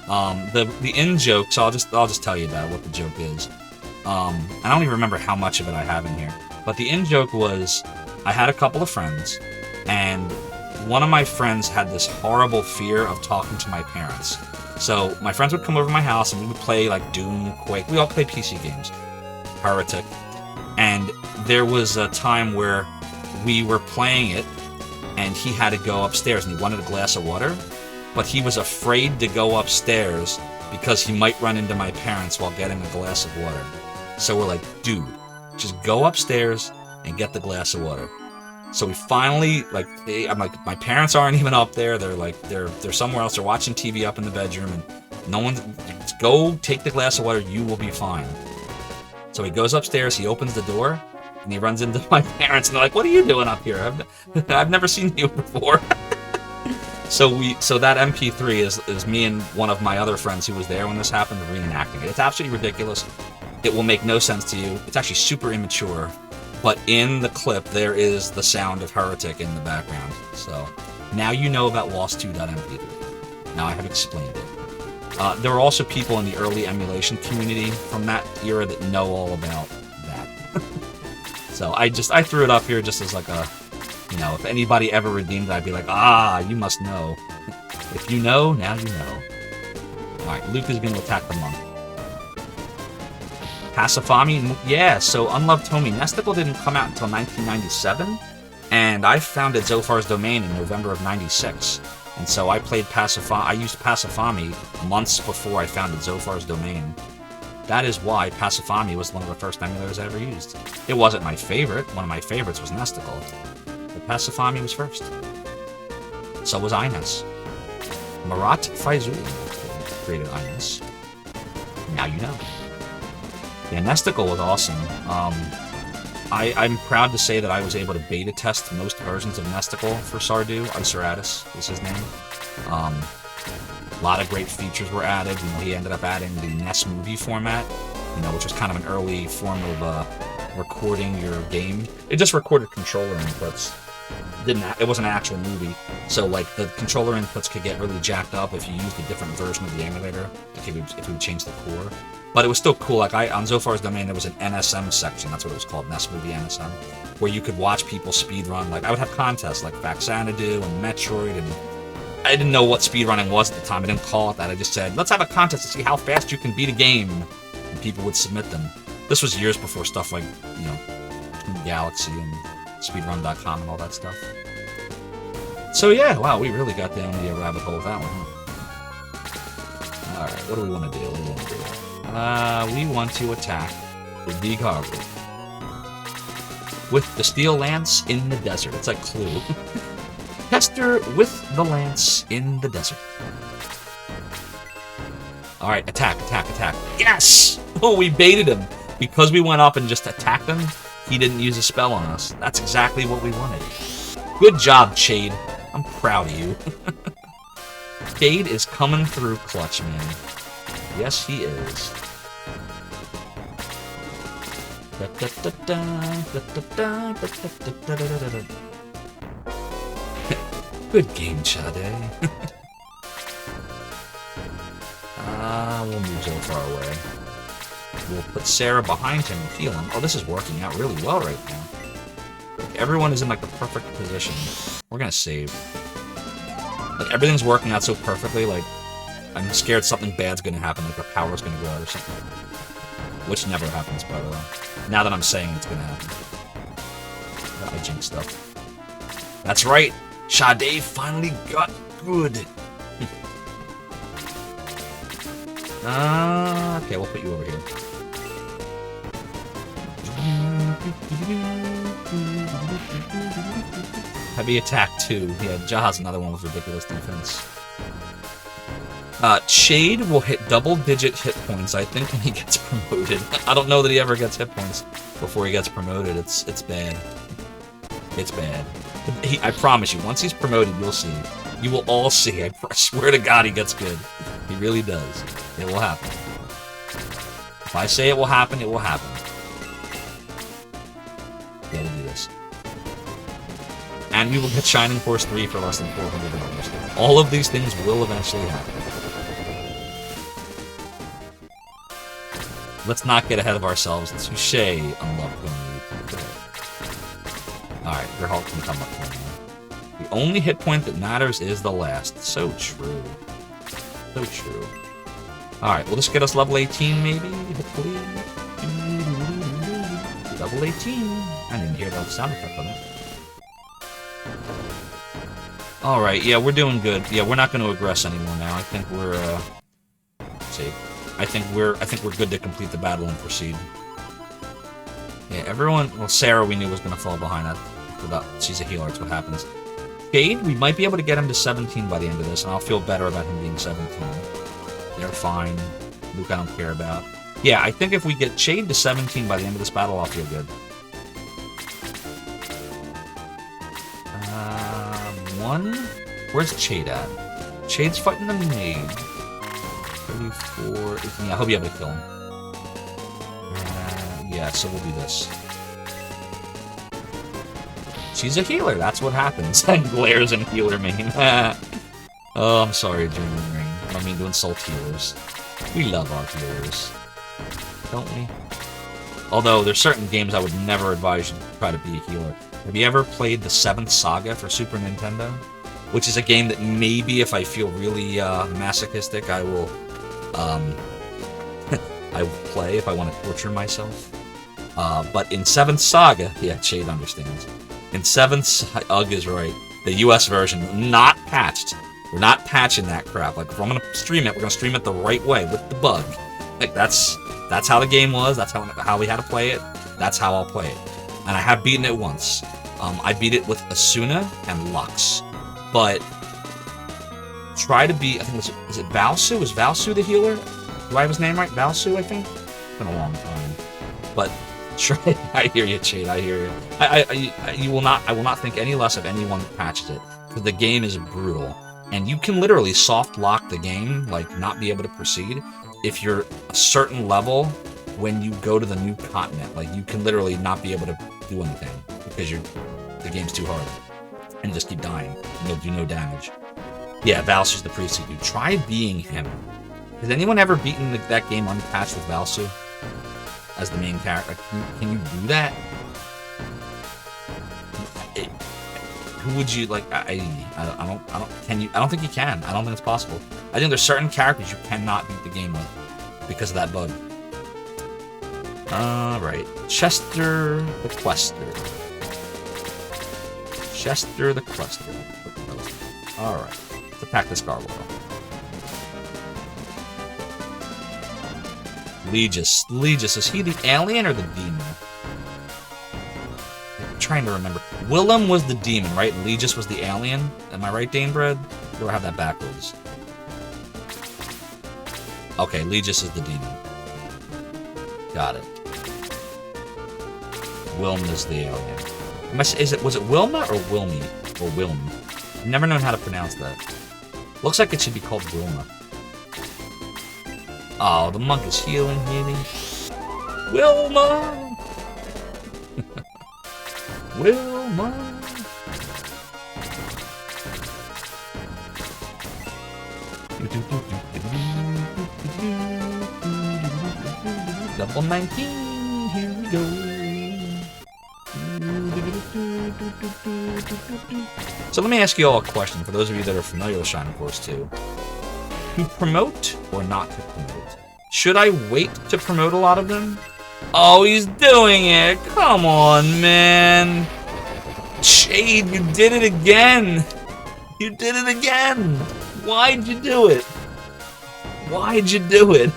S1: The in-joke, so I'll just tell you about what the joke is. I don't even remember how much of it I have in here, but the in-joke was, I had a couple of friends, and one of my friends had this horrible fear of talking to my parents. So my friends would come over to my house and we would play like Doom, Quake. We all play PC games. Heretic. And there was a time where we were playing it and he had to go upstairs and he wanted a glass of water, but he was afraid to go upstairs because he might run into my parents while getting a glass of water. So we're like, dude, just go upstairs and get the glass of water. So we finally, like, I'm like, my parents aren't even up there. They're like, they're somewhere else. They're watching TV up in the bedroom, and no one. Go take the glass of water. You will be fine. So he goes upstairs. He opens the door, and he runs into my parents, and they're like, "What are you doing up here? I've never seen you before." So that MP3 is me and one of my other friends who was there when this happened reenacting it. It's absolutely ridiculous. It will make no sense to you. It's actually super immature. But in the clip, there is the sound of Heretic in the background. So now you know about Lost2.mp3. Now I have explained it. There are also people in the early emulation community from that era that know all about that. So I threw it up here just as like a, you know, if anybody ever redeemed it, I'd be like, ah, you must know. If you know, now you know. Alright, Luke is going to attack the monk. Pasifami, yeah, so Unloved Tomy, Nesticle didn't come out until 1997, and I founded Zophar's Domain in November of 96. And so I played I used Pasifami months before I founded Zophar's Domain. That is why Pasifami was one of the first emulators I ever used. It wasn't my favorite, one of my favorites was Nesticle, but Pasifami was first. So was Ines. Marat Faizul created Ines. Now you know. Yeah, Nesticle was awesome. I'm proud to say that I was able to beta test most versions of Nesticle for Sardu. Iceratus is his name. A lot of great features were added. You know, he ended up adding the NES movie format, you know, which was kind of an early form of recording your game. It just recorded controller inputs. It wasn't an actual movie, so like the controller inputs could get really jacked up if you used a different version of the emulator, if you would change the core. But it was still cool. Like on Zophar's Domain, there was an NSM section. That's what it was called, NES Movie NSM, where you could watch people speedrun. Like I would have contests like Faxanadu and Metroid, and I didn't know what speedrunning was at the time. I didn't call it that. I just said, let's have a contest to see how fast you can beat a game, and people would submit them. This was years before stuff like, you know, Galaxy and Speedrun.com and all that stuff. So yeah, wow, we really got down the rabbit hole of that one, huh? Alright, what do we want to do? We want to attack the Gargoyle with the steel lance in the desert. It's a clue. Tester with the lance in the desert. Alright, attack. Yes! Oh, we baited him. Because we went up and just attacked him, he didn't use a spell on us. That's exactly what we wanted. Good job, Chade. I'm proud of you. Chade is coming through clutch, man. Yes, he is. Good game, Chade. We'll move Zophar away. We'll put Sarah behind him and heal him. Oh, this is working out really well right now. Like, everyone is in like the perfect position. We're gonna save. Like everything's working out so perfectly. Like I'm scared something bad's gonna happen. Like the power's gonna go out or something. Which never happens, by the way. Now that I'm saying it's gonna happen. I jinx stuff. That's right. Sade finally got good. Okay, we'll put you over here. Heavy attack 2. Yeah, Jaha's another one with ridiculous defense. Chade will hit double-digit hit points, I think, when he gets promoted. I don't know that he ever gets hit points before he gets promoted. It's bad. It's bad. I promise you, once he's promoted, you'll see. You will all see. I swear to God he gets good. He really does. It will happen. If I say it will happen, it will happen. Yeah, we'll do this. And we will get Shining Force 3 for less than $400. All of these things will eventually happen. Let's not get ahead of ourselves. Touche, Unloved Tomy. Alright, your Hulk can come up here now. The only hit point that matters is the last. So true. So true. Alright, will this get us level 18 maybe? Hopefully. Level 18. I didn't hear the sound effect on it. Alright, yeah, we're doing good. Yeah, we're not going to aggress anymore now. I think we're, let's see. I think we're good to complete the battle and proceed. Yeah, everyone... Well, Sarah we knew was going to fall behind that. She's a healer, that's what happens. Jade, we might be able to get him to 17 by the end of this, and I'll feel better about him being 17. They're fine. Luke I don't care about. Yeah, I think if we get Jade to 17 by the end of this battle, I'll feel good. One? Where's Jade at? Jade's fighting the maid. 34... 18. Yeah, I hope you have to kill him. Yeah, so we'll do this. She's a healer, that's what happens. Glares and healer main. Oh, I'm sorry, German Rain. I don't mean to insult healers. We love our healers. Don't we? Although, there's certain games I would never advise you to try to be a healer. Have you ever played the 7th Saga for Super Nintendo? Which is a game that maybe, if I feel really masochistic, I will I will play if I want to torture myself. But in 7th Saga... Yeah, Shade understands. In 7th... Ugg is right. The US version, not patched. We're not patching that crap. Like, if I'm going to stream it, we're going to stream it the right way, with the bug. Like, that's how the game was. That's how we had to play it. That's how I'll play it. And I have beaten it once. I beat it with Asuna and Lux. But... Try to be... I think is it Valsu? Is Valsu the healer? Do I have his name right? Valsu, I think? It's been a long time. But... Try. I hear you, Chade. I hear you. I will not think any less of anyone that patches it. Because the game is brutal. And you can literally soft lock the game, like not be able to proceed, if you're a certain level when you go to the new continent. Like you can literally not be able to do anything because the game's too hard. And you just keep dying. And you'll do no damage. Yeah, Valsu's the priest dude. Try being him. Has anyone ever beaten that game unpatched with Valsu as the main character? Can you do that? Who would you like? I don't think you can. I don't think it's possible. I think there's certain characters you cannot beat the game with because of that bug. Alright. Chester the Quester. Chester the Quester. Alright. Let's attack this gargoyle. Legis, is he the alien or the demon? I'm trying to remember. Willem was the demon, right? And Legis was the alien? Am I right, Danebred? Or do I have that backwards? Okay, Legis is the demon. Got it. Wilm is the alien. Was it Wilma or Wilmy? Or Wilm? I've never known how to pronounce that. Looks like it should be called Wilma. Oh, the monk is healing. Wilma! Wilma! Level 19, here we go. So let me ask you all a question, for those of you that are familiar with Shining Force 2. To promote or not to promote? Should I wait to promote a lot of them? Oh, he's doing it! Come on, man! Shade, you did it again! You did it again! Why'd you do it? Why'd you do it?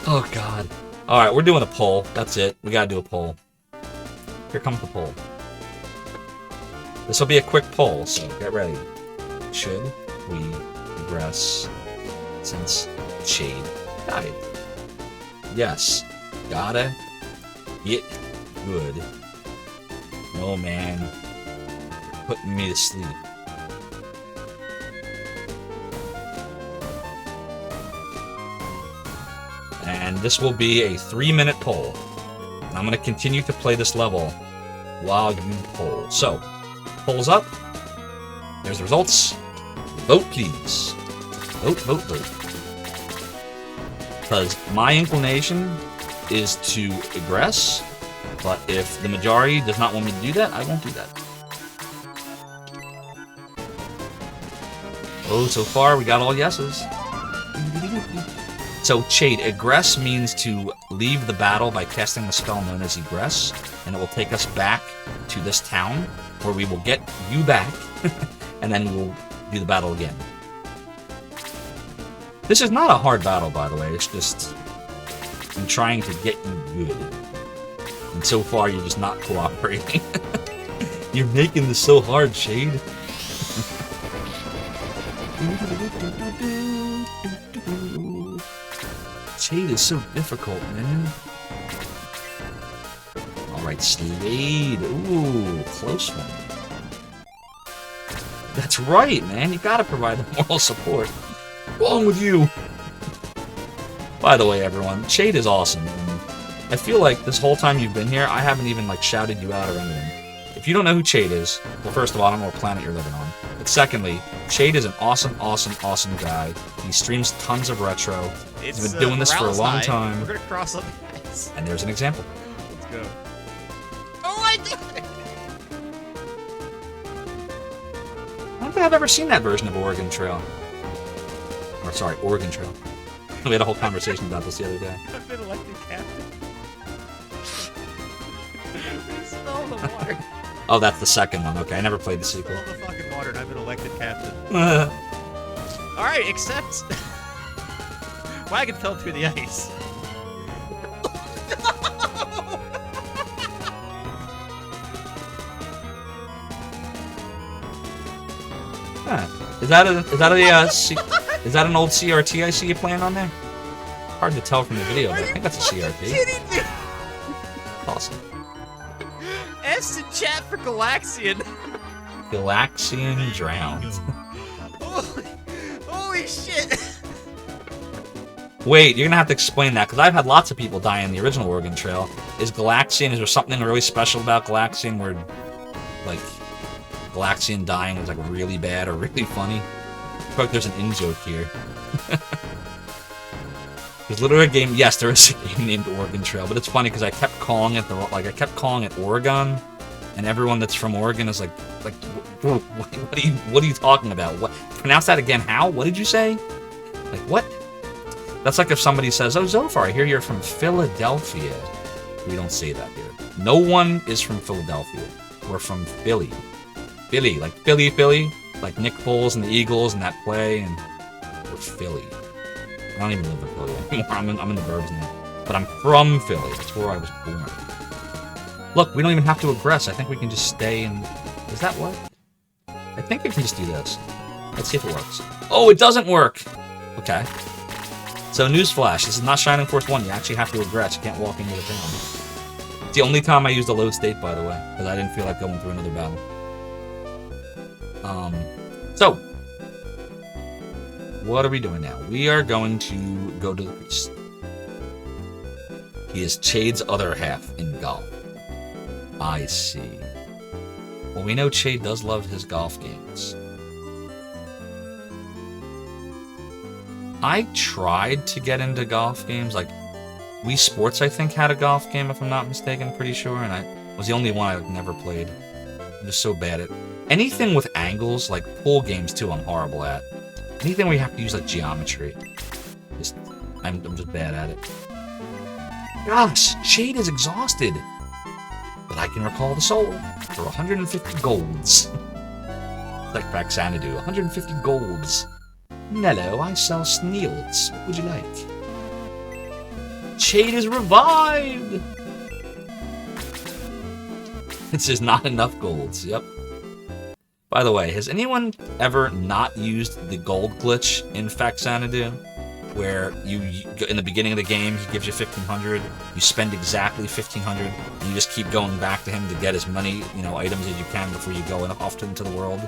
S1: Oh, God. Alright, we're doing a poll. That's it. We gotta do a poll. Here comes the poll. This will be a quick poll, so get ready. Should we progress since Shade died? Yes. Gotta get good. No, man. You're putting me to sleep. And this will be a 3-minute poll. And I'm going to continue to play this level while you poll. So, polls up. There's the results. Vote, please. Vote, vote, vote. Because my inclination is to aggress, but if the majority does not want me to do that, I won't do that. Oh, so far we got all yeses. So, Chade, Egress means to leave the battle by casting the spell known as Egress, and it will take us back to this town, where we will get you back, and then we'll do the battle again. This is not a hard battle, by the way, it's just... I'm trying to get you good. And so far, you're just not cooperating. You're making this so hard, Chade. Chade is so difficult, man. Alright, Slade. Ooh, close one. That's right, man. You gotta provide the moral support. Along with you. By the way, everyone, Chade is awesome. And I feel like this whole time you've been here, I haven't even, like, shouted you out or anything. If you don't know who Chade is, well, first of all, I don't know what planet you're living on. But secondly, Chade is an awesome, awesome, awesome guy. He streams tons of retro. He's been doing this for a long time.
S6: We're gonna cross up the ice.
S1: And there's an example.
S6: Let's go. Oh my god!
S1: I don't think I've ever seen that version of Oregon Trail. Or, sorry, Oregon Trail. We had a whole conversation about this the other day.
S6: I've been elected captain. Smell the water.
S1: Oh, that's the second one. Okay, I never played the sequel.
S6: Smell the fucking water, and I've been elected captain. Alright, except... Wagon fell through the ice.
S1: Huh. Is that an old CRT I see you playing on there? Hard to tell from the video, but I think that's a CRT.
S6: Kidding me?
S1: Awesome.
S6: S in chat for Galaxian.
S1: Galaxian drowned.
S6: Holy shit!
S1: Wait, you're gonna have to explain that, because I've had lots of people die in the original Oregon Trail. Is Galaxian, is there something really special about Galaxian where, like, Galaxian dying is, like, really bad or really funny? I feel like there's an in-joke here. There's literally a game, yes, there is a game named Oregon Trail, but it's funny because I kept calling it I kept calling it Oregon, and everyone that's from Oregon is like, what are you talking about? What? Pronounce that again, how? What did you say? Like, what? That's like if somebody says, oh, Zophar, I hear you're from Philadelphia. We don't say that here. No one is from Philadelphia. We're from Philly. Philly, like Philly, like Nick Foles and the Eagles and that play, and we're Philly. I don't even live in Philly anymore. I'm in the burbs now. But I'm from Philly. That's where I was born. Look, we don't even have to aggress. I think we can just stay and... Does that work? I think we can just do this. Let's see if it works. Oh, it doesn't work! Okay. So, newsflash. This is not Shining Force 1. You actually have to aggress. You can't walk into the town. It's the only time I used a load state, by the way. Because I didn't feel like going through another battle. So... What are we doing now? We are going to go to the priest. He is Chade's other half in golf. I see. Well, we know Chade does love his golf games. I tried to get into golf games. Like, Wii Sports, I think, had a golf game, if I'm not mistaken, pretty sure. And I was the only one I never played. I'm just so bad at anything with angles, like pool games, too, I'm horrible at. Anything where you have to use, like, geometry. I'm just bad at it. Gosh, Chade is exhausted. But I can recall the soul for 150 golds. Like Xanadu, 150 golds. Nello, I sell sneals. What would you like? Chade is revived! It says not enough golds, yep. By the way, has anyone ever not used the gold glitch in Xanadu? Where you, in the beginning of the game, he gives you 1,500, you spend exactly 1,500, and you just keep going back to him to get as many, items as you can before you go off into the world?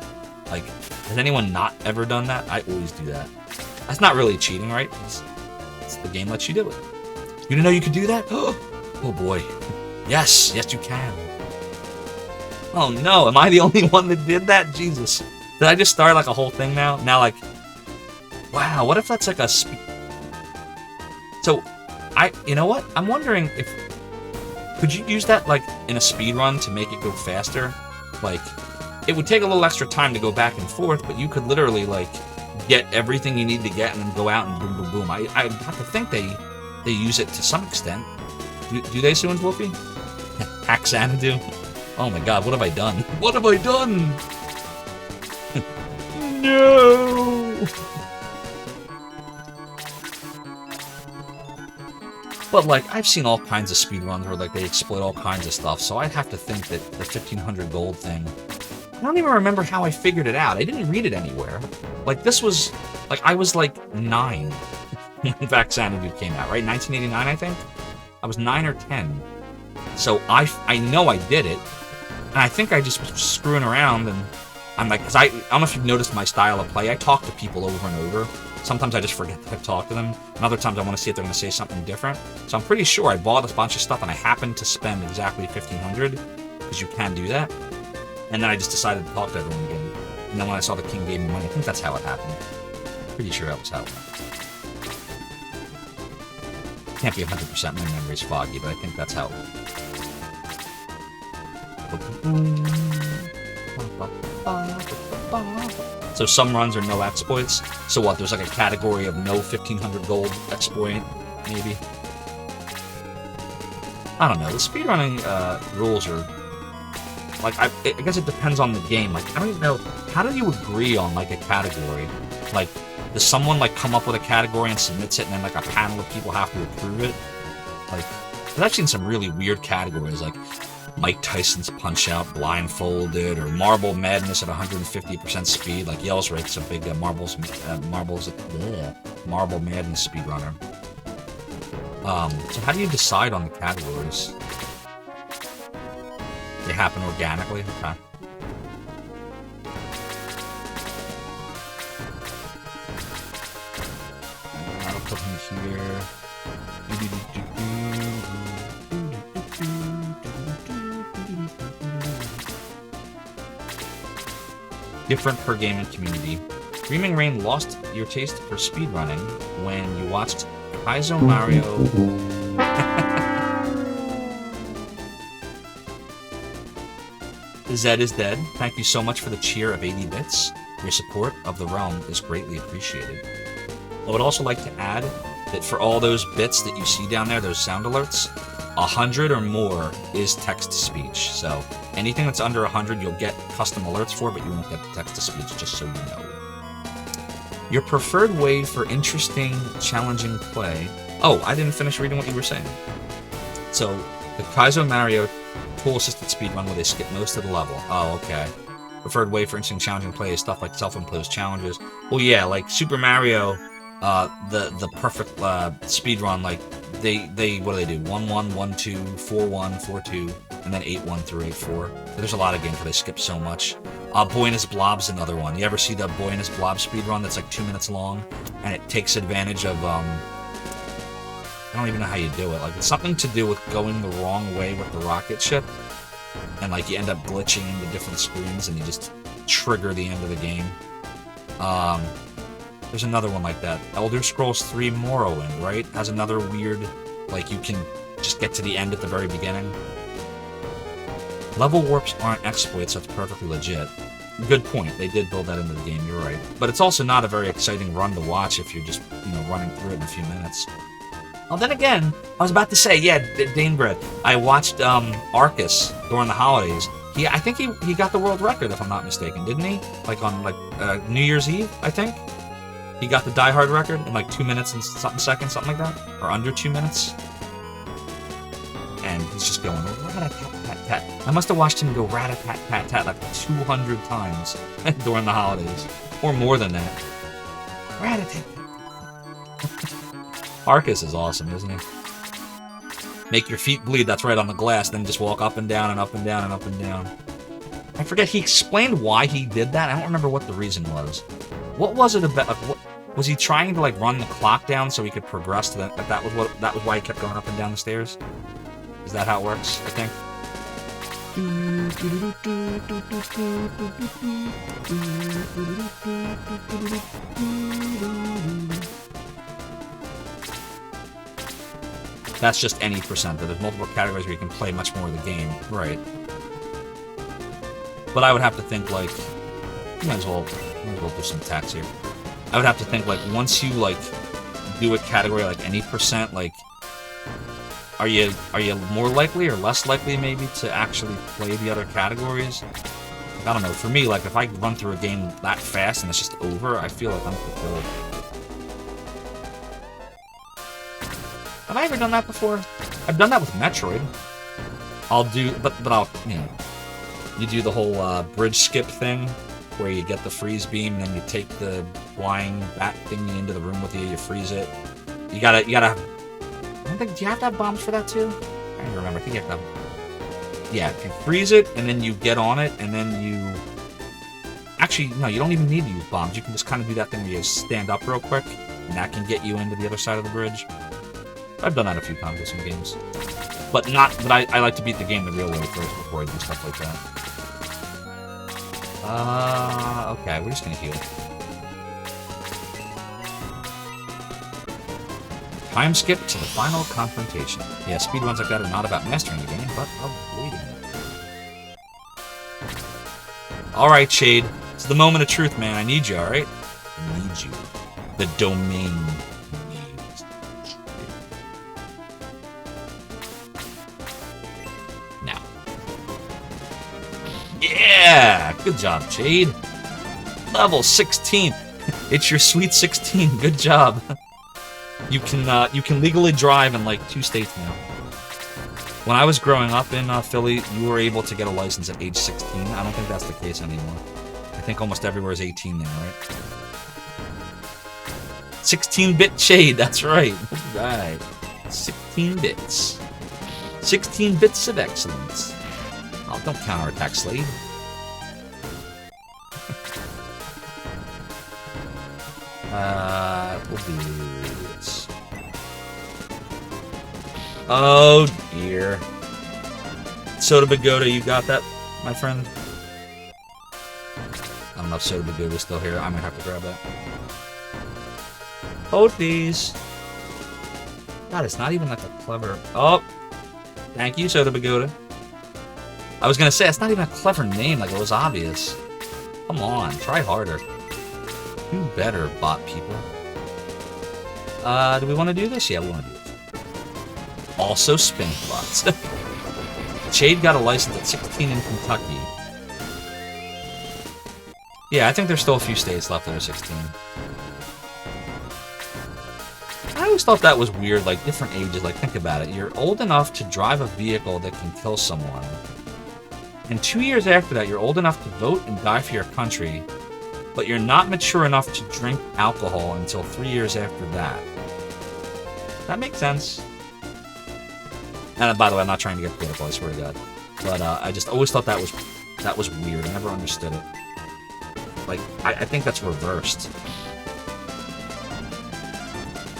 S1: Like, has anyone not ever done that? I always do that. That's not really cheating, right? It's the game lets you do it. You didn't know you could do that? Oh boy. Yes, you can. Oh no, am I the only one that did that? Jesus. Did I just start like a whole thing now? Now, like, wow, what if that's like a So, you know what? I'm wondering if, could you use that, like, in a speed run to make it go faster? Like, it would take a little extra time to go back and forth, but you could literally, like, get everything you need to get and then go out and boom, boom, boom. I have to think they use it to some extent. Do they, Sue and Wolfie? Hack Xanadu? Oh my god, what have I done? What have I done? No! But, like, I've seen all kinds of speedruns where, like, they exploit all kinds of stuff, so I'd have to think that the 1500 gold thing... I don't even remember how I figured it out. I didn't read it anywhere. Like, this was... Like, I was, like, 9 when Vax Xanadu came out, right? 1989, I think? I was 9 or 10. So, I know I did it, and I think I just was screwing around, and I'm like... Because I don't know if you've noticed my style of play. I talk to people over and over. Sometimes I just forget that I've talked to them, and other times I want to see if they're going to say something different. So I'm pretty sure I bought a bunch of stuff, and I happened to spend exactly 1,500, because you can do that. And then I just decided to talk to everyone again. And then when I saw the king gave me money, I think that's how it happened. Pretty sure that was how it went. Can't be 100%, my memory's foggy, but I think that's how it went. So some runs are no exploits. So what, there's like a category of no 1,500 gold exploit, maybe? I don't know, the speedrunning rules are... Like, I guess it depends on the game. Like, I don't even know, how do you agree on, like, a category? Like, does someone, like, come up with a category and submits it, and then, like, a panel of people have to approve it? Like, I've seen some really weird categories, like Mike Tyson's Punch-Out blindfolded, or Marble Madness at 150% speed, like Yellsrick's a big Marble Madness speedrunner. So how do you decide on the categories? They happen organically? Okay. I'll put him here. Different per gaming community. Dreaming Rain lost your taste for speedrunning when you watched Kaizo Mario... Zed is dead. Thank you so much for the cheer of 80 bits. Your support of the realm is greatly appreciated. I would also like to add that for all those bits that you see down there, those sound alerts, 100 or more is text-to-speech. So anything that's under 100 you'll get custom alerts for, but you won't get the text-to-speech, just so you know. Your preferred way for interesting, challenging play... Oh, I didn't finish reading what you were saying. So, the Kaizo Mario tool-assisted speedrun where they skip most of the level. Oh, okay. Preferred way for interesting, challenging play is stuff like self-imposed challenges. Well, yeah, like Super Mario, the perfect speedrun, like, they what do they do? 1-1, 1-2, 4-1, 4-2, and then 8-1 through 8-4. There's a lot of games where they skip so much. Boy and His Blob's another one. You ever see the Boy and His Blob speedrun that's like 2 minutes long, and it takes advantage of, I don't even know how you do it. Like, it's something to do with going the wrong way with the rocket ship, and like you end up glitching into different screens, and you just trigger the end of the game. There's another one like that. Elder Scrolls 3 Morrowind, right? Has another weird, like, you can just get to the end at the very beginning. Level warps aren't exploits, that's perfectly legit. Good point, they did build that into the game, you're right. But it's also not a very exciting run to watch if you're just, you know, running through it in a few minutes. Well, then again, I was about to say, yeah, Danebread, I watched Arcus during the holidays. I think he got the world record, if I'm not mistaken, didn't he? Like on New Year's Eve, I think. He got the Die Hard record in like 2 minutes and something seconds, something like that, or under 2 minutes. And he's just going rat-a-tat-tat-tat. I must have watched him go rat-a-tat-tat-tat like 200 times during the holidays, or more than that. Rat-a-tat-tat. Arcus is awesome, isn't he? Make your feet bleed, that's right, on the glass, then just walk up and down and up and down and up and down. I forget, he explained why he did that. I don't remember what the reason was. What was it about? Like, what was he trying to, like, run the clock down so he could progress to that? That was why he kept going up and down the stairs? Is that how it works, I think? That's just any percent. There's multiple categories where you can play much more of the game. Right. But I would have to think, like, you might as well do some attacks here. I would have to think, like, once you, like, do a category like any percent, like, are you more likely or less likely maybe to actually play the other categories? Like, I don't know. For me, like, if I run through a game that fast and it's just over, I feel like I'm fulfilled. Have I ever done that before? I've done that with Metroid. I'll do, but I'll, you know, you do the whole bridge skip thing, where you get the freeze beam, and then you take the flying bat thingy into the room with you, you freeze it. You gotta, I don't think, do you have to have bombs for that too? I don't remember, I think you have to have, yeah, if you freeze it, and then you get on it, and then you, actually, no, you don't even need to use bombs, you can just kind of do that thing where you stand up real quick, and that can get you into the other side of the bridge. I've done that a few times with some games. But I like to beat the game the real way first before I do stuff like that. Okay, we're just gonna heal. Time skip to the final confrontation. Yeah, speedruns like that are not about mastering the game, but avoiding it. Alright, Shade. It's the moment of truth, man. I need you, alright? I need you. The domain needs you. Now. Yeah! Good job, Shade. Level 16. It's your sweet 16. Good job. You can legally drive in like 2 states now. When I was growing up in Philly, you were able to get a license at age 16. I don't think that's the case anymore. I think almost everywhere is 18 now, right? 16-bit Shade, that's right. Right. 16 bits. 16 bits of excellence. Oh, don't counterattack, Slade. We'll do this. Oh, dear. Soda Pagoda, you got that, my friend? I don't know if Soda Pagoda's still here. I might have to grab that. Hold these. God, it's not even like a clever... Oh! Thank you, Soda Pagoda. I was gonna say, it's not even a clever name, like it was obvious. Come on, try harder. Do better, bot people. Do we want to do this? Yeah, we want to do this. Also spin bots. Shade got a license at 16 in Kentucky. Yeah, I think there's still a few states left that are 16. I always thought that was weird, like, different ages. Like, think about it. You're old enough to drive a vehicle that can kill someone. And 2 years after that, you're old enough to vote and die for your country. But you're not mature enough to drink alcohol until 3 years after that. That makes sense. And by the way, I'm not trying to get political, I swear to God. But I just always thought that was weird. I never understood it. Like, I think that's reversed.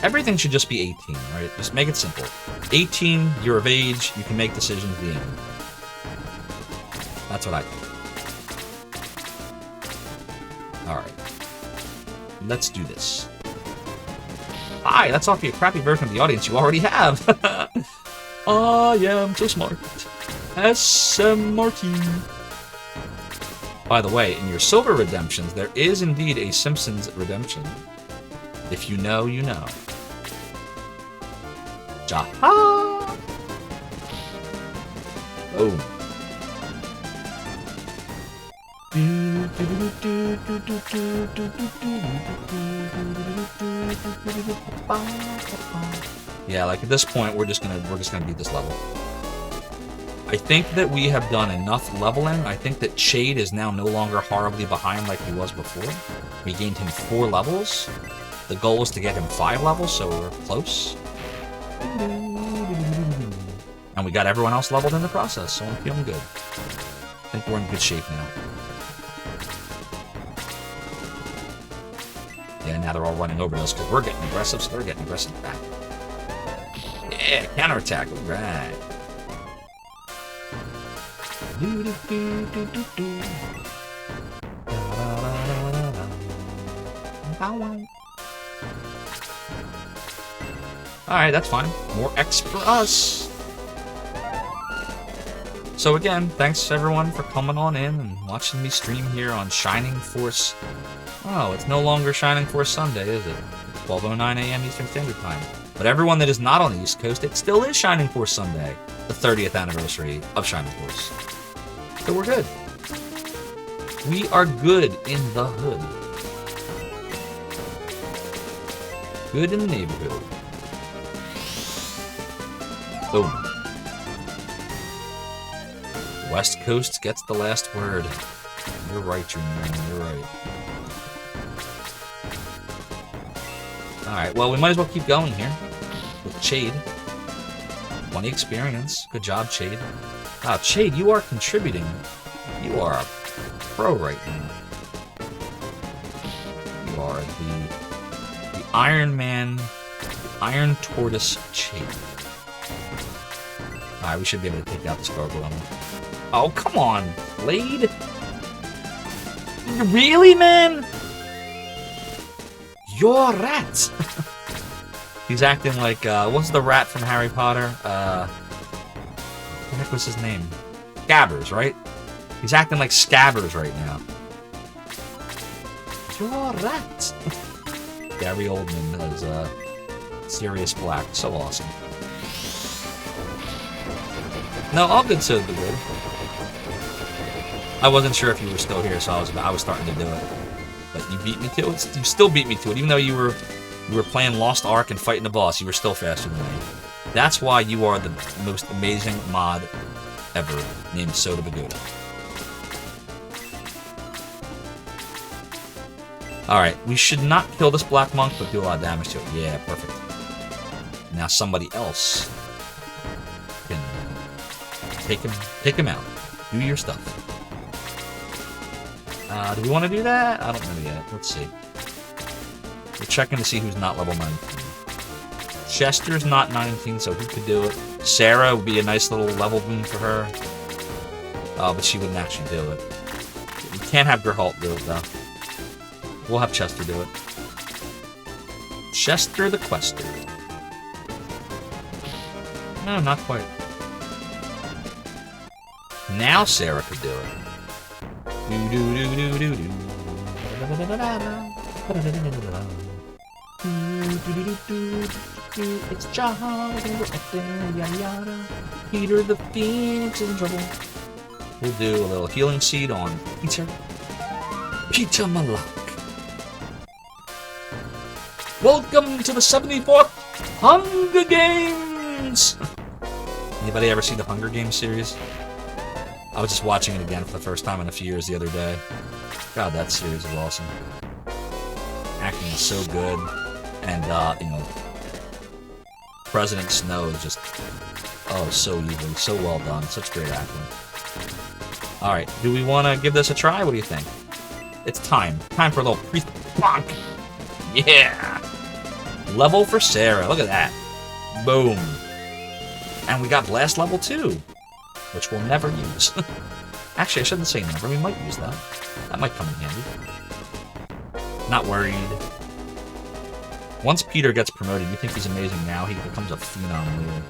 S1: Everything should just be 18, right? Just make it simple. 18, you're of age, you can make decisions, the end. That's what I think. Alright. Let's do this. Hi, that's off your crappy version of the audience you already have. I am so smart. SMRT. By the way, in your silver redemptions, there is indeed a Simpsons redemption. If you know, you know. Jaha! Boom. Yeah, like at this point, we're just gonna beat this level. I think that we have done enough leveling. I think that Shade is now no longer horribly behind like he was before. We gained him 4 levels. The goal was to get him 5 levels, so we're close. And we got everyone else leveled in the process, so I'm feeling good. I think we're in good shape now. Yeah, now they're all running over us because we're getting aggressive, so they're getting aggressive back. Yeah, counterattack, alright. Alright, that's fine. More X for us. So again, thanks everyone for coming on in and watching me stream here on Shining Force. Oh, it's no longer Shining Force Sunday, is it? 12:09 a.m. Eastern Standard Time. But everyone that is not on the East Coast, it still is Shining Force Sunday, the 30th anniversary of Shining Force. So we're good. We are good in the hood. Good in the neighborhood. Boom. West Coast gets the last word. You're right, man. You're right. Alright, well, we might as well keep going here. With Chade. 20 experience. Good job, Chade. Wow, Chade, you are contributing. You are a pro right now. You are the Iron Man, the Iron Tortoise Chade. Alright, we should be able to take out this gargoyle. Oh, come on, Blade! Really, man? You're a rat! He's acting like, what's the rat from Harry Potter? What the heck was his name? Scabbers, right? He's acting like Scabbers right now. You're a rat! Gary Oldman as Sirius Black. So awesome. No, all good, so the good. I wasn't sure if you were still here, so I was starting to do it. But you beat me to it. You still beat me to it, even though you were playing Lost Ark and fighting the boss. You were still faster than me. That's why you are the most amazing mod ever, named Soda Bagoda. Alright, we should not kill this Black Monk, but do a lot of damage to it. Yeah, perfect. Now somebody else can take him out. Do your stuff. Do we want to do that? I don't know yet. Let's see. We're checking to see who's not level 19. Chester's not 19, so he could do it. Sarah would be a nice little level boom for her. Oh, but she wouldn't actually do it. We can't have Geralt do it, though. We'll have Chester do it. Chester the Quester. No, not quite. Now Sarah could do it. It's John. Peter the Phoenix is in trouble. We'll do a little healing seed on Peter Malak. Welcome to the 74th Hunger Games! Anybody ever see the Hunger Games series? I was just watching it again for the first time in a few years the other day. God, that series is awesome. Acting is so good. And, you know, President Snow is just, oh, so evil, so well done. Such great acting. Alright, do we want to give this a try? What do you think? It's time. Time for a little priest bonk. Yeah! Level for Sarah. Look at that. Boom. And we got Blast level 2, which we'll never use. Actually, I shouldn't say never. We might use that. That might come in handy. Not worried. Once Peter gets promoted, you think he's amazing now, he becomes a phenom later.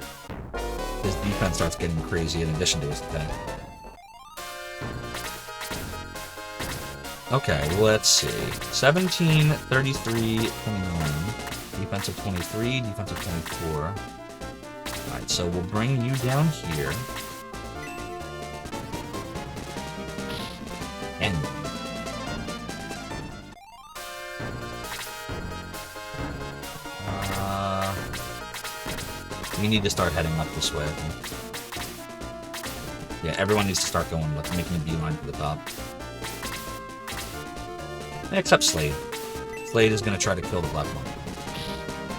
S1: His defense starts getting crazy in addition to his attack. Okay, let's see. 17, 33, 29. Defensive 23, defensive 24. Alright, so we'll bring you down here. And we need to start heading up this way, I think. Yeah, everyone needs to start going, like, making a beeline for the top. Except Slade. Slade is going to try to kill the Black Monk.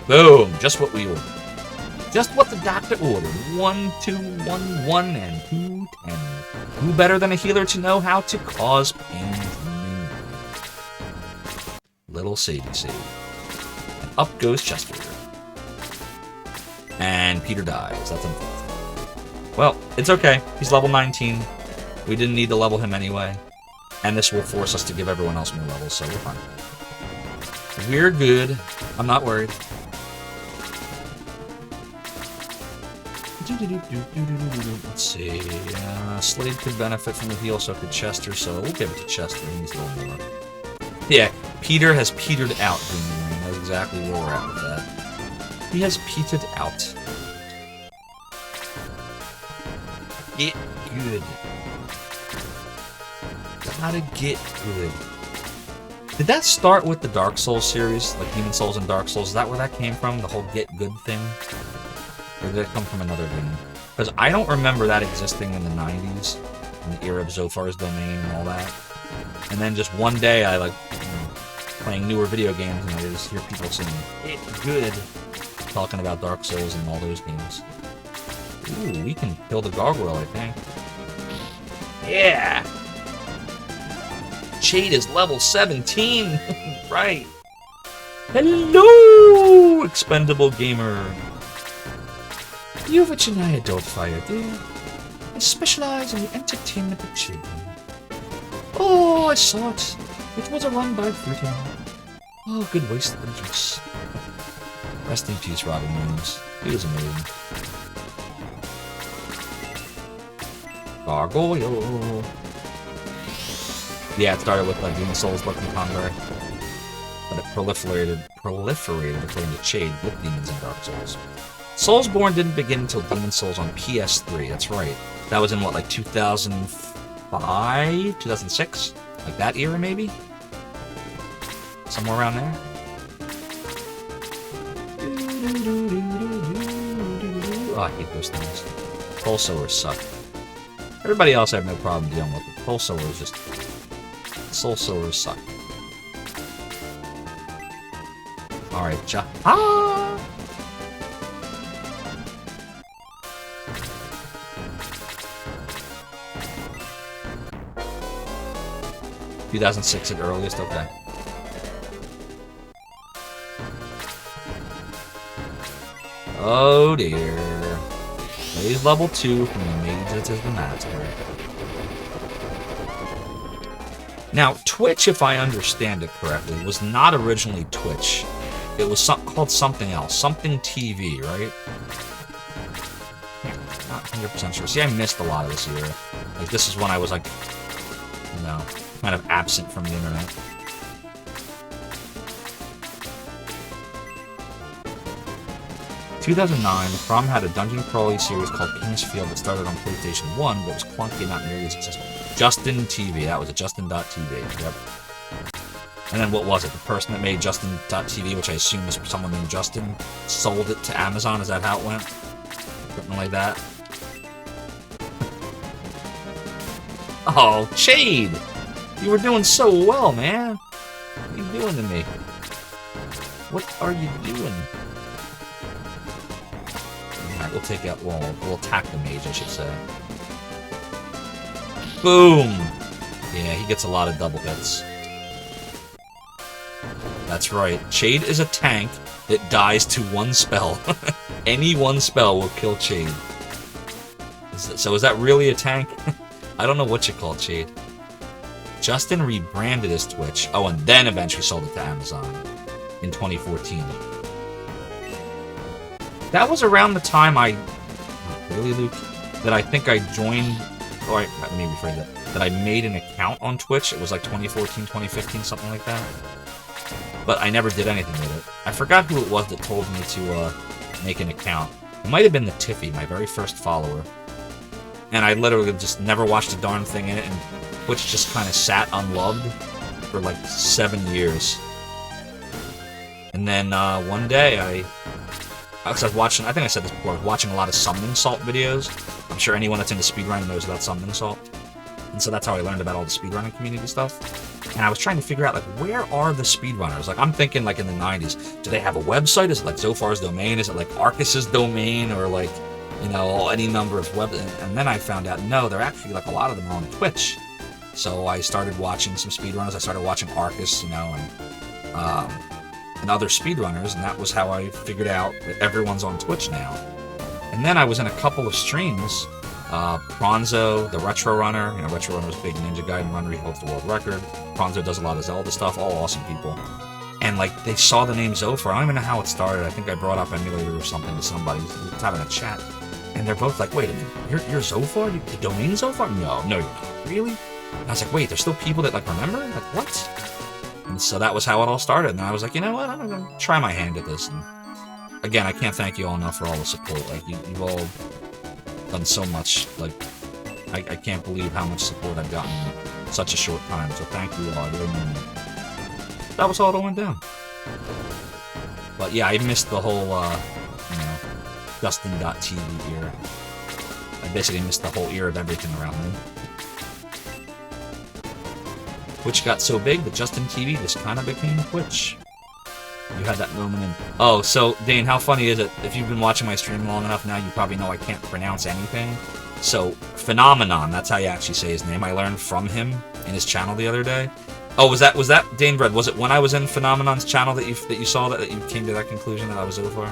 S1: Boom! Just what we ordered. Just what the doctor ordered. 1, 2, 1, 1, and 2, 10. Who better than a healer to know how to cause pain? Little Sadie. And up goes Chester. And Peter dies. That's unfortunate. Well, it's okay. He's level 19. We didn't need to level him anyway. And this will force us to give everyone else more levels, so we're fine. We're good. I'm not worried. Let's see. Slade could benefit from the heal, so could Chester, so we'll give it to Chester. He needs a little more. Yeah, Peter has petered out. That's exactly where we're at with that. He has petered out. Get good. Gotta get good. Did that start with the Dark Souls series? Like Demon Souls and Dark Souls? Is that where that came from? The whole get good thing? Or did it come from another game? Because I don't remember that existing in the 90s. In the era of Zophar's Domain and all that. And then just one day I like, playing newer video games and I just hear people saying, "Get good," talking about Dark Souls and all those games. Ooh, we can kill the gargoyle, I think. Yeah! Jade is level 17! Right! Hello, expendable gamer! You've a Chennai Fire, dear. I specialize in the entertainment of children. Oh, I saw it. It was a run by Fruiting. Oh, good waste of juice. Rest in peace, Robin Williams. He was amazing. Gargoyle. Yeah, it started with Demon Souls, Lucky Conqueror. But it proliferated according to Chade with Demons and Dark Souls. Soulsborne didn't begin until Demon Souls on PS3, that's right. That was in what, like 2005? 2006? Like that era, maybe? Somewhere around there? Oh, I hate those things. Pole Sowers suck. Everybody else I have no problem dealing with, but Pole Sowers just... Soul Sowers suck. Alright, Ah! 2006 at earliest, okay. Oh dear. He's level 2 from the mage to the master. Now, Twitch, if I understand it correctly, was not originally Twitch. It was called something else. Something TV, right? Not 100% sure. See, I missed a lot of this era. Like, this is when I was, like, you know, kind of absent from the internet. In 2009, From had a dungeon crawly series called King's Field that started on PlayStation 1, but was clunky and not nearly as successful. Justin TV, that was it, Justin.tv, yep. And then what was it? The person that made Justin.tv, which I assume was someone named Justin, sold it to Amazon, is that how it went? Something like that. Oh, Chade! You were doing so well, man! What are you doing to me? What are you doing? Alright, we'll take out, we'll attack the mage, I should say. Boom! Yeah, he gets a lot of double hits. That's right. Chade is a tank that dies to one spell. Any one spell will kill Chade. So is that really a tank? I don't know what you call Chade. Justin rebranded his Twitch. Oh, and then eventually sold it to Amazon in 2014. That was around the time really, Luke? That I think I joined... Or, let me rephrase that. That I made an account on Twitch. It was like 2014, 2015, something like that. But I never did anything with it. I forgot who it was that told me to make an account. It might have been the Tiffy, my very first follower. And I literally just never watched a darn thing in it, and Twitch just kind of sat unloved for like 7 years. And then one day I was watching, I think I said this before, I was watching a lot of Summoning Salt videos. I'm sure anyone that's into speedrunning knows about Summoning Salt. And so that's how I learned about all the speedrunning community stuff. And I was trying to figure out, like, where are the speedrunners? Like, I'm thinking, like, in the 90s, do they have a website? Is it, like, Zophar's Domain? Is it, like, Arcus's Domain? Or, like, you know, any number of web... And then I found out, no, they're actually, like, a lot of them are on Twitch. So I started watching some speedrunners. I started watching Arcus, you know, and other speedrunners, and that was how I figured out that everyone's on Twitch now. And then I was in a couple of streams. Pronzo, the Retro Runner, you know, Retro Runner's big Ninja Gaiden runner, he holds the world record. Pronzo does a lot of Zelda stuff, all awesome people. And, like, they saw the name Zophar. I don't even know how it started. I think I brought up emulator or something to somebody. We were having a chat. And And they're both like, wait a minute, you're Zophar? The domain Zophar? No, you're not. Really? And I was like, wait, there's still people that, like, remember? Like, what? And so that was how it all started. And I was like, you know what? I'm going to try my hand at this. And again, I can't thank you all enough for all the support. Like, you've all done so much. Like, I can't believe how much support I've gotten in such a short time. So thank you all. I really mean it. That was all that went down. But yeah, I missed the whole, Justin.tv era. I basically missed the whole era of everything around me. Twitch got so big that Justin TV just kind of became Twitch. You had that moment in... Oh, so, Dane, how funny is it? If you've been watching my stream long enough now, you probably know I can't pronounce anything. So, Phenomenon, that's how you actually say his name. I learned from him in his channel the other day. Oh, was that Dane Bread? Was it when I was in Phenomenon's channel that you saw that you came to that conclusion that I was Zophar?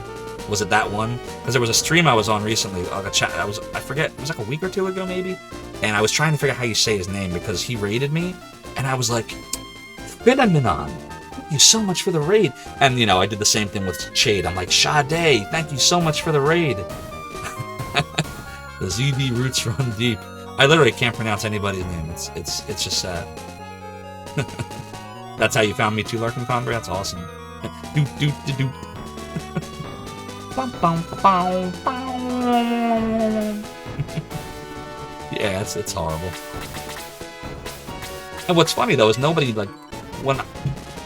S1: Was it that one? Because there was a stream I was on recently, like a chat. I forget, it was like a week or two ago maybe, and I was trying to figure out how you say his name because he raided me, and I was like, Phenomenon, thank you so much for the raid. And I did the same thing with Chade. I'm like, Sade, thank you so much for the raid. The ZD roots run deep. I literally can't pronounce anybody's name. It's just sad. That's how you found me too, Larkin Conver? That's awesome. Doot doot doot doot. Yeah, it's horrible. And what's funny though is nobody, like, when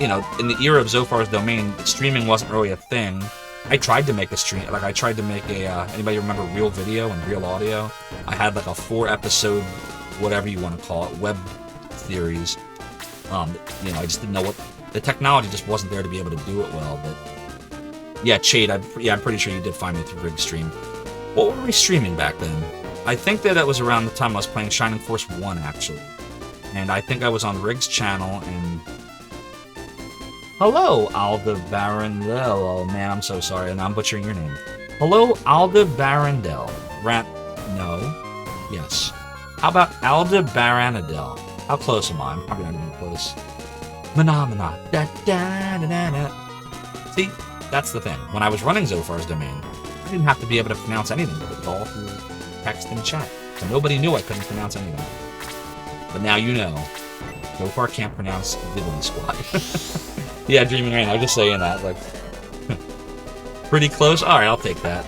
S1: in the era of Zophar's domain, streaming wasn't really a thing. I tried to make a stream, like I tried to make a anybody remember Real Video and Real Audio? I had like a 4-episode, whatever you want to call it, web series. I just didn't know what the technology just wasn't there to be able to do it well. But yeah, Chade, I'm pretty sure you did find me through Rig's stream. What were we streaming back then? I think that it was around the time I was playing Shining Force 1 actually, and I think I was on Rig's channel and. Hello, Alda Barandel. Oh man, I'm so sorry, and I'm butchering your name. Hello, Alda Barandel. No. Yes. How about Alda Baranadel? How close am I? I'm probably not even close. Phenomena. Da da da da da. See, that's the thing. When I was running Zophar's domain, I didn't have to be able to pronounce anything, but it was all through text and chat. So nobody knew I couldn't pronounce anything. But now you know. Zophar can't pronounce Diddly Squad. Yeah, Dreaming Rain, I was just saying that, like... Pretty close? Alright, I'll take that.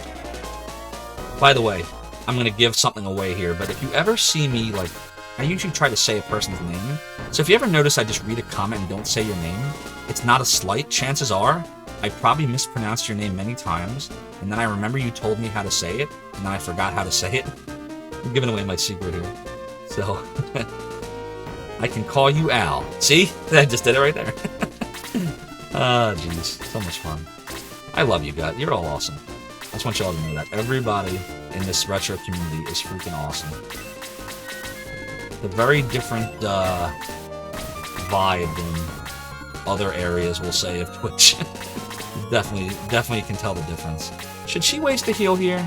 S1: By the way, I'm gonna give something away here, but if you ever see me, like... I usually try to say a person's name. So if you ever notice I just read a comment and don't say your name, it's not a slight. Chances are, I probably mispronounced your name many times, and then I remember you told me how to say it, and then I forgot how to say it. I'm giving away my secret here. So... I can call you Al. See? I just did it right there. Ah, jeez. So much fun. I love you guys. You're all awesome. I just want y'all to know that. Everybody in this retro community is freaking awesome. The very different vibe than other areas, we'll say, of Twitch. Definitely can tell the difference. Should she waste a heal here?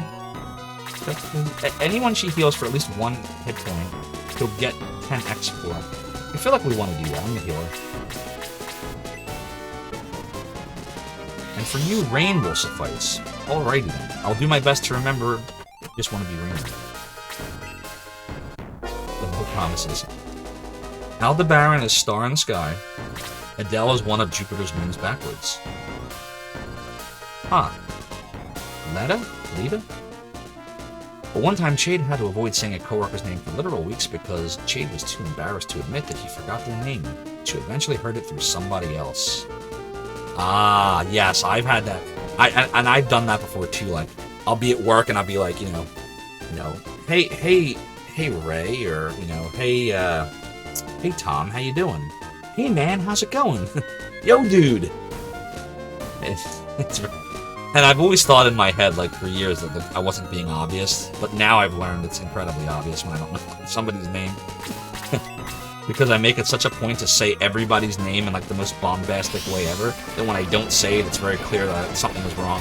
S1: Anyone she heals for at least 1 hit point, she'll get 10 export. I feel like we want to do that. I'm gonna heal her. And for you, Rain will suffice. Alrighty then. I'll do my best to remember. Just want to be Rain. The no promises. Aldebaran is star in the sky. Adele is one of Jupiter's moons backwards. Huh. Leda? But one time, Chade had to avoid saying a coworker's name for literal weeks because Chade was too embarrassed to admit that he forgot their name. She eventually heard it through somebody else. Ah, yes, I've had that. I've done that before too. Like, I'll be at work and I'll be like, hey, Ray, or hey, Tom, how you doing? Hey, man, how's it going? Yo, dude. And I've always thought in my head, like, for years, that I wasn't being obvious, but now I've learned it's incredibly obvious when I don't know somebody's name. Because I make it such a point to say everybody's name in, like, the most bombastic way ever, that when I don't say it, it's very clear that something was wrong.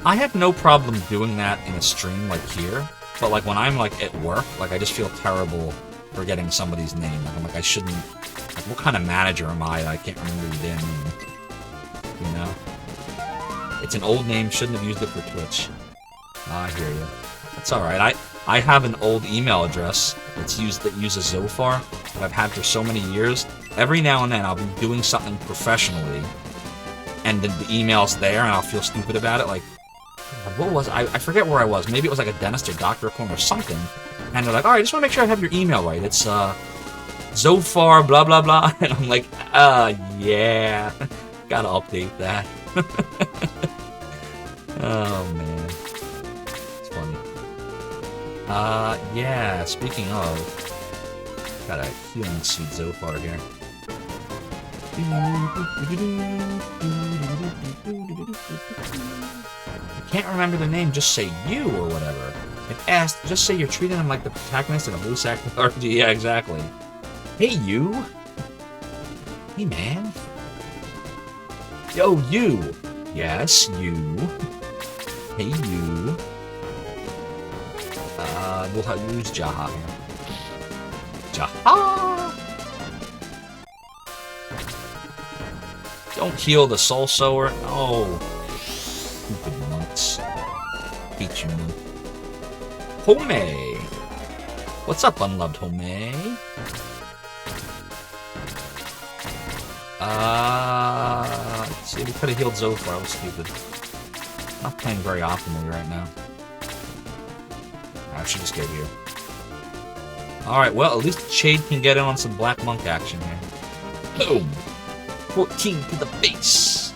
S1: I have no problem doing that in a stream, like here, but, like, when I'm, like, at work, like, I just feel terrible forgetting somebody's name. Like, I'm like, I shouldn't... Like, what kind of manager am I that I can't remember your damn name? You know? It's an old name, shouldn't have used it for Twitch. I hear you. That's alright. I have an old email address that uses Zophar that I've had for so many years. Every now and then I'll be doing something professionally, and then the email's there, and I'll feel stupid about it. Like, what was I forget where I was. Maybe it was like a dentist or doctor appointment or something. And they're like, alright, I just want to make sure I have your email right. It's Zophar blah blah blah. And I'm like, yeah. Gotta update that. Oh man. It's funny. Yeah, speaking of, got a healing sweet Zophar here. I can't remember the name, just say you or whatever. If asked, just say you're treating him like the protagonist in a voice acting RPG. Yeah, exactly. Hey, you. Hey, man. Yo, you. Yes, you. Hey, you. We'll use Jaha here. Jaha! Don't heal the Soul Sower. Oh. Stupid monks. Hate you, monk. Home! What's up, unloved Home? Let's see, we could have healed Zophar. I was stupid. Not playing very optimally right now. I should just go here. Alright, well, at least Shade can get in on some Black Monk action here. Boom! 14 to the face!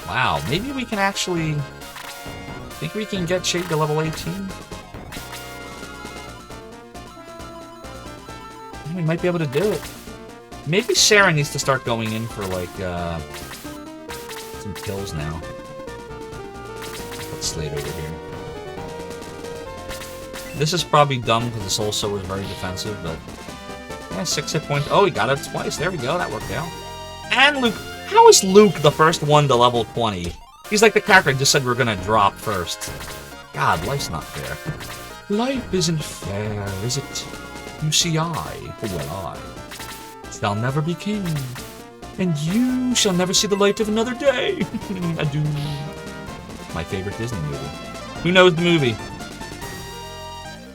S1: Wow, maybe we can actually... Think we can get Shade to level 18? We might be able to do it. Maybe Sarah needs to start going in for, like, some kills now. Put Slade over here. This is probably dumb because the Soul Sower is very defensive, but... Yeah, 6 hit points. Oh, he got it twice. There we go. That worked out. And Luke... How is Luke the first one to level 20? He's like the character I just said we're gonna drop first. God, life's not fair. Life isn't fair, is it? You see, I shall never be king, and you shall never see the light of another day. Adieu. My favorite Disney movie. Who knows the movie?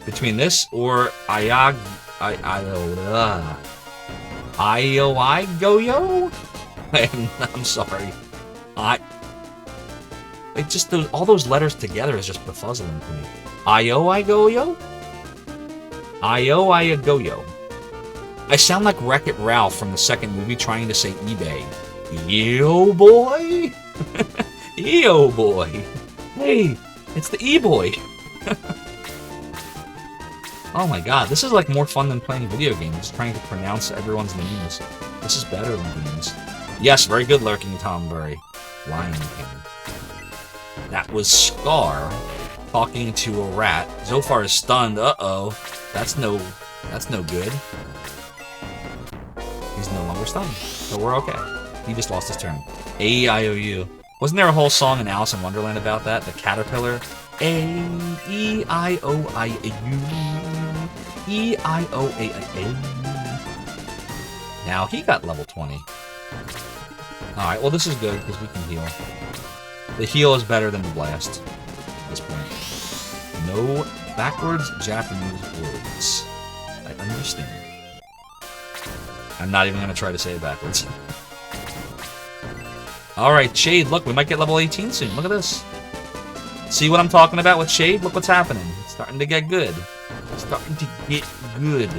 S1: Between this or Goyo? I'm sorry. It just all those letters together is just befuzzling to me. Goyo? Goyo. I sound like Wreck-It Ralph from the second movie trying to say eBay. Yo boy? Yo boy. Hey, it's the E-boy. Oh my god, this is like more fun than playing video games, trying to pronounce everyone's names. This is better than games. Yes, very good lurking Tombury. Lion King. That was Scar talking to a rat. Zophar is stunned. Uh-oh. That's no good. He's no longer stunned, so we're okay. He just lost his turn. A-E-I-O-U. Wasn't there a whole song in Alice in Wonderland about that? The caterpillar? A-E-I-O-I-U. E-I-O-A-I-A. Now he got level 20. Alright, well this is good because we can heal. The heal is better than the blast at this point. No backwards Japanese words. I understand. I'm not even going to try to say it backwards. Alright, Shade, look, we might get level 18 soon. Look at this. See what I'm talking about with Shade? Look what's happening. It's starting to get good. It's starting to get good.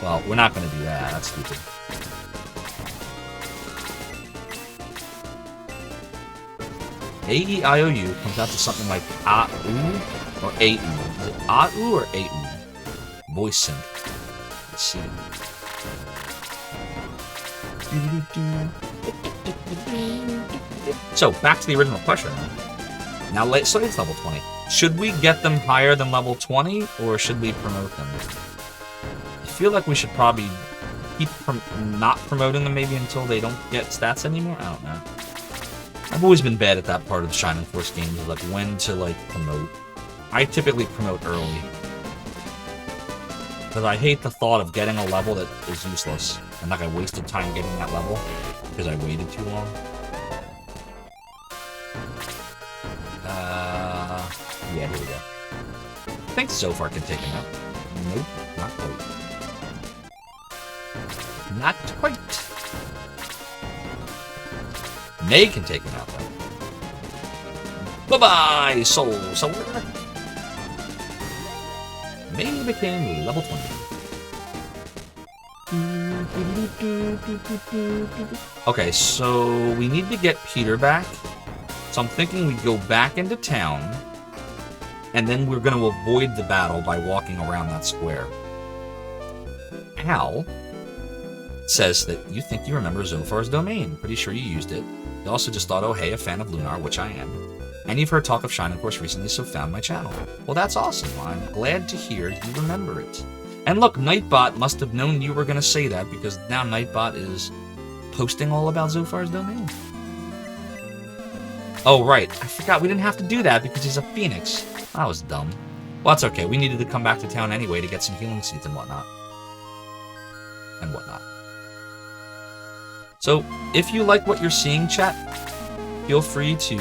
S1: Well, we're not going to do that. That's stupid. A-E-I-O-U comes out to something like A-U or A-U. Is it A-U or A-U? Voice sync. Let's see. So, back to the original question. Now, so it's level 20. Should we get them higher than level 20, or should we promote them? I feel like we should probably keep not promoting them maybe until they don't get stats anymore? I don't know. I've always been bad at that part of the Shining Force games, like when to like promote. I typically promote early. Because I hate the thought of getting a level that is useless. And like I wasted time getting that level because I waited too long. Yeah, here we go. I think Zophar can take him out. Nope, not quite. Not quite. May can take him out, though. Bye-bye, Soul Solar. May became level 20. Okay, so we need to get Peter back. So I'm thinking we go back into town, and then we're going to avoid the battle by walking around that square. Al says that you think you remember Zophar's domain. Pretty sure you used it. You also just thought, oh hey, a fan of Lunar, which I am. And you've heard talk of Shining Course recently, so found my channel. Well, that's awesome. I'm glad to hear you remember it. And look, Nightbot must have known you were going to say that, because now Nightbot is posting all about Zophar's domain. Oh, right. I forgot we didn't have to do that because he's a phoenix. That was dumb. Well, that's okay. We needed to come back to town anyway to get some healing seeds and whatnot. So, if you like what you're seeing, chat, feel free to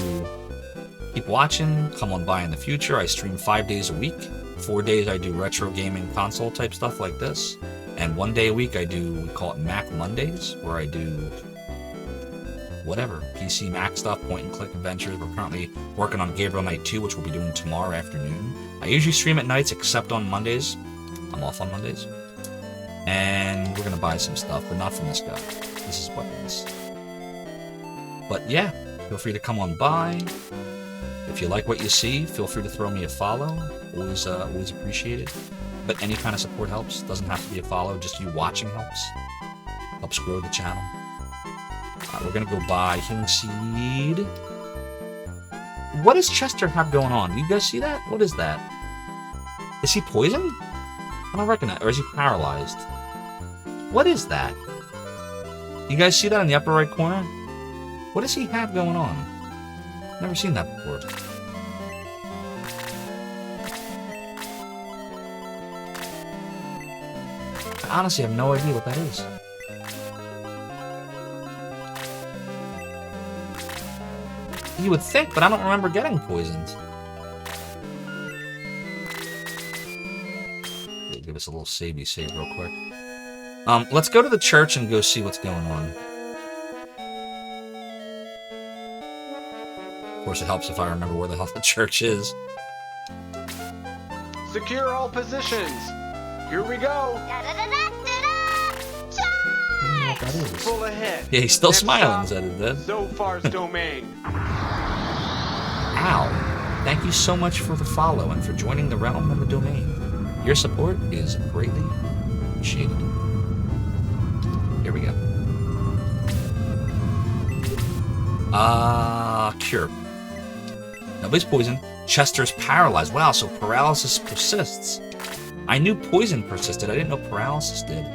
S1: keep watching, come on by in the future. I stream 5 days a week. 4 days I do retro gaming console type stuff like this. And 1 day a week I do, we call it Mac Mondays, where I do whatever, PC Mac stuff, point and click adventures. We're currently working on Gabriel Knight 2, which we'll be doing tomorrow afternoon. I usually stream at nights except on Mondays. I'm off on Mondays. And we're going to buy some stuff, but not from this guy. This is weapons. But yeah, feel free to come on by. If you like what you see, feel free to throw me a follow. Always appreciate it. But any kind of support helps. Doesn't have to be a follow, just you watching helps. Helps grow the channel. We're gonna go buy healing seed. What does Chester have going on? Do you guys see that? What is that? Is he poisoned? I don't recognize. Or is he paralyzed? What is that? You guys see that in the upper right corner? What does he have going on? Never seen that before. I honestly have no idea what that is. You would think, but I don't remember getting poisoned. Give us a little savey save real quick. Let's go to the church and go see what's going on. Of course, it helps if I remember where the hell the church is.
S3: Secure all positions. Here we go.
S1: What that is.
S3: Full ahead.
S1: Yeah, he's still
S3: Next
S1: smiling,
S3: stop,
S1: is that it, Dad?
S3: Zophar's domain.
S1: Ow. Thank you so much for the follow and for joining the realm and the domain. Your support is greatly appreciated. Here we go. Cure. Nobody's poisoned. Chester's paralyzed. Wow, so paralysis persists. I knew poison persisted. I didn't know paralysis did.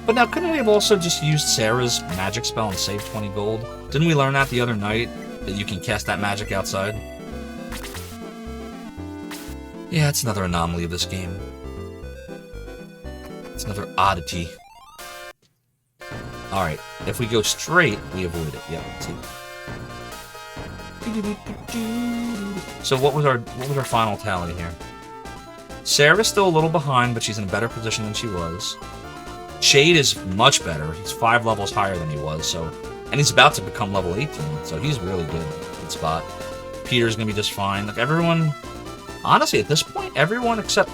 S1: But now, couldn't we have also just used Sarah's magic spell and saved 20 gold? Didn't we learn that the other night? That you can cast that magic outside? Yeah, it's another anomaly of this game. It's another oddity. Alright, if we go straight, we avoid it. Yeah, see? So what was our final tally here? Sarah's still a little behind, but she's in a better position than she was. Shade is much better. He's 5 levels higher than he was, so... And he's about to become level 18, so he's really good. Good spot. Peter's gonna be just fine. Like, everyone... Honestly, at this point, everyone except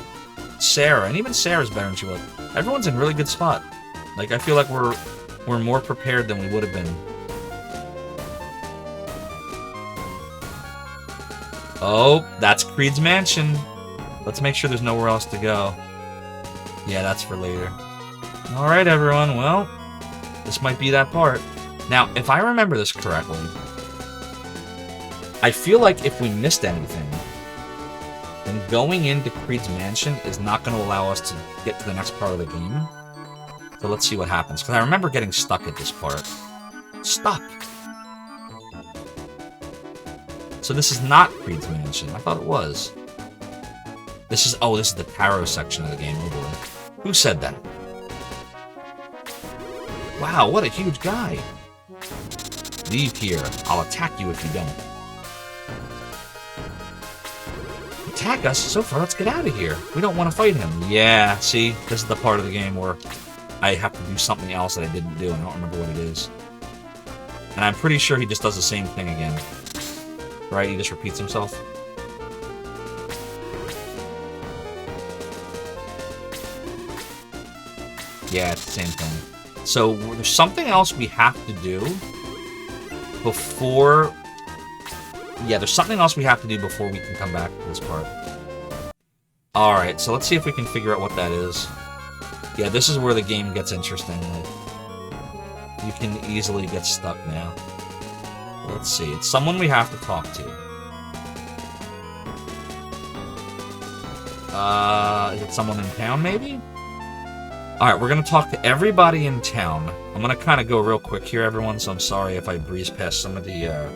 S1: Sarah, and even Sarah's better than she was. Everyone's in really good spot. Like, I feel like we're more prepared than we would have been. Oh, that's Creed's mansion. Let's make sure there's nowhere else to go. Yeah, that's for later. Alright, everyone, well, this might be that part. Now, if I remember this correctly, I feel like if we missed anything, then going into Creed's mansion is not going to allow us to get to the next part of the game. So let's see what happens, because I remember getting stuck at this part. Stuck! So this is not Creed's mansion. I thought it was. This is the tarot section of the game. Oh boy. Who said that? Wow, what a huge guy. Leave here. I'll attack you if you don't. attack us. Zophar, let's get out of here. We don't want to fight him. Yeah, see? This is the part of the game where I have to do something else that I didn't do, and I don't remember what it is. And I'm pretty sure he just does the same thing again. Right? He just repeats himself. Yeah, it's the same thing. So, there's something else we have to do before... Yeah, there's something else we have to do before we can come back to this part. Alright, so let's see if we can figure out what that is. Yeah, this is where the game gets interesting. You can easily get stuck now. Let's see, it's someone we have to talk to. Is it someone in town, maybe? Alright, we're gonna talk to everybody in town. I'm gonna kind of go real quick here, everyone, so I'm sorry if I breeze past some of the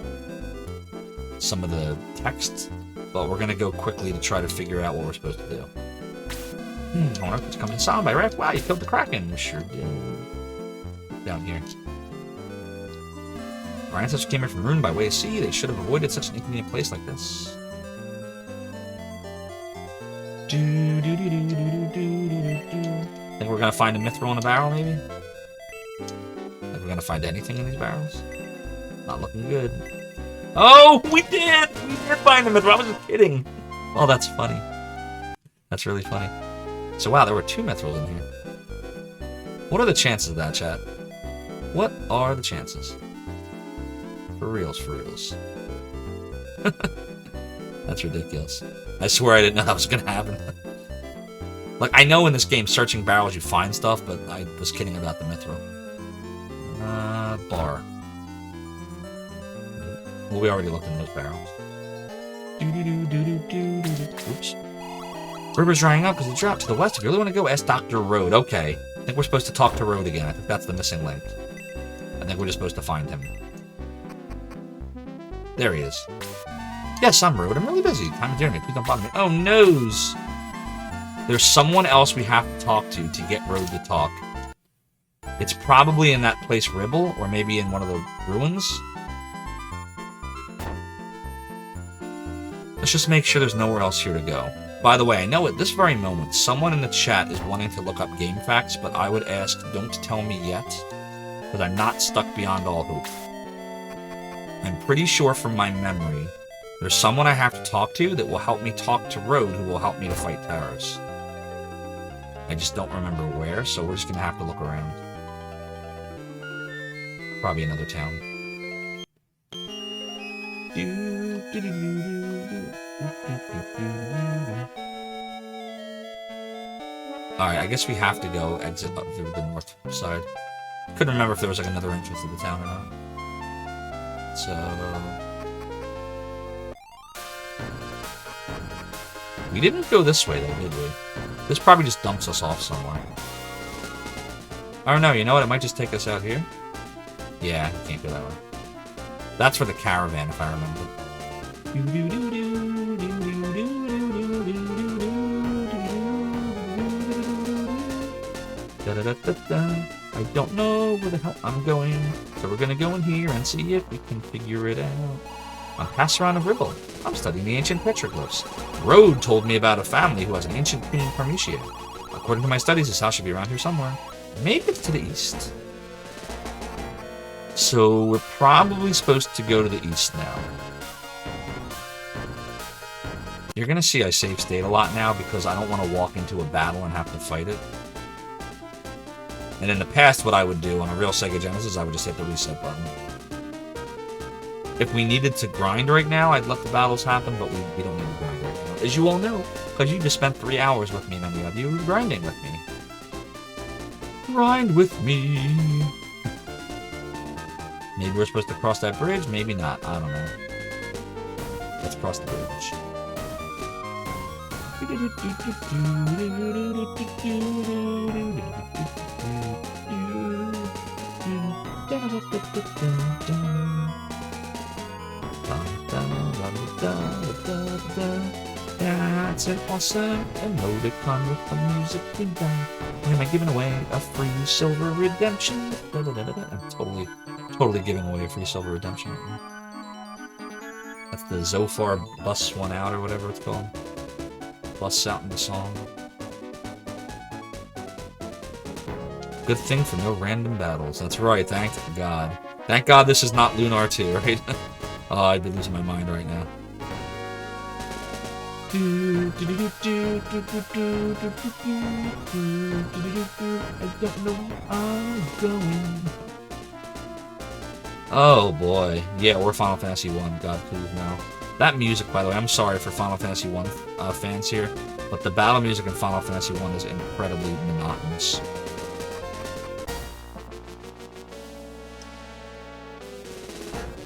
S1: text, but we're gonna go quickly to try to figure out what we're supposed to do. I wonder if it's coming to sound by right? Wow, you killed the Kraken. You sure did. Down here. Our ancestors came here from Rune by way of sea. They should have avoided such an inconvenient place like this. Think we're gonna find a mithril in a barrel, maybe? Think we're gonna find anything in these barrels? Not looking good. Oh, we did! We did find a mithril. I was just kidding. Oh, that's funny. That's really funny. So, wow, there were 2 mithrils in here. What are the chances of that, chat? What are the chances? For reals, for reals. That's ridiculous. I swear I didn't know that was gonna happen. Like, I know in this game, searching barrels, you find stuff, but I was kidding about the mithril. Bar. Well, we already looked in those barrels. Oops. River's drying up because it dropped to the west. If you really want to go, ask Dr. Road. Okay. I think we're supposed to talk to Road again. I think that's the missing link. I think we're just supposed to find him. There he is. Yes, I'm Road. I'm really busy. Time to journey. Please don't bother me. Oh, noes! There's someone else we have to talk to get Road to talk. It's probably in that place Ribble, or maybe in one of the ruins. Let's just make sure there's nowhere else here to go. By the way, I know at this very moment, someone in the chat is wanting to look up game facts, but I would ask, don't tell me yet, because I'm not stuck beyond all hope. I'm pretty sure from my memory, there's someone I have to talk to that will help me talk to Road, who will help me to fight Taros. I just don't remember where, so we're just going to have to look around. Probably another town. Alright, I guess we have to go exit up through the north side. Couldn't remember if there was like another entrance to the town or not. So... we didn't go this way though, did we? This probably just dumps us off somewhere. I don't know, you know what? It might just take us out here. Yeah, you can't go that way. That's for the caravan, if I remember. I don't know where the hell I'm going, so we're gonna go in here and see if we can figure it out. I'm Passeron of Ribble. I'm studying the ancient petroglyphs. Road told me about a family who has an ancient queen Parmesia. According to my studies, this house should be around here somewhere. Maybe it's to the east. So we're probably supposed to go to the east now. You're gonna see I save state a lot now because I don't want to walk into a battle and have to fight it. And in the past, what I would do on a real Sega Genesis, I would just hit the reset button. If we needed to grind right now, I'd let the battles happen, but we don't need to grind right now. As you all know, because you just spent 3 hours with me, many of you, grinding with me. Grind with me. Maybe we're supposed to cross that bridge, maybe not, I don't know. Let's cross the bridge. That's an awesome emoticon with the music in down. Am I giving away a free silver redemption? I'm totally giving away a free silver redemption right now. That's the Zophar bus one out or whatever it's called. busts out into song. Good thing for no random battles. That's right, thank God. Thank God this is not Lunar 2, right? Oh, I'd be losing my mind right now. I don't know where I'm going. Oh boy. Yeah, we're Final Fantasy 1. God, please no. That music, by the way, I'm sorry for Final Fantasy 1 fans here, but the battle music in Final Fantasy 1 is incredibly monotonous.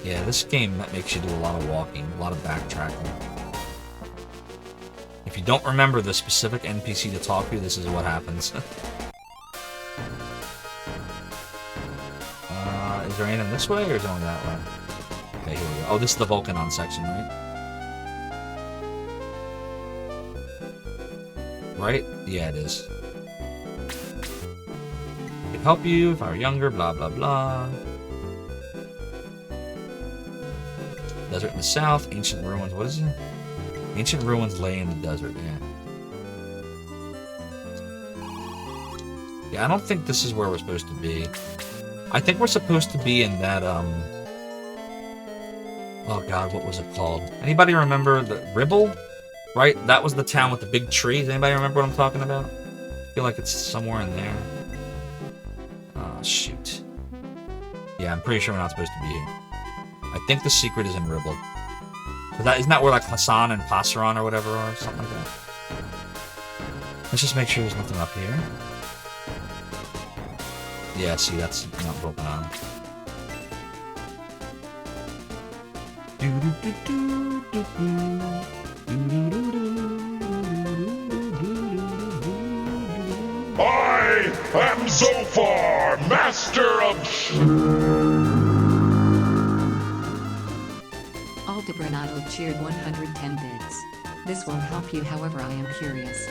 S1: Yeah, this game makes you do a lot of walking, a lot of backtracking. If you don't remember the specific NPC to talk to, this is what happens. Is there anything this way, or is it only that way? Okay, here we go. Oh, this is the Volcanon section, right? Right? Yeah, it is. I could help you if I were younger, blah, blah, blah. Desert in the south, ancient ruins. What is it? Ancient ruins lay in the desert, yeah. Yeah, I don't think this is where we're supposed to be. I think we're supposed to be in that, oh god, what was it called? Anybody remember the Ribble? Right? That was the town with the big trees. Anybody remember what I'm talking about? I feel like it's somewhere in there. Oh, shoot. Yeah, I'm pretty sure we're not supposed to be here. I think the secret is in Ribble. Isn't that where, like, Hassan and Passaron or whatever are? Something like that. Let's just make sure there's nothing up here. Yeah, see, that's not broken on.
S7: I am Zophar, master of...
S8: Aldebronado cheered 110 bits. This won't help you, however, I am curious.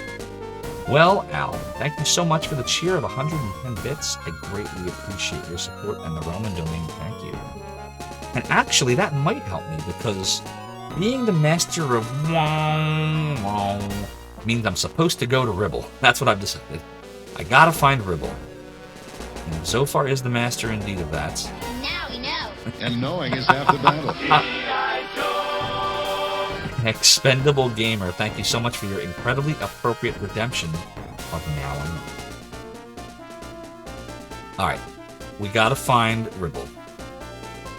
S1: Well, Al, thank you so much for the cheer of 110 bits. I greatly appreciate your support and the Roman domain. Thank you. And actually, that might help me, because being the master of means I'm supposed to go to Ribble. That's what I've decided. I gotta find Ribble. And if Zophar is the master indeed of that.
S4: Now we know.
S5: And knowing is half the battle.
S1: Expendable Gamer, thank you so much for your incredibly appropriate redemption of now and then. Alright, we gotta find Ribble.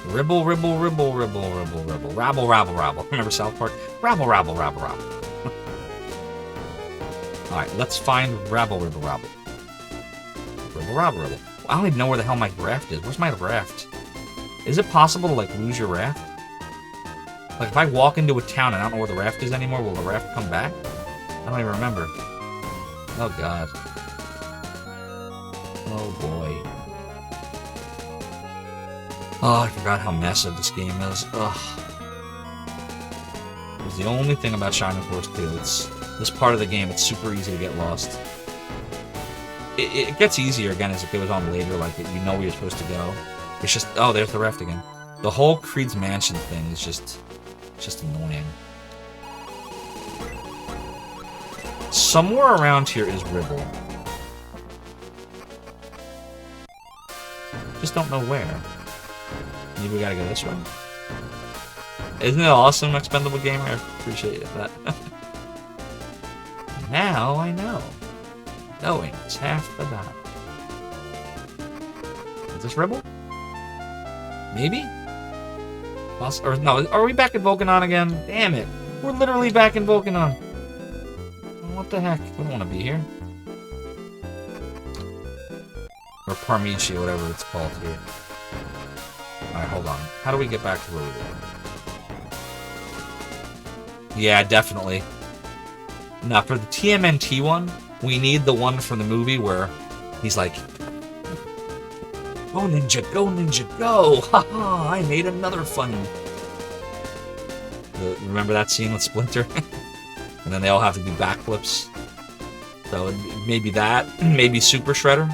S1: Ribble, Ribble, Ribble, Ribble, Ribble, Ribble. Rabble, rabble, rabble. Remember South Park? Rabble, rabble, rabble, rabble. Alright, let's find Rabble, Ribble, rabble. Ribble, rabble, rabble. I don't even know where the hell my raft is. Where's my raft? Is it possible to, like, lose your raft? Like, if I walk into a town and I don't know where the raft is anymore, will the raft come back? I don't even remember. Oh, God. Oh, boy. Oh, I forgot how massive this game is. Ugh. It was the only thing about Shining Force 2. It's this part of the game, it's super easy to get lost. It gets easier again as it goes on later, like, you know where you're supposed to go. It's just, oh, there's the raft again. The whole Creed's Mansion thing is just annoying. Somewhere around here is Ribble. Just don't know where. Maybe we gotta go this way. Isn't it awesome, Expendable Gamer? I appreciate that. Now I know. Knowing is half the battle. Is this Ribble? Maybe? Or no, are we back in Volcanon again? Damn it. We're literally back in Volcanon. What the heck? We don't want to be here. Or Parmici, whatever it's called here. Alright, hold on. How do we get back to where we were? Yeah, definitely. Now, for the TMNT one, we need the one from the movie where he's like, go ninja, go! Haha, I made another fun. Remember that scene with Splinter? And then they all have to do backflips. So maybe that, maybe Super Shredder.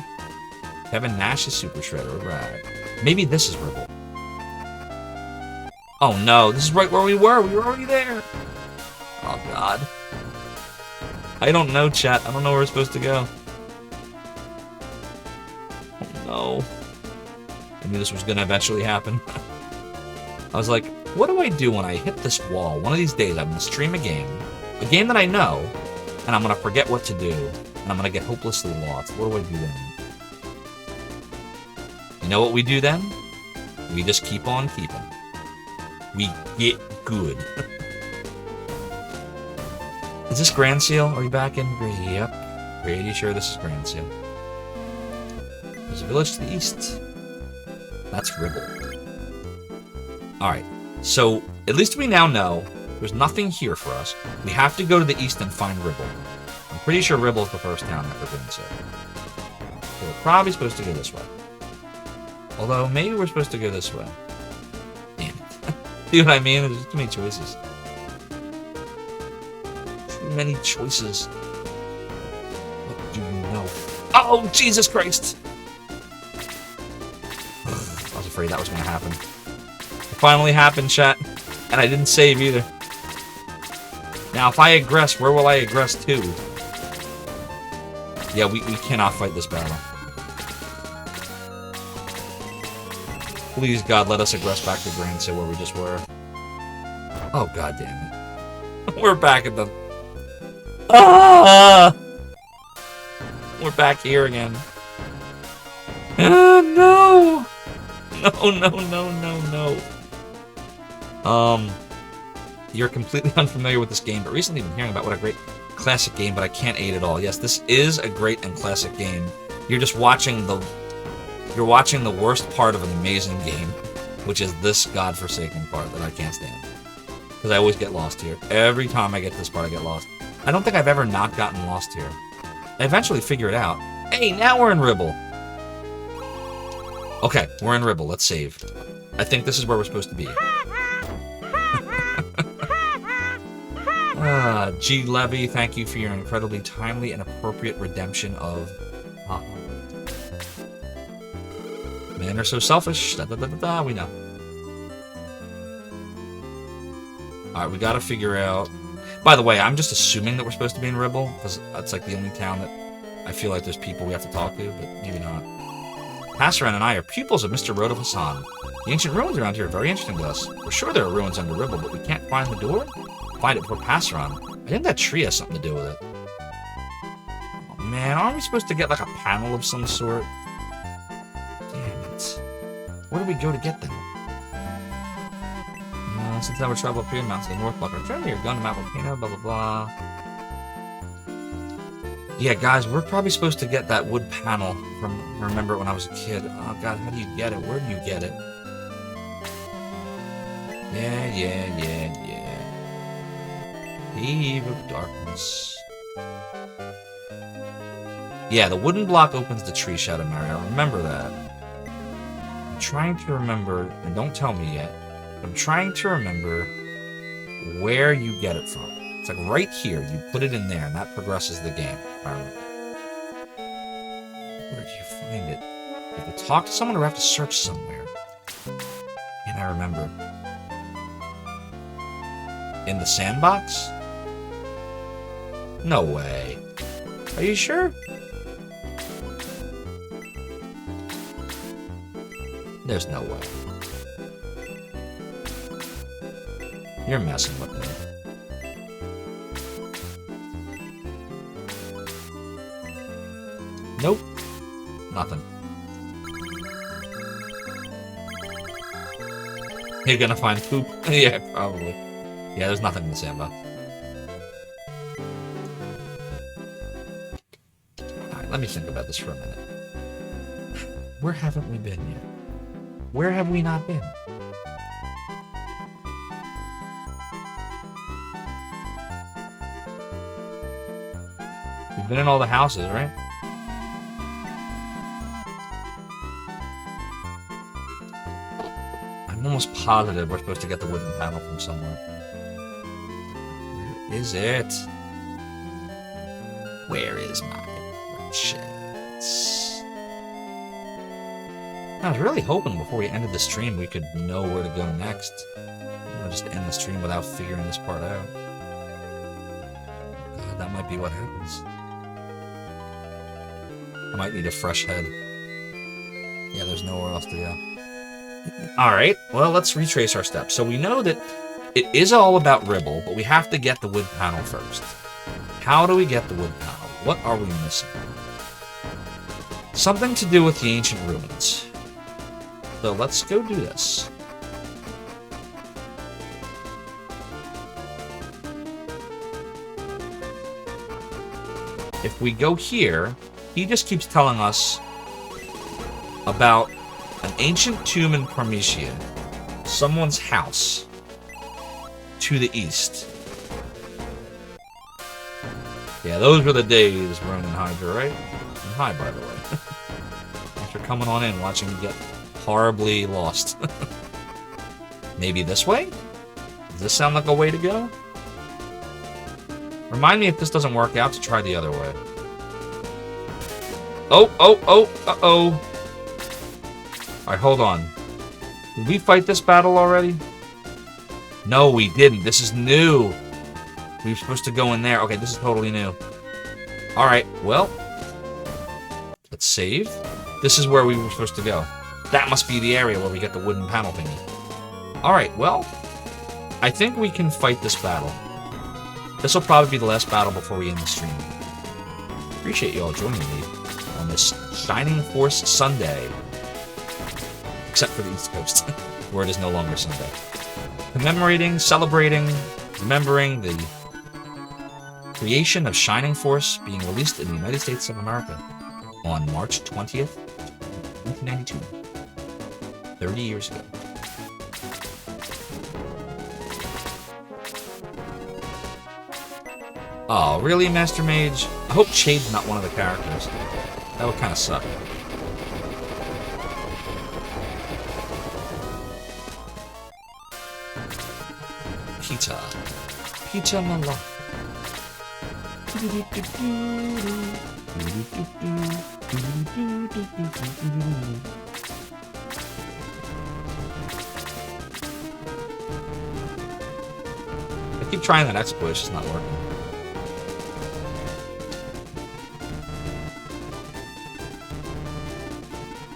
S1: Kevin Nash is Super Shredder, right? Maybe this is Ribble. Oh no, this is right where we were already there. Oh god. I don't know, chat. I don't know where we're supposed to go. Oh, no. I knew this was going to eventually happen. I was like, what do I do when I hit this wall? One of these days, I'm going to stream a game that I know, and I'm going to forget what to do, and I'm going to get hopelessly lost. What do I do then? You know what we do then? We just keep on keeping. We get good. Is this Grand Seal? Are we back in? Yep. Pretty sure this is Grand Seal. There's a village to the east. That's Ribble. Alright. So, at least we now know there's nothing here for us. We have to go to the east and find Ribble. I'm pretty sure Ribble is the first town after Grand Seal. So we're probably supposed to go this way. Although, maybe we're supposed to go this way. Damn it. See what I mean? There's just too many choices. Too many choices. What do you know? Oh, Jesus Christ! I was afraid that was going to happen. It finally happened, chat. And I didn't save either. Now, if I aggress, where will I aggress to? Yeah, we cannot fight this battle. Please, God, let us aggress back to Grand Seal where we just were. Oh, God damn it. We're back at the... Ah! We're back here again. No! No. You're completely unfamiliar with this game, but recently been hearing about what a great classic game, but I can't aid at all. Yes, this is a great and classic game. You're just watching the... You're watching the worst part of an amazing game, which is this godforsaken part that I can't stand. Because I always get lost here. Every time I get this part, I get lost. I don't think I've ever not gotten lost here. I eventually figure it out. Hey, now we're in Ribble. Okay, we're in Ribble. Let's save. I think this is where we're supposed to be. G. Levy, thank you for your incredibly timely and appropriate redemption of... Men are so selfish. We know. Alright, we gotta figure out... By the way, I'm just assuming that we're supposed to be in Ribble, because that's like the only town that I feel like there's people we have to talk to, but maybe not. Passaran and I are pupils of Mr. Road of Hassan. The ancient ruins around here are very interesting to us. We're sure there are ruins under Ribble, but we can't find the door? Find it before Passaran. I think that tree has something to do with it. Oh, man, aren't we supposed to get like a panel of some sort? Where do we go to get them? Since I would travel up here in Mountains of the North Block, return to your gun to Mount Volcano, blah, blah, blah. Yeah, guys, we're probably supposed to get that wood panel from, remember when I was a kid. Oh, God, how do you get it? Where do you get it? Yeah. Eve of Darkness. Yeah, the wooden block opens the tree shadow area. I remember that. I'm trying to remember, and don't tell me yet, I'm trying to remember where you get it from. It's like right here, you put it in there, and that progresses the game. Where do you find it? You have to talk to someone or have to search somewhere. And I remember. In the sandbox? No way. Are you sure? There's no way. You're messing with me. Nope. Nothing. You're gonna find poop? Yeah, probably. Yeah, there's nothing in the sandbox. Alright, let me think about this for a minute. Where haven't we been yet? Where have we not been? We've been in all the houses, right? I'm almost positive we're supposed to get the wooden panel from somewhere. Where is it? Where is my precious? I was really hoping before we ended the stream we could know where to go next. You know, just end the stream without figuring this part out. God, that might be what happens. I might need a fresh head. Yeah, there's nowhere else to go. Alright, well, let's retrace our steps. So we know that it is all about Ribble, but we have to get the wood panel first. How do we get the wood panel? What are we missing? Something to do with the ancient ruins. So let's go do this. If we go here, he just keeps telling us about an ancient tomb in Parmesia, someone's house to the east. Yeah, those were the days, Ronan Hydra, right? And hi, by the way. Thanks for coming on in, watching me get horribly lost. Maybe this way? Does this sound like a way to go? Remind me if this doesn't work out to try the other way. Oh, uh-oh. Alright, hold on. Did we fight this battle already? No, we didn't. This is new. We were supposed to go in there. Okay, this is totally new. Alright, well. Let's save. This is where we were supposed to go. That must be the area where we get the wooden panel thingy. Alright, well. I think we can fight this battle. This will probably be the last battle before we end the stream. Appreciate you all joining me on this Shining Force Sunday. Except for the East Coast, where it is no longer Sunday. Commemorating, celebrating, remembering the creation of Shining Force being released in the United States of America on March 20th, 1992. 30 years ago. Oh, really, Master Mage? I hope Shade's not one of the characters. That would kind of suck. Peter Malone. I keep trying that exploit, it's just not working.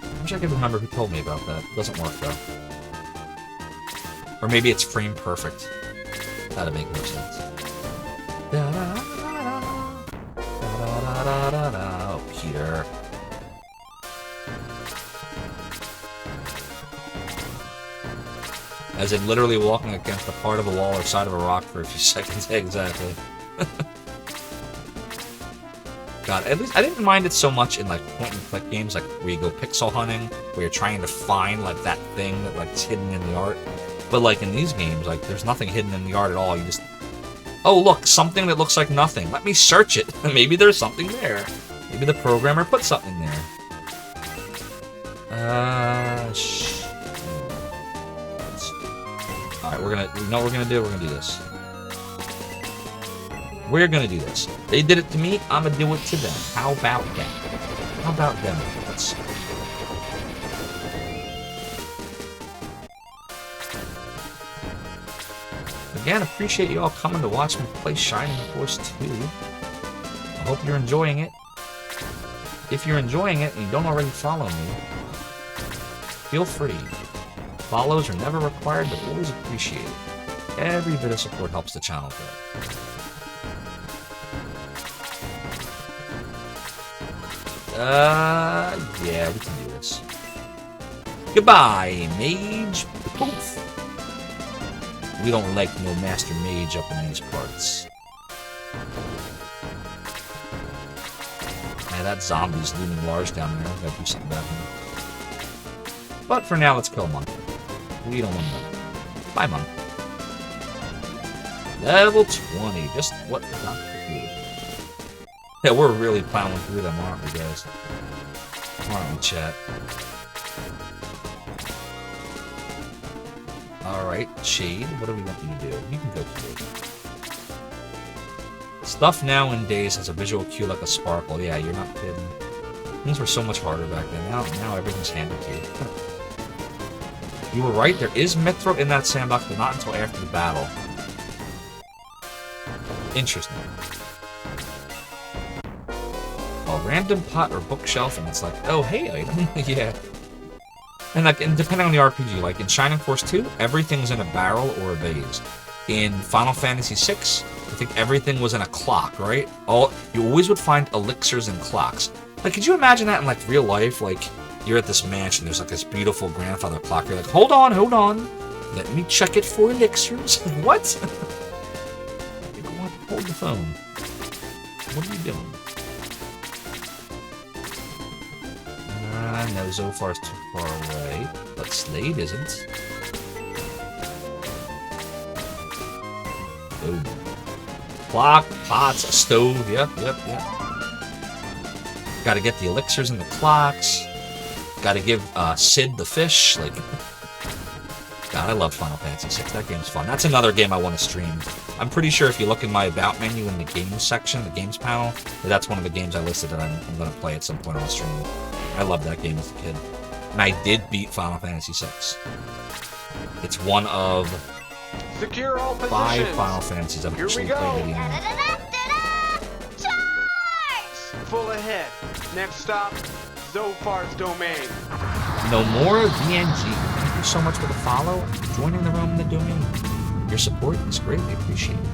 S1: I wish I could remember who told me about that. It doesn't work though. Or maybe it's frame perfect. That'd make more sense. Oh, Peter. As in literally walking against a part of a wall or side of a rock for a few seconds. Exactly. God, at least I didn't mind it so much in like point-and-click games, like where you go pixel hunting, where you're trying to find like that thing that like is hidden in the art. But like in these games, like there's nothing hidden in the art at all. You just, oh look, something that looks like nothing. Let me search it. Maybe there's something there. Maybe the programmer put something there. Alright, we're gonna, you know what we're gonna do? We're gonna do this. We're gonna do this. They did it to me, I'm gonna do it to them. How about them? How about them? Let's see. Again, appreciate you all coming to watch me play Shining Force 2. I hope you're enjoying it. If you're enjoying it and you don't already follow me, feel free. Follows are never required, but always appreciated. Every bit of support helps the channel grow. Yeah, we can do this. Goodbye, Mage. Poof. We don't like no Master Mage up in these parts. Man, that zombie's looming large down there. I gotta do something about him. But for now, let's kill Monk. We don't want to. Bye, Monk. Level 20. Just what the doctor do. Yeah, we're really plowing through them, aren't we, guys? Aren't we, chat? Alright, Shade, what do we want you to do? You can go through it. Stuff nowadays has a visual cue like a sparkle. Yeah, you're not kidding. Things were so much harder back then. Now everything's handed to you. You were right, there is Mithril in that sandbox, but not until after the battle. Interesting. a random pot or bookshelf, and it's like, oh, hey, item. Yeah. And like, and depending on the RPG, like in Shining Force 2, everything's in a barrel or a vase. In Final Fantasy 6, I think everything was in a clock, right? You always would find elixirs in clocks. Like, could you imagine that in like real life? Like, you're at this mansion, there's like this beautiful grandfather clock. You're like, hold on. Let me check it for elixirs. What? Go on, hold the phone. What are you doing? No, Zophar's too far away, but Slade isn't. Boom. Clock, pots, a stove, yep. Gotta get the elixirs in the clocks. Gotta give Sid the fish, like... God, I love Final Fantasy VI. That game's fun. That's another game I want to stream. I'm pretty sure if you look in my About menu in the games section, the games panel, that's one of the games I listed that I'm going to play at some point on stream. I loved that game as a kid. And I did beat Final Fantasy VI. It's one of
S3: Secure all
S1: 5
S3: positions.
S1: Final Fantasies I've actually played with you.
S4: Charge!
S3: Full ahead. Next stop, Zophar's domain.
S1: No more VNG. Thank you so much for the follow and joining the room in the domain. Your support is greatly appreciated.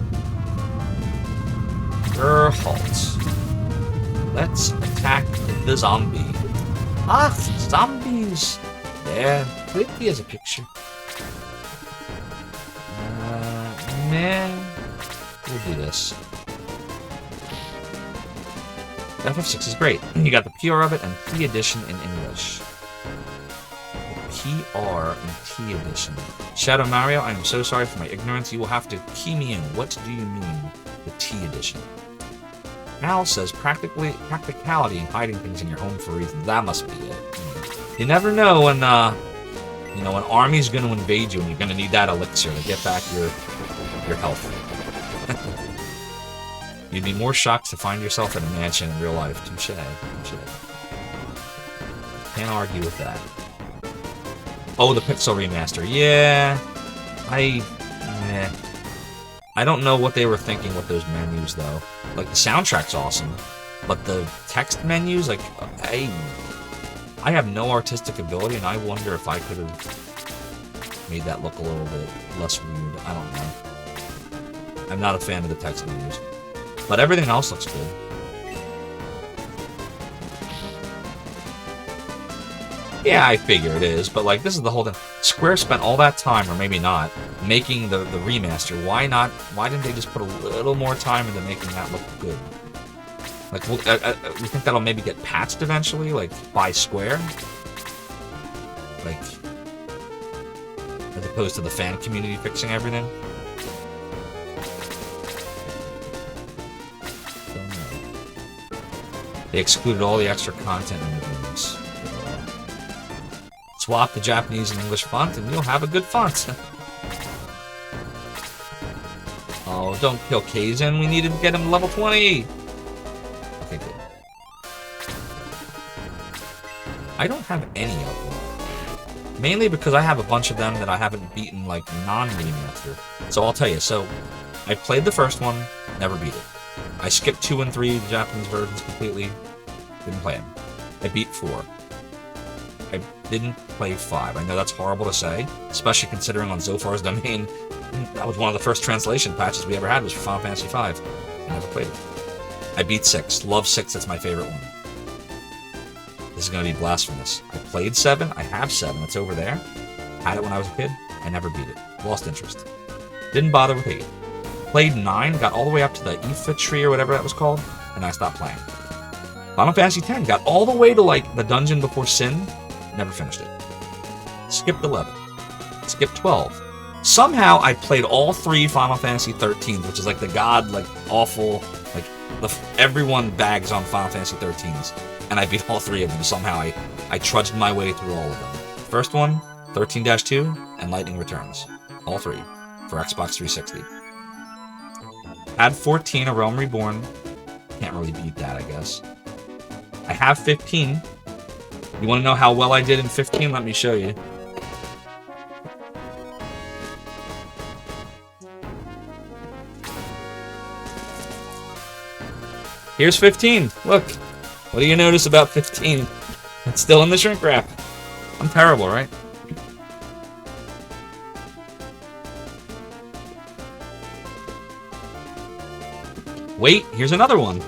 S1: Halt. Let's attack the zombie. Ah, zombies! There, quickly as a picture. Man, we'll do this. FF6 is great. You got the PR of it and T edition in English. PR and T edition. Shadow Mario, I am so sorry for my ignorance. You will have to key me in. What do you mean, the T edition? Al says practicality and hiding things in your home for reasons. That must be it. You never know when an army's going to invade you and you're going to need that elixir to get back your health. You'd be more shocked to find yourself in a mansion in real life. Touche. Can't argue with that. Oh, the Pixel remaster. Yeah. I don't know what they were thinking with those menus, though. Like, the soundtrack's awesome, but the text menus, like, I have no artistic ability, and I wonder if I could have made that look a little bit less weird. I don't know. I'm not a fan of the text menus. But everything else looks good. Yeah, I figure it is, but like, this is the whole thing. Square spent all that time, or maybe not, making the remaster. Why didn't they just put a little more time into making that look good? Like, we think that'll maybe get patched eventually, like, by Square? Like, as opposed to the fan community fixing everything? They excluded all the extra content in the games. Swap the Japanese and English font and you'll have a good font. Oh, don't kill Kaizen. We need to get him to level 20. Okay, good. I don't have any of them. Mainly because I have a bunch of them that I haven't beaten, like, non-remaster. So I'll tell you. So, I played the first one, never beat it. I skipped 2 and 3, the Japanese versions, completely. Didn't play them. I beat 4. I didn't play 5. I know that's horrible to say, especially considering on Zophar's domain, that was one of the first translation patches we ever had was for Final Fantasy 5. I never played it. I beat 6. Love 6, that's my favorite one. This is going to be blasphemous. I played 7. I have 7. It's over there. Had it when I was a kid. I never beat it. Lost interest. Didn't bother with 8. Played 9, got all the way up to the Aoife tree or whatever that was called, and I stopped playing. Final Fantasy X, got all the way to, like, the dungeon before Sin, never finished it. Skipped 11. Skipped 12. Somehow, I played all 3 Final Fantasy 13s, which is, like, the god, like, awful, like, everyone bags on Final Fantasy 13s, and I beat all 3 of them. Somehow, I trudged my way through all of them. First one, 13-2, and Lightning Returns. All 3, for Xbox 360. Had 14, A Realm Reborn. Can't really beat that, I guess. I have 15. You want to know how well I did in 15? Let me show you. Here's 15. Look. What do you notice about 15? It's still in the shrink wrap. I'm terrible, right? Wait, here's another one.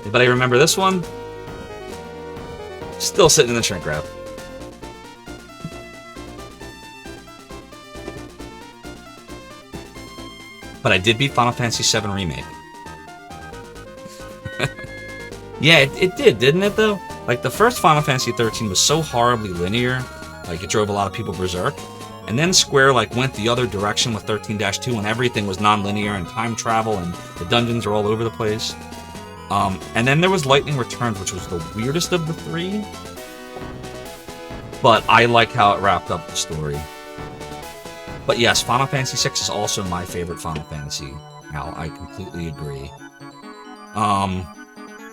S1: Anybody remember this one? Still sitting in the shrink wrap. But I did beat Final Fantasy VII Remake. Yeah, it did, didn't it, though? Like, the first Final Fantasy XIII was so horribly linear, like, it drove a lot of people berserk. And then Square, like, went the other direction with 13-2, and everything was non-linear and time travel, and the dungeons are all over the place. And then there was Lightning Returns, which was the weirdest of the three. But I like how it wrapped up the story. But yes, Final Fantasy VI is also my favorite Final Fantasy. Al, I completely agree.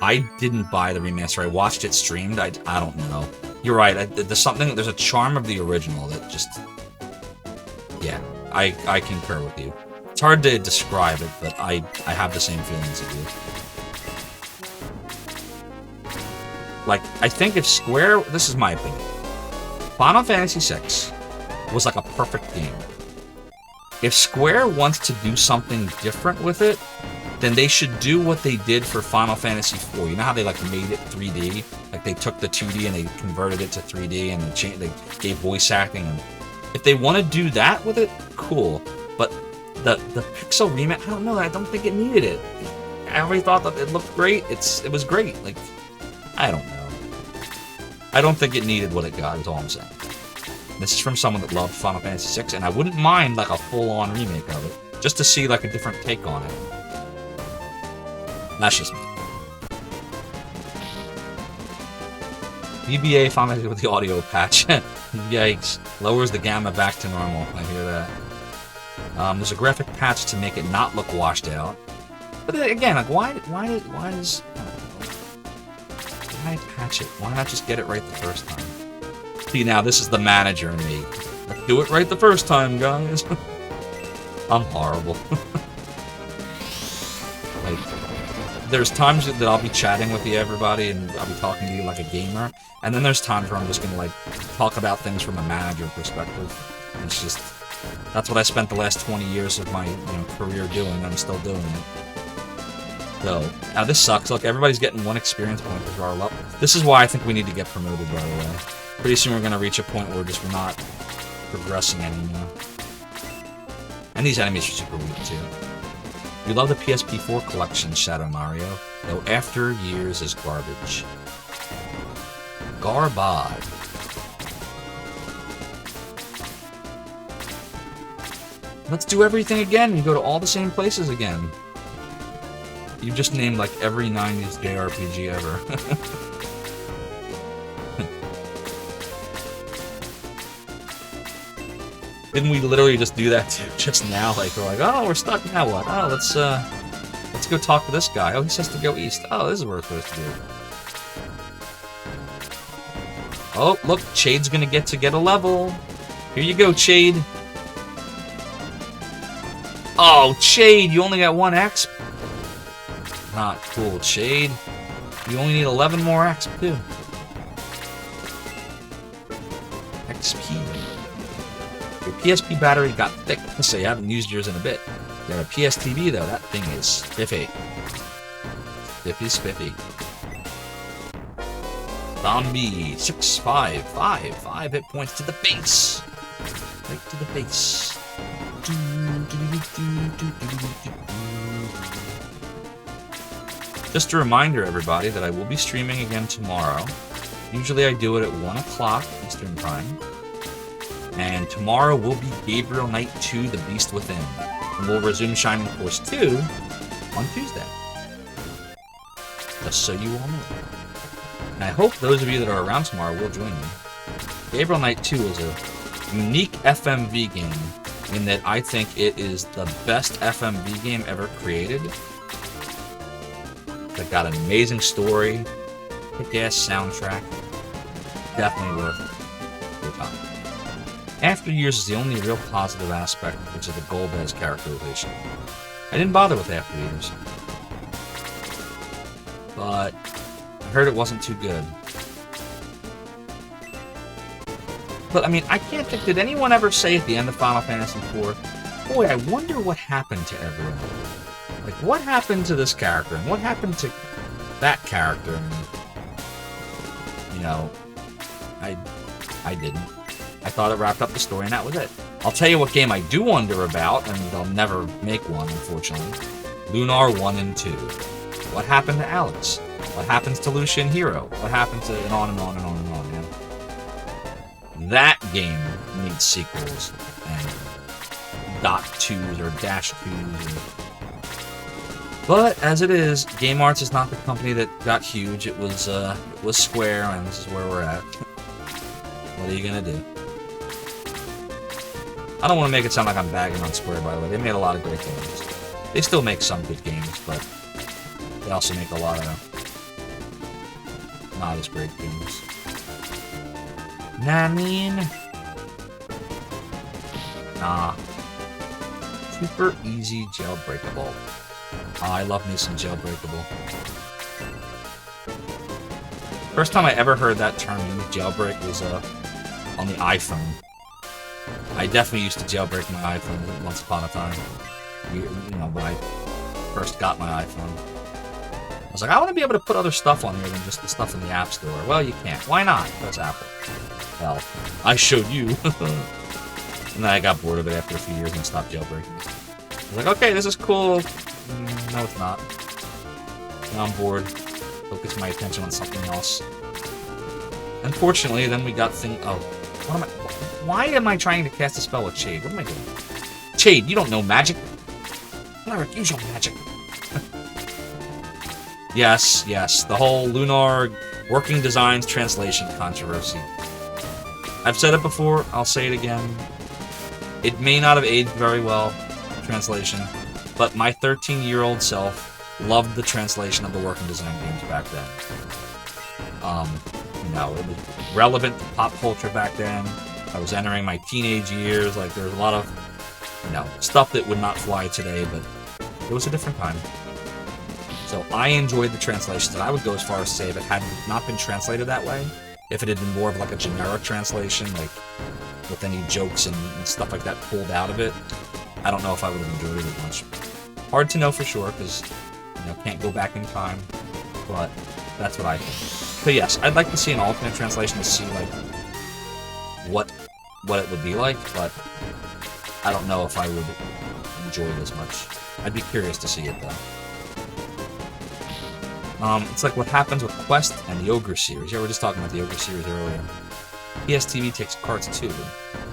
S1: I didn't buy the remaster. I watched it streamed. I don't know. You're right. There's a charm of the original that just... Yeah, I concur with you. It's hard to describe it, but I have the same feelings as you. Like, I think if Square... This is my opinion. Final Fantasy VI was like a perfect game. If Square wants to do something different with it, then they should do what they did for Final Fantasy IV. You know how they like made it 3D? Like they took the 2D and they converted it to 3D and they gave voice acting. And if they want to do that with it, cool. But the pixel remake, I don't know. I don't think it needed it. I already thought that it looked great. It was great. Like, I don't know. I don't think it needed what it got, is all I'm saying. This is from someone that loved Final Fantasy VI, and I wouldn't mind like a full-on remake of it, just to see like a different take on it. That's just me. VBA Final Fantasy with the audio patch. Yikes. Lowers the gamma back to normal. I hear that. There's a graphic patch to make it not look washed out. But then, again, like why patch it? Why not just get it right the first time? See, now this is the manager in me. Let's do it right the first time, guys. I'm horrible. Like, there's times that I'll be chatting with you, everybody, and I'll be talking to you like a gamer, and then there's times where I'm just gonna like talk about things from a manager perspective. And it's just that's what I spent the last 20 years of my career doing. And I'm still doing it. So now this sucks. Look, everybody's getting one experience point for our level. This is why I think we need to get promoted. By the way, pretty soon we're gonna reach a point where we're not progressing anymore. And these enemies are super weak too. You love the PSP4 collection, Shadow Mario, though after years is garbage. Garbage. Let's do everything again. You go to all the same places again. You just named like every 90s JRPG ever. Didn't we literally just do that too just now? Like we're like, oh, we're stuck now. What? Oh, let's go talk to this guy. Oh, he says to go east. Oh, this is what we're supposed to do. Oh, look, Chade's gonna get a level. Here you go, Chade. Oh, Chade, you only got 1 XP. Not cool, Chade. You only need 11 more XP too. XP. Your PSP battery got thick, so you haven't used yours in a bit. You have a PSTV though, that thing is spiffy. Spiffy. Zombie 655. 5 hit points to the base. Right to the base. Just a reminder, everybody, that I will be streaming again tomorrow. Usually I do it at 1 o'clock Eastern Time. And tomorrow will be Gabriel Knight 2, The Beast Within. And we'll resume Shining Force 2 on Tuesday. Just so you all know. And I hope those of you that are around tomorrow will join me. Gabriel Knight 2 is a unique FMV game in that I think it is the best FMV game ever created. It got an amazing story, kick-ass soundtrack. Definitely worth your time. After Years is the only real positive aspect, which is the Golbez characterization. I didn't bother with After Years. But I heard it wasn't too good. But, I mean, I can't think, did anyone ever say at the end of Final Fantasy IV, boy, I wonder what happened to everyone? Like, what happened to this character? And what happened to that character? And, you know, I didn't. I thought it wrapped up the story and that was it. I'll tell you what game I do wonder about, and they'll never make one, unfortunately. Lunar 1 and 2. What happened to Alex? What happens to Lucian Hero? What happened to... and on and on and on and on, man. That game needs sequels and .2s or -2s. But as it is, Game Arts is not the company that got huge. It was Square, and this is where we're at. What are you gonna do? I don't want to make it sound like I'm bagging on Square, by the way. They made a lot of great games. They still make some good games, but they also make a lot of not as great games. Nah, I mean... Nah. Super easy jailbreakable. I love me some jailbreakable. First time I ever heard that term used, jailbreak, was on the iPhone. I definitely used to jailbreak my iPhone once upon a time. You know, when I first got my iPhone. I was like, I want to be able to put other stuff on here than just the stuff in the App Store. Well, you can't. Why not? That's Apple. Well, I showed you. And then I got bored of it after a few years and stopped jailbreaking. I was like, okay, this is cool. No, it's not. Now I'm bored. Focus my attention on something else. Unfortunately, then we got Oh, what am I... Why am I trying to cast a spell with Chade? What am I doing? Chade, you don't know magic. Never use your magic. Yes, the whole Lunar Working Designs translation controversy. I've said it before, I'll say it again. It may not have aged very well, translation, but my 13-year-old self loved the translation of the Working Design games back then. You know, it was relevant to pop culture back then. I was entering my teenage years, like there was a lot of, you know, stuff that would not fly today, but it was a different time. So I enjoyed the translations, and I would go as far as to say if it had not been translated that way, if it had been more of like a generic translation, like with any jokes and stuff like that pulled out of it, I don't know if I would have enjoyed it as much. Hard to know for sure, because, you know, can't go back in time, but that's what I think. But yes, I'd like to see an alternate translation to see, like, what it would be like, but I don't know if I would enjoy it as much. I'd be curious to see it, though. It's like what happens with Quest and the Ogre series. Yeah, we were just talking about the Ogre series earlier. PSTV takes cards too.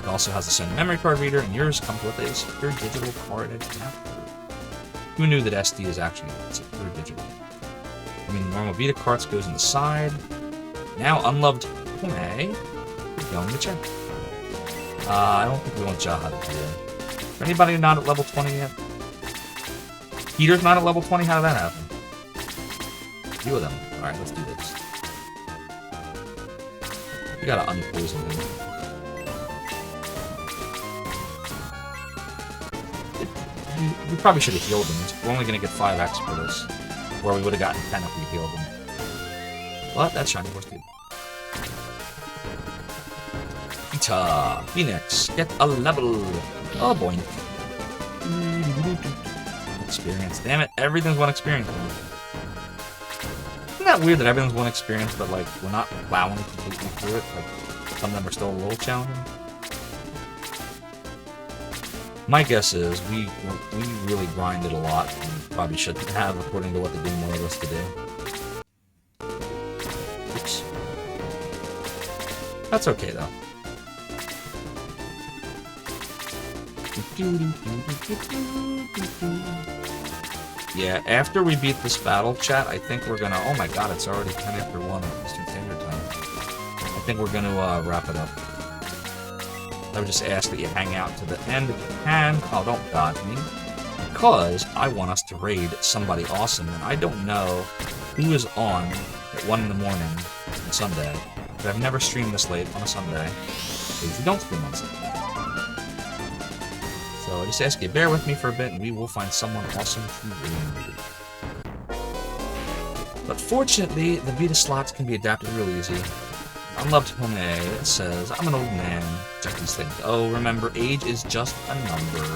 S1: It also has a Sony memory card reader, and yours comes with a secure digital card adapter. Who knew that SD is actually secure digital? I mean, normal Vita cards goes in the side. Now, unloved Pune. We're going to check. I don't think we want Jaha to do that. Is there anybody not at level 20 yet? Peter's not at level 20? How did that happen? A few of them. Alright, let's do this. We gotta unpoison him. We probably should have healed him. We're only gonna get 5x for this. Where we would have gotten 10 if we healed him. But that's shiny horse, dude. Peter! Phoenix! Get a level! Oh boy. Experience. Damn it, everything's one experience. Isn't that weird that everything's one experience, but like we're not plowing completely through it? Like some of them are still a little challenging. My guess is we really grinded a lot and probably shouldn't have, according to what the game wanted us to do. Oops. That's okay though. Yeah, after we beat this battle, chat, I think we're gonna... Oh my god, it's already 10 after 1 Eastern Standard Time. I think we're gonna wrap it up. I would just ask that you hang out to the end if you can. Oh, don't dodge me. Because I want us to raid somebody awesome, and I don't know who is on at 1 in the morning on Sunday. But I've never streamed this late on a Sunday. I usually don't stream on Sunday. So I just ask you, bear with me for a bit, and we will find someone awesome to raid. But fortunately, the Vita slots can be adapted real easy. Unloved Home A, it says, I'm an old man. Check these things. Oh, remember, age is just a number.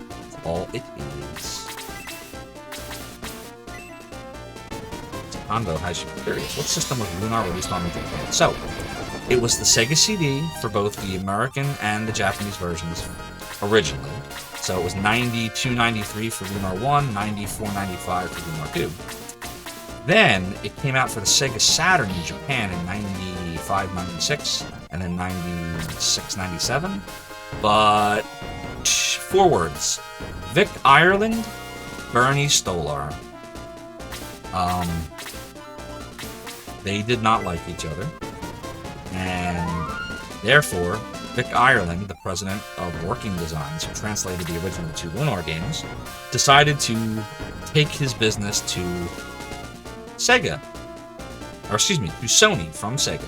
S1: That's all it is. Combo has you curious. What system was Lunar released on in Japan? So, it was the Sega CD for both the American and the Japanese versions originally. So it was 92.93 for Lunar 1, 94.95 for Lunar 2. Then it came out for the Sega Saturn in Japan in 95.96 and then 96.97. But 4 words: Vic Ireland, Bernie Stolar. They did not like each other, and therefore Vic Ireland, the president of Working Designs, who translated the original 2 Lunar games, decided to take his business to Sega, or excuse me, to Sony from Sega,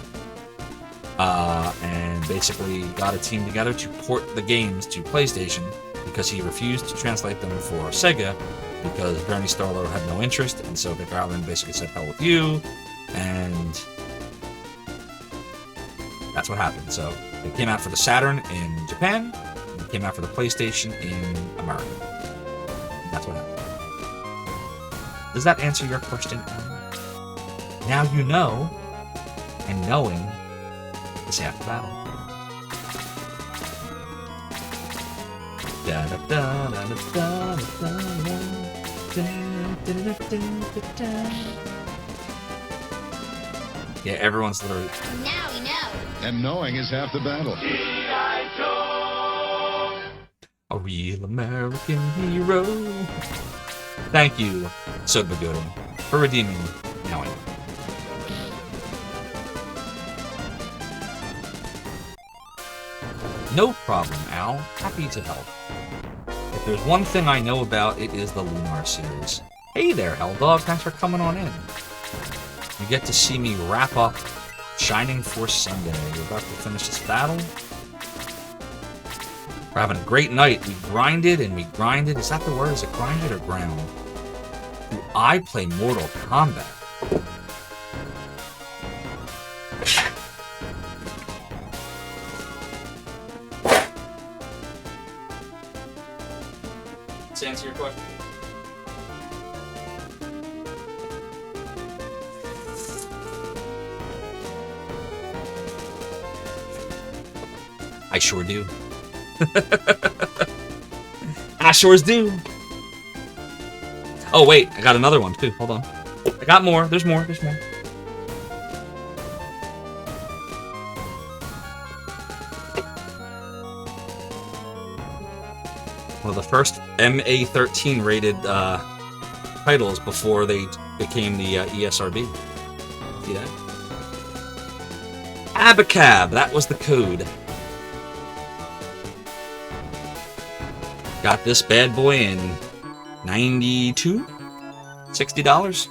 S1: and basically got a team together to port the games to PlayStation because he refused to translate them for Sega because Bernie Stolar had no interest, and so Vic Ireland basically said, hell with you, and that's what happened. So it came out for the Saturn in Japan, and it came out for the PlayStation in America. That's what happened. Does that answer your question, Alan? Now you know, and knowing is half the battle. Yeah, everyone's literally.
S4: Now we know.
S5: And knowing is half the battle.
S1: A real American hero. Thank you, Sudbagoda, for redeeming Now I Know. No problem, Al. Happy to help. If there's one thing I know about, it is the Lunar series. Hey there, Helldog. Thanks for coming on in. You get to see me wrap up Shining Force Sunday. We're about to finish this battle. We're having a great night. We grinded and we grinded. Is that the word? Is it grinded or ground? Do I play Mortal Kombat? Let's answer your question. I sure do. I sure do. Oh, wait. I got another one, too. Hold on. I got more. There's more. There's more. One of the first MA13 rated titles before they became the ESRB. See that? Abacab. That was the code. Got this bad boy in $92? $60?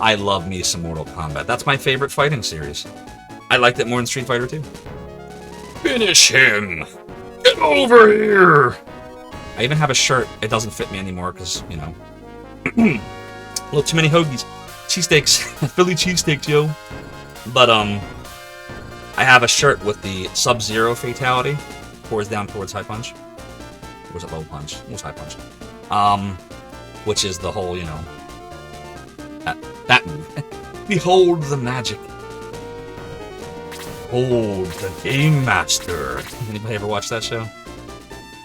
S1: I love me some Mortal Kombat. That's my favorite fighting series. I liked it more than Street Fighter 2. Finish him! Get over here! I even have a shirt. It doesn't fit me anymore because, you know, a little too many hoagies. Cheesesteaks. Philly cheesesteaks, yo. But, I have a shirt with the Sub-Zero fatality. Pours down towards High Punch. Or was it Low Punch? It was High Punch. Which is the whole, you know, that move. Behold the magic. Behold the Game Master. Anybody ever watch that show?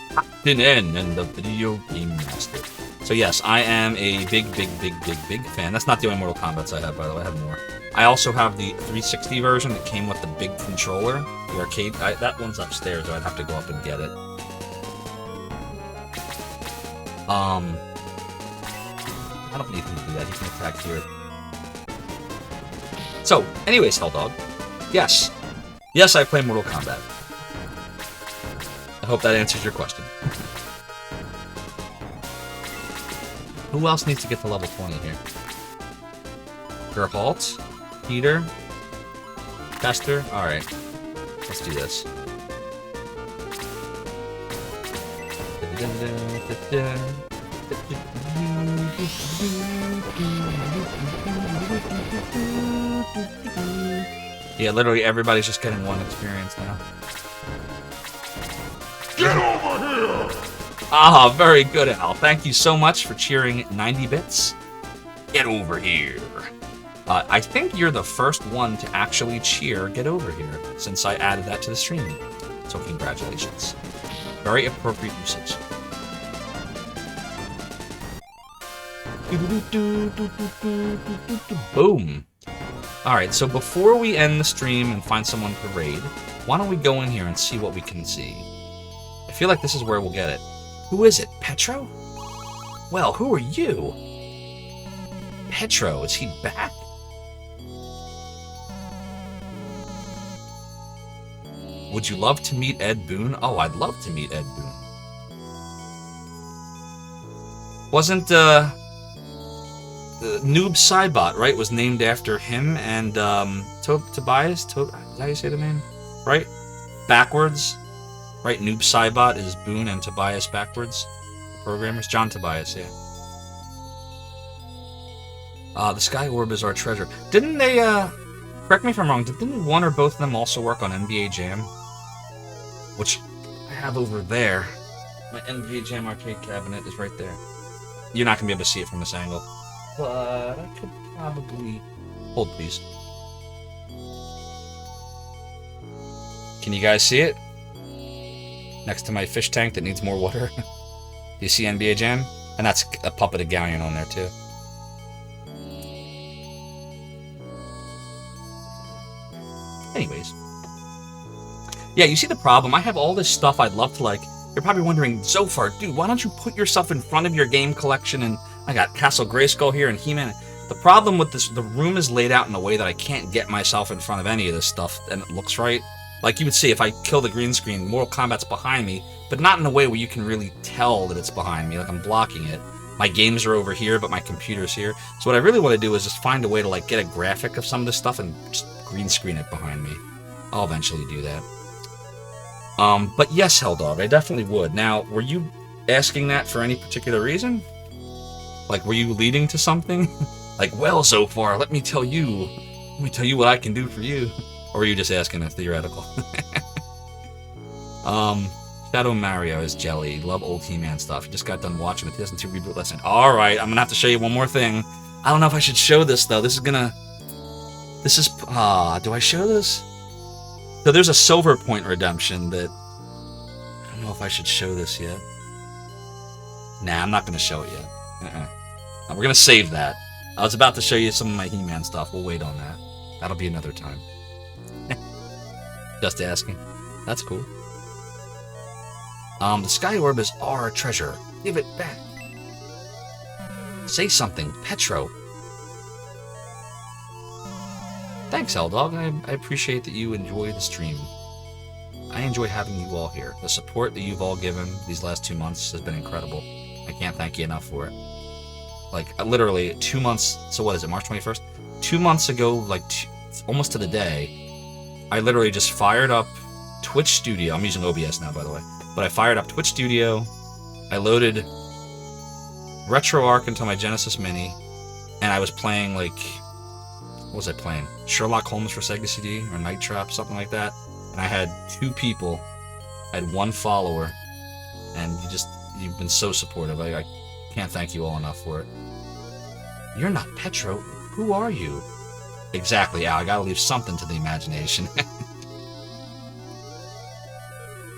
S1: Captain N and the Video Game Master. So yes, I am a big fan. That's not the only Mortal Kombat I have, by the way. I have more. I also have the 360 version that came with the big controller. The arcade. That one's upstairs, so I'd have to go up and get it. I don't need him to do that. He can attack here. So, anyways, Helldog. Yes. Yes, I play Mortal Kombat. I hope that answers your question. Who else needs to get to level 20 here? Gerhalt? Peter? Tester? Alright. Let's do this. Yeah, literally everybody's just getting one experience now.
S7: Get over here!
S1: Ah, very good, Al. Thank you so much for cheering 90 bits. Get over here. I think you're the first one to actually cheer Get Over Here since I added that to the stream. So congratulations. Very appropriate usage. Boom. Alright, so before we end the stream and find someone to raid, why don't we go in here and see what we can see? I feel like this is where we'll get it. Who is it? Petro? Well, who are you? Petro, is he back? Would you love to meet Ed Boon? Oh, I'd love to meet Ed Boon. Wasn't, Noob Sidebot, right, was named after him and, Tobias? Is that how you say the name? Right? Backwards? Right, Noob Sidebot is Boon and Tobias backwards. Programmers? John Tobias, yeah. The Sky Orb is our treasure. Didn't they, correct me if I'm wrong, didn't one or both of them also work on NBA Jam? Which I have over there. My NBA Jam arcade cabinet is right there. You're not going to be able to see it from this angle. But I could probably... Hold, please. Can you guys see it? Next to my fish tank that needs more water. Do you see NBA Jam? And that's a Puppet of Galleon on there, too. Anyways. Yeah, you see the problem? I have all this stuff I'd love to, like... You're probably wondering, Zophar, dude, why don't you put yourself in front of your game collection? And I got Castle Grayskull here and He-Man. The problem with this, the room is laid out in a way that I can't get myself in front of any of this stuff, and it looks right. Like you would see, if I kill the green screen, Mortal Kombat's behind me, but not in a way where you can really tell that it's behind me, like I'm blocking it. My games are over here, but my computer's here. So what I really want to do is just find a way to like get a graphic of some of this stuff and just green screen it behind me. I'll eventually do that. But yes, Helldog, I definitely would. Now, were you asking that for any particular reason? Like, were you leading to something? Like, well, Zophar, let me tell you what I can do for you. Or were you just asking a theoretical? Shadow Mario is jelly. Love old He-Man stuff. Just got done watching the 2002 reboot lesson. Alright, I'm gonna have to show you one more thing. I don't know if I should show this, though. Do I show this? So there's a Silver Point redemption that... I don't know if I should show this yet. Nah, I'm not gonna show it yet. No, we're gonna save that. I was about to show you some of my He-Man stuff. We'll wait on that. That'll be another time. Just asking. That's cool. The Sky Orb is our treasure. Give it back. Say something, Petro. Thanks, Helldog. I appreciate that you enjoy the stream. I enjoy having you all here. The support that you've all given these last 2 months has been incredible. I can't thank you enough for it. Like, literally, 2 months... So what is it, March 21st? 2 months ago, like, almost to the day, I literally just fired up Twitch Studio. I'm using OBS now, by the way. But I fired up Twitch Studio. I loaded RetroArch into my Genesis Mini. And I was playing, like... What was I playing? Sherlock Holmes for Sega CD? Or Night Trap, something like that. And I had 2 people. I had 1 follower. And you've been so supportive. I can't thank you all enough for it. You're not Petro. Who are you? Exactly, Al. I gotta leave something to the imagination.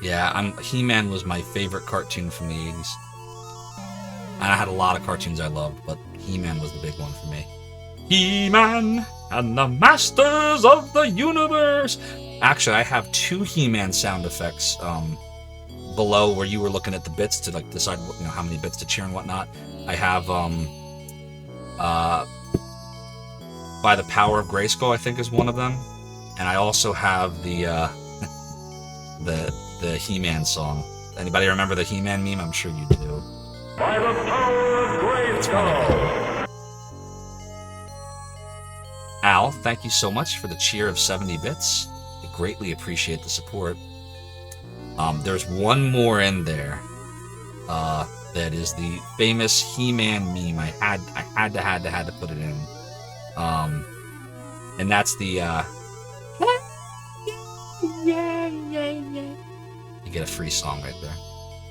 S1: Yeah, He-Man was my favorite cartoon from the 80s. And I had a lot of cartoons I loved, but He-Man was the big one for me. He-Man and the Masters of the Universe! Actually, I have 2 He-Man sound effects below where you were looking at the bits to like decide how many bits to cheer and whatnot. I have By the Power of Grayskull, I think is one of them. And I also have the He-Man song. Anybody remember the He-Man meme? I'm sure you do.
S7: By the power of Grayskull!
S1: Al, thank you so much for the cheer of 70 bits. I greatly appreciate the support. There's one more in there. That is the famous He-Man meme. I had to put it in. And that's the You get a free song right there.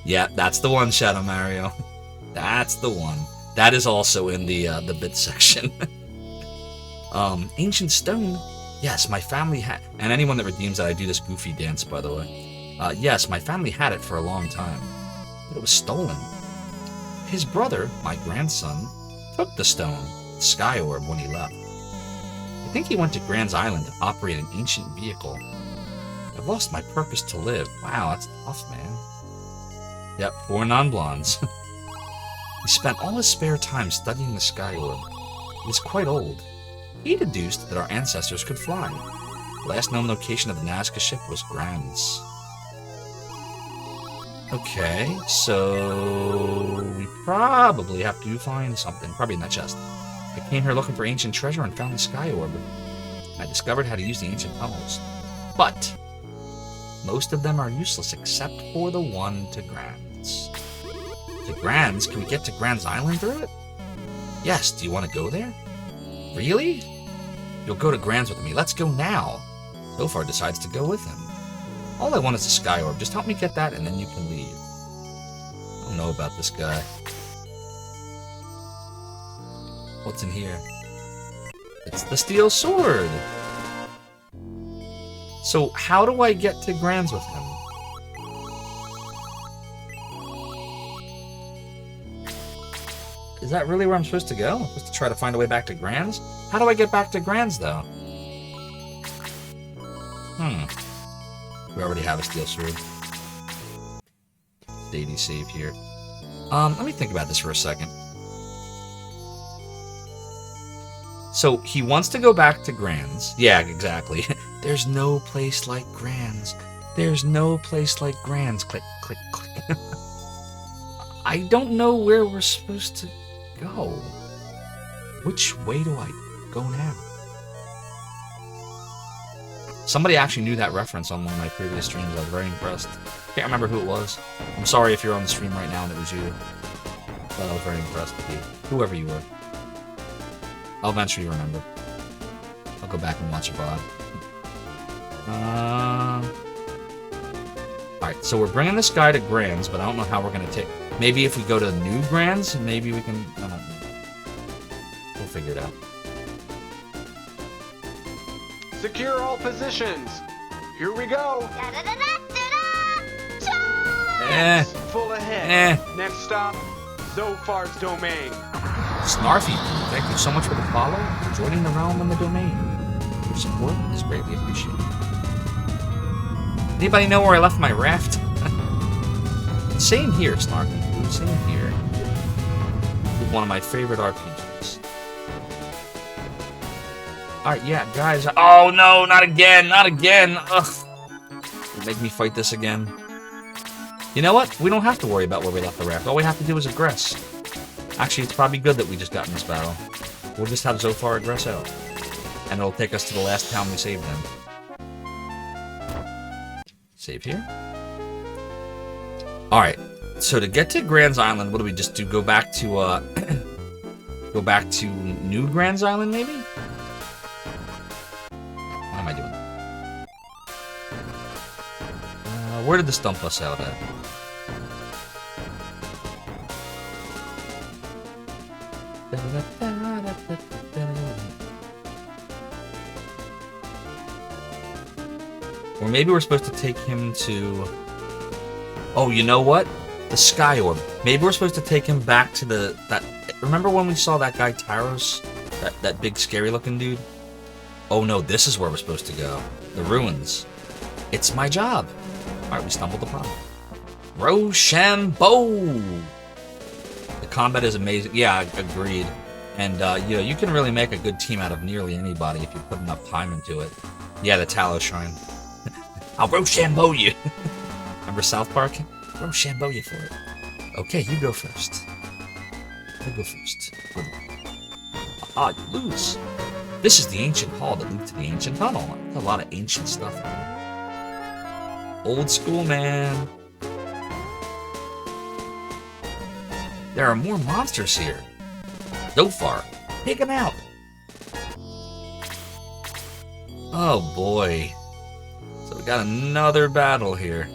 S1: Yeah, that's the one, Shadow Mario. That's the one. That is also in the bit section. Ancient Stone. Yes, my family had, and anyone that redeems that, I do this goofy dance, by the way. Yes, my family had it for a long time, but it was stolen. His brother, my grandson, took the stone, the Sky Orb, when he left. I think he went to Grand's Island to operate an ancient vehicle. I've lost my purpose to live. Wow, that's tough, man. Yep, 4 non-blondes. He spent all his spare time studying the Sky Orb. It is quite old. He deduced that our ancestors could fly. The last known location of the Nazca ship was Grand's. Okay, so we probably have to find something. Probably in that chest. I came here looking for ancient treasure and found the Sky Orb. I discovered how to use the ancient tunnels. But most of them are useless except for the one to Grand's. To Grand's? Can we get to Grand's Island through it? Yes, do you want to go there? Really? You'll go to Grand's with me. Let's go now. Zophar decides to go with him. All I want is a Sky Orb. Just help me get that and then you can leave. I don't know about this guy. What's in here? It's the steel sword! So how do I get to Grand's with him? Is that really where I'm supposed to go? I'm supposed to try to find a way back to Grand's? How do I get back to Grand's, though? We already have a steel sword. Daily save here. Let me think about this for a second. So, he wants to go back to Grand's. Yeah, exactly. There's no place like Grand's. There's no place like Grand's. Click, click, click. I don't know where we're supposed to go. Which way do I go now? Somebody actually knew that reference on one of my previous streams. I was very impressed. Can't remember who it was. I'm sorry if you're on the stream right now and it was you. But I was very impressed with you. Whoever you were. I'll eventually remember. I'll go back and watch a VOD. Alright, so we're bringing this guy to Grand's, but I don't know how we're going to take... Maybe if we go to New Grand's, maybe we can... I don't know. We'll figure it out.
S3: Secure all positions. Here we go.
S1: Eh.
S3: Full ahead. Next stop, Zophar's domain.
S1: Snarfy, thank you so much for the follow, for joining the realm and the domain. Your support is greatly appreciated. Anybody know where I left my raft? Same here, Snarfy. Same here. One of my favorite RPGs. Alright, yeah, guys. Oh no, not again, not again. Ugh. Make me fight this again. You know what? We don't have to worry about where we left the raft. All we have to do is aggress. Actually, it's probably good that we just got in this battle. We'll just have Zophar aggress out. And it'll take us to the last town we saved him. Save here. Alright, so to get to Grand's Island, what do we just do? Go back to, go back to New Grand's Island, maybe? What am I doing? Where did this dump us out at? Or maybe we're supposed to take him to... Oh, you know what? The Sky Orb. Maybe we're supposed to take him back to that... Remember when we saw that guy Taros? That big scary looking dude? Oh no, this is where we're supposed to go. The ruins. It's my job. Alright, we stumbled upon it. Rochambeau! The combat is amazing. Yeah, agreed. And, you know, you can really make a good team out of nearly anybody if you put enough time into it. Yeah, the Talos Shrine. I'll Rochambeau you! Remember South Park? Rochambeau you for it. Okay, you go first. You go first. Ah, you lose. This is the ancient hall that leads to the ancient tunnel. There's a lot of ancient stuff in there. Old school, man. There are more monsters here. Zophar, take him out. Oh boy. So we got another battle here.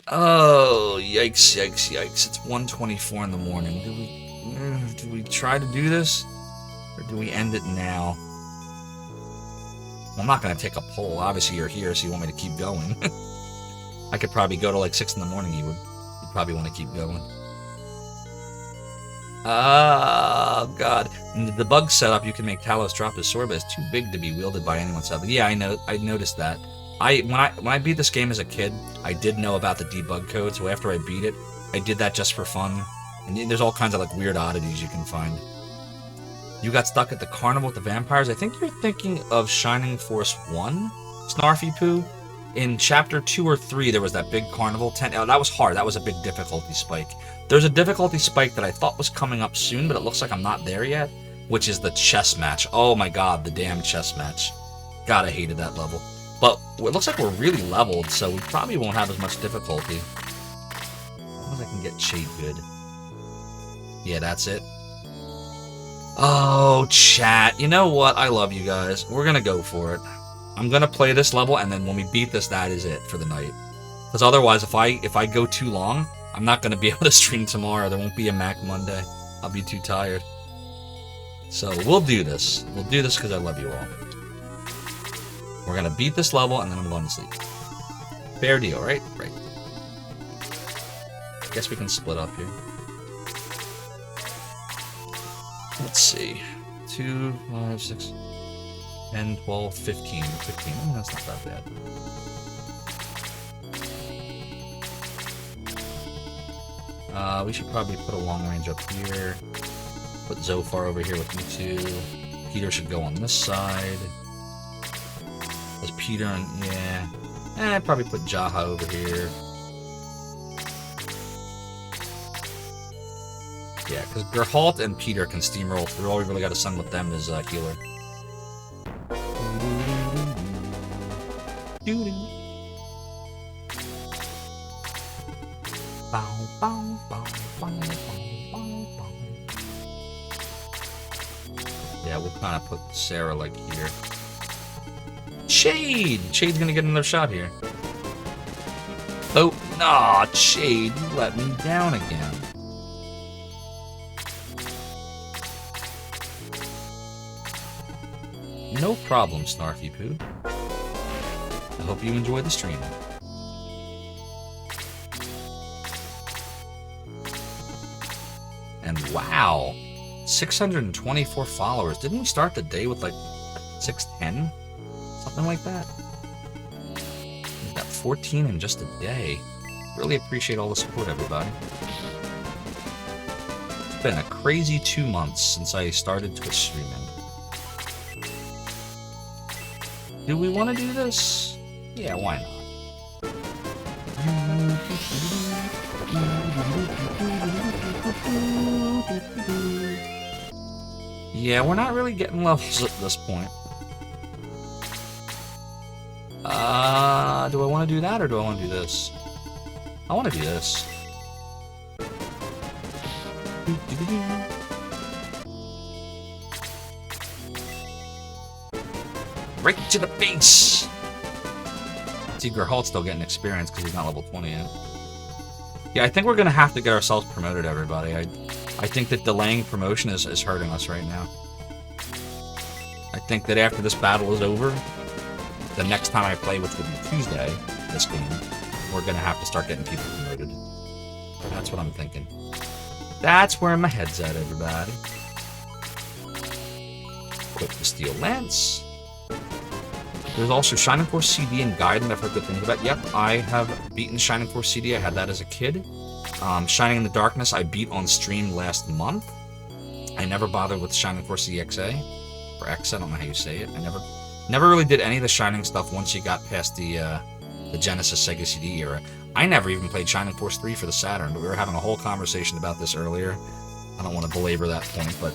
S1: Oh, yikes, yikes, yikes. It's 1:24 in the morning. Do we try to do this? Or do we end it now? Well, I'm not going to take a poll. Obviously, you're here, so you want me to keep going. I could probably go to like 6 in the morning, you'd probably want to keep going. Oh, God. In the debug setup, you can make Talos drop his sword, but it's too big to be wielded by anyone. Yeah, I know. I noticed that. When I beat this game as a kid, I did know about the debug code, so after I beat it, I did that just for fun. And there's all kinds of like weird oddities you can find. You got stuck at the carnival with the vampires. I think you're thinking of Shining Force 1, Snarfy Poo. In Chapter 2 or 3, there was that big carnival tent. Oh, that was hard. That was a big difficulty spike. There's a difficulty spike that I thought was coming up soon, but it looks like I'm not there yet, which is the chess match. Oh my god, the damn chess match. God, I hated that level. But it looks like we're really leveled, so we probably won't have as much difficulty. As long as I can get Shade good. Yeah, that's it. Oh, chat. You know what? I love you guys. We're gonna go for it. I'm gonna play this level, and then when we beat this, that is it for the night. Because otherwise, if I go too long, I'm not gonna be able to stream tomorrow. There won't be a Mac Monday. I'll be too tired. So we'll do this. We'll do this because I love you all. We're gonna beat this level, and then I'm going to sleep. Fair deal, right? Right. I guess we can split up here. Let's see. 2, 5, 6, 10, 12, 15. 15. Oh, that's not that bad. We should probably put a long range up here. Put Zophar over here with you two. Peter should go on this side. There's Peter on, yeah. I'd probably put Jaha over here. Yeah, because Geralt and Peter can steamroll through. All we really got to send with them is healer. Yeah, we'll kind of put Sarah like here. Shade! Shade's gonna get another shot here. Oh, nah, Shade, you let me down again. No problem, Snarfy Poo. I hope you enjoy the stream. And wow, 624 followers. Didn't we start the day with like 610? Something like that. We got 14 in just a day. Really appreciate all the support, everybody. It's been a crazy 2 months since I started Twitch streaming. Do we want to do this? Yeah, why not? Yeah, we're not really getting levels at this point. Do I want to do that or do I want to do this? I want to do this. Right to the face! See, Gerhalt's still getting experience because he's not level 20 yet. Yeah, I think we're going to have to get ourselves promoted, everybody. I think that delaying promotion is hurting us right now. I think that after this battle is over, the next time I play, which will be Tuesday, this game, we're going to have to start getting people promoted. That's what I'm thinking. That's where my head's at, everybody. Equip the Steel Lance. There's also Shining Force CD and Gaiden I've heard good things about. Yep, I have beaten Shining Force CD. I had that as a kid. Shining in the Darkness I beat on stream last month. I never bothered with Shining Force EXA. Or X, I don't know how you say it. I never really did any of the Shining stuff once you got past the Genesis Sega CD era. I never even played Shining Force 3 for the Saturn, but we were having a whole conversation about this earlier. I don't want to belabor that point, but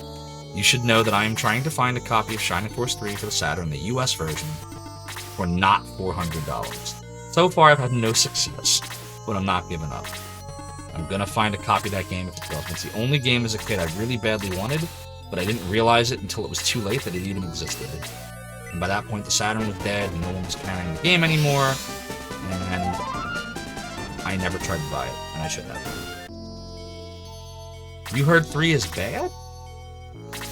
S1: you should know that I am trying to find a copy of Shining Force 3 for the Saturn, the US version, for not $400. So far, I've had no success. but I'm not giving up. I'm gonna find a copy of that game if it fails. It's the only game as a kid I really badly wanted, but I didn't realize it until it was too late that it even existed. And by that point, the Saturn was dead, and no one was carrying the game anymore, and I never tried to buy it, and I should have. You heard 3 is bad?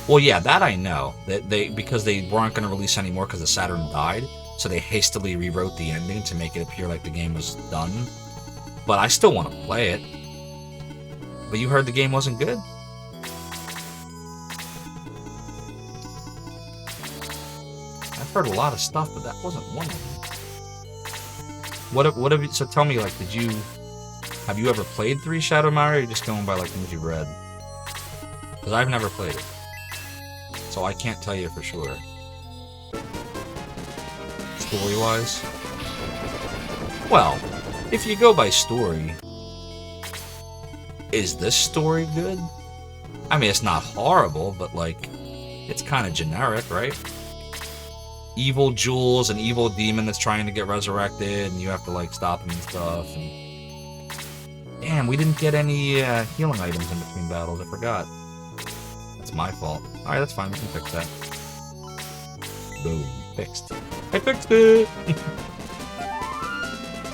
S1: Well, yeah, that I know. Because they weren't going to release anymore because the Saturn died, so they hastily rewrote the ending to make it appear like the game was done. But I still want to play it. But you heard the game wasn't good? I've heard a lot of stuff, but that wasn't one of them. What have you... So tell me, like, have you ever played 3 Shadow Mario, or are you just going by, like, things you've read? Because I've never played it. So I can't tell you for sure. Story-wise? Well, if you go by story... Is this story good? I mean, it's not horrible, but, like, it's kind of generic, right? Evil Jules, an evil demon that's trying to get resurrected, and you have to, like, stop him and stuff. And... Damn, we didn't get any healing items in between battles. I forgot. That's my fault. Alright, that's fine. We can fix that. Boom. Fixed. I fixed it!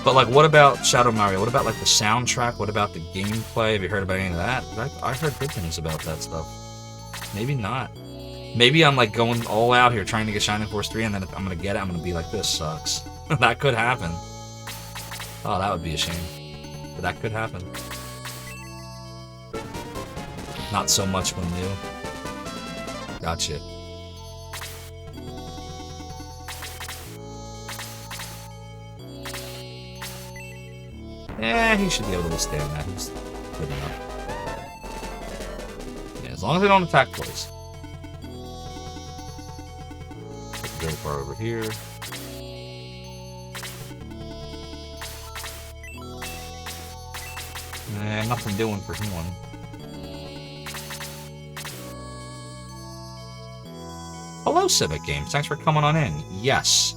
S1: But, like, what about Shadow Mario? What about, like, the soundtrack? What about the gameplay? Have you heard about any of that? I've heard good things about that stuff. Maybe not. Maybe I'm, like, going all out here trying to get Shining Force 3, and then if I'm gonna get it, I'm gonna be like, this sucks. That could happen. Oh, that would be a shame. But that could happen. Not so much when new. Gotcha. Eh, he should be able to withstand that. He's good enough. Yeah, as long as they don't attack twice. Put the Zophar over here. Nothing doing for him. Hello, Civic Games. Thanks for coming on in. Yes.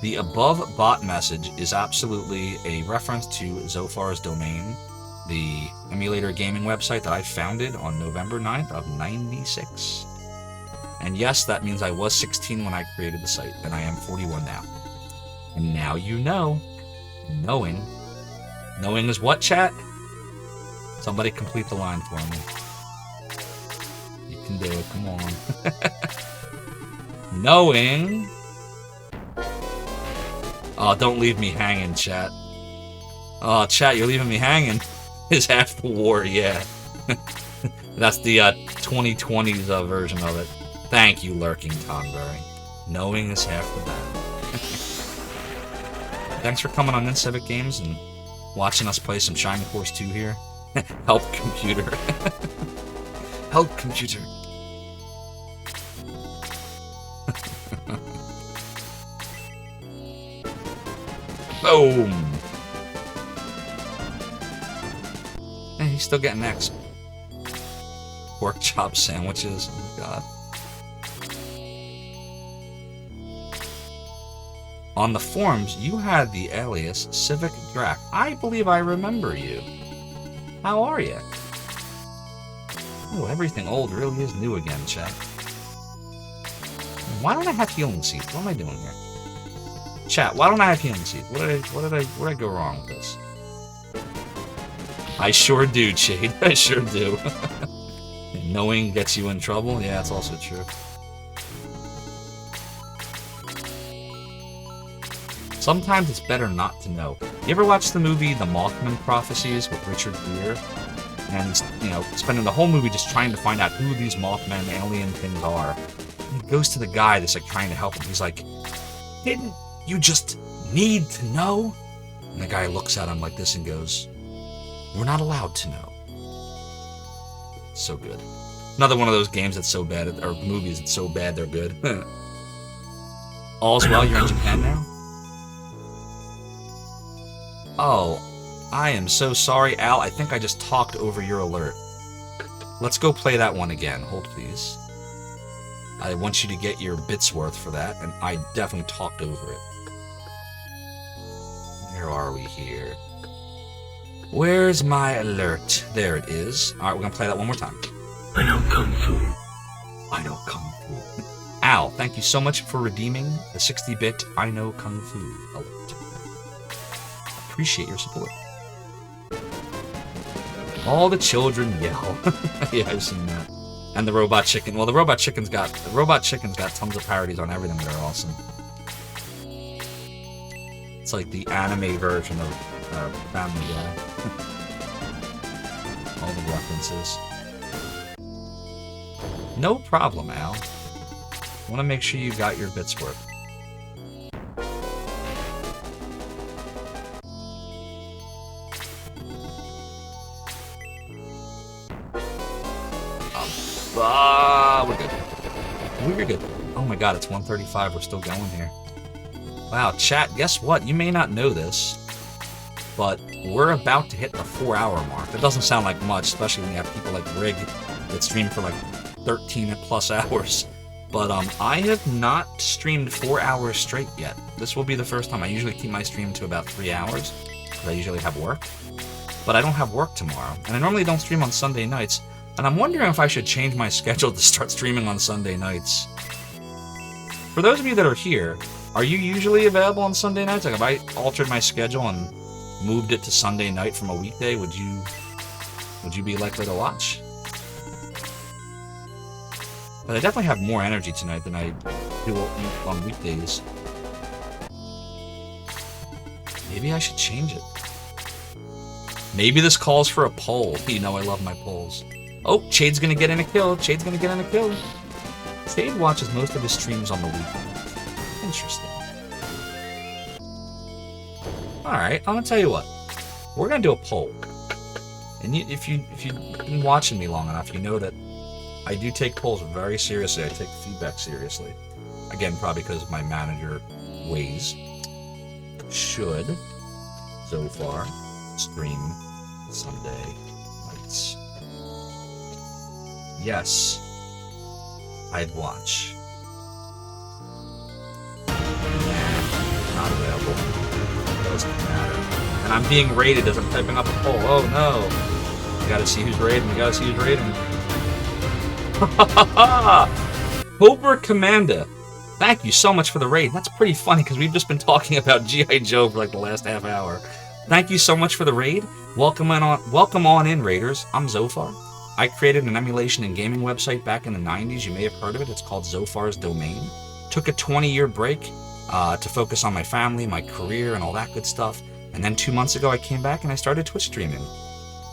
S1: The above bot message is absolutely a reference to Zophar's domain, the emulator gaming website that I founded on November 9th of '96. And yes, that means I was 16 when I created the site, and I am 41 now. And now you know. Knowing. Knowing is what, chat? Somebody complete the line for me. You can do it, come on. Knowing... Oh, don't leave me hanging, chat. Oh, chat, you're leaving me hanging. Is half the war, yeah. That's the 2020s version of it. Thank you, Lurking Tonberry. Knowing is half the battle. Thanks for coming on in, Civic Games, and watching us play some Shining Force 2 here. Help, computer. Help, computer. Boom! Hey, he's still getting X. Pork chop sandwiches. Oh, God. On the forums, you had the alias Civic Drac. I believe I remember you. How are you? Oh, everything old really is new again, chat. Why don't I have healing seeds? What am I doing here? Chat, why don't I have healing seeds? Where did I go wrong with this? I sure do, Shade. I sure do. Knowing gets you in trouble? Yeah, that's also true. Sometimes it's better not to know. You ever watch the movie The Mothman Prophecies with Richard Gere? And he's, you know, spending the whole movie just trying to find out who these Mothman alien things are. And he goes to the guy that's like trying to help him. He's like, didn't you just need to know? And the guy looks at him like this and goes, we're not allowed to know. So good. Another one of those games that's so bad, or movies that's so bad they're good. All's well, you're in Japan now? Oh, I am so sorry, Al. I think I just talked over your alert. Let's go play that one again. Hold, please. I want you to get your bits worth for that, and I definitely talked over it. Where are we here? Where's my alert? There it is. Alright, we're gonna play that one more time.
S7: I know Kung Fu.
S1: I know Kung Fu. Al, thank you so much for redeeming the 60-bit I know Kung Fu alert. Appreciate your support. All the children yell. Yeah, I've seen that. And the Robot Chicken. Well, the Robot Chicken's got tons of parodies on everything that are awesome. It's like the anime version of Family Guy. All the references. No problem, Al. I want to make sure you got your bits worth. We're good. We're good. Oh my god, it's 1:35. We're still going here. Wow, chat, guess what? You may not know this, but we're about to hit the 4-hour mark. That doesn't sound like much, especially when you have people like Rig that stream for like 13 plus hours. But I have not streamed 4 hours straight yet. This will be the first time. I usually keep my stream to about 3 hours, because I usually have work. But I don't have work tomorrow, and I normally don't stream on Sunday nights. And I'm wondering if I should change my schedule to start streaming on Sunday nights. For those of you that are here, are you usually available on Sunday nights? Like, if I altered my schedule and moved it to Sunday night from a weekday, would you be likely to watch? But I definitely have more energy tonight than I do on weekdays. Maybe I should change it. Maybe this calls for a poll. You know I love my polls. Oh, Chade's gonna get in a kill. Chade's gonna get in a kill. Chade watches most of his streams on the weekend. Interesting. Alright, I'm gonna tell you what. We're gonna do a poll. And if you've been watching me long enough, you know that I do take polls very seriously. I take feedback seriously. Again, probably because of my manager ways. Should Zophar stream Sunday nights? Yes, I'd watch. Nah, not available. Doesn't matter. And I'm being rated as I'm typing up a poll. Oh no! You gotta see who's raiding. You gotta see who's raiding. Cobra Commander, thank you so much for the raid. That's pretty funny because we've just been talking about G.I. Joe for like the last half hour. Thank you so much for the raid. Welcome on in, raiders. I'm Zophar. I created an emulation and gaming website back in the 90s. You may have heard of it. It's called Zophar's Domain. Took a 20-year break to focus on my family, my career, and all that good stuff. And then 2 months ago, I came back and I started Twitch streaming.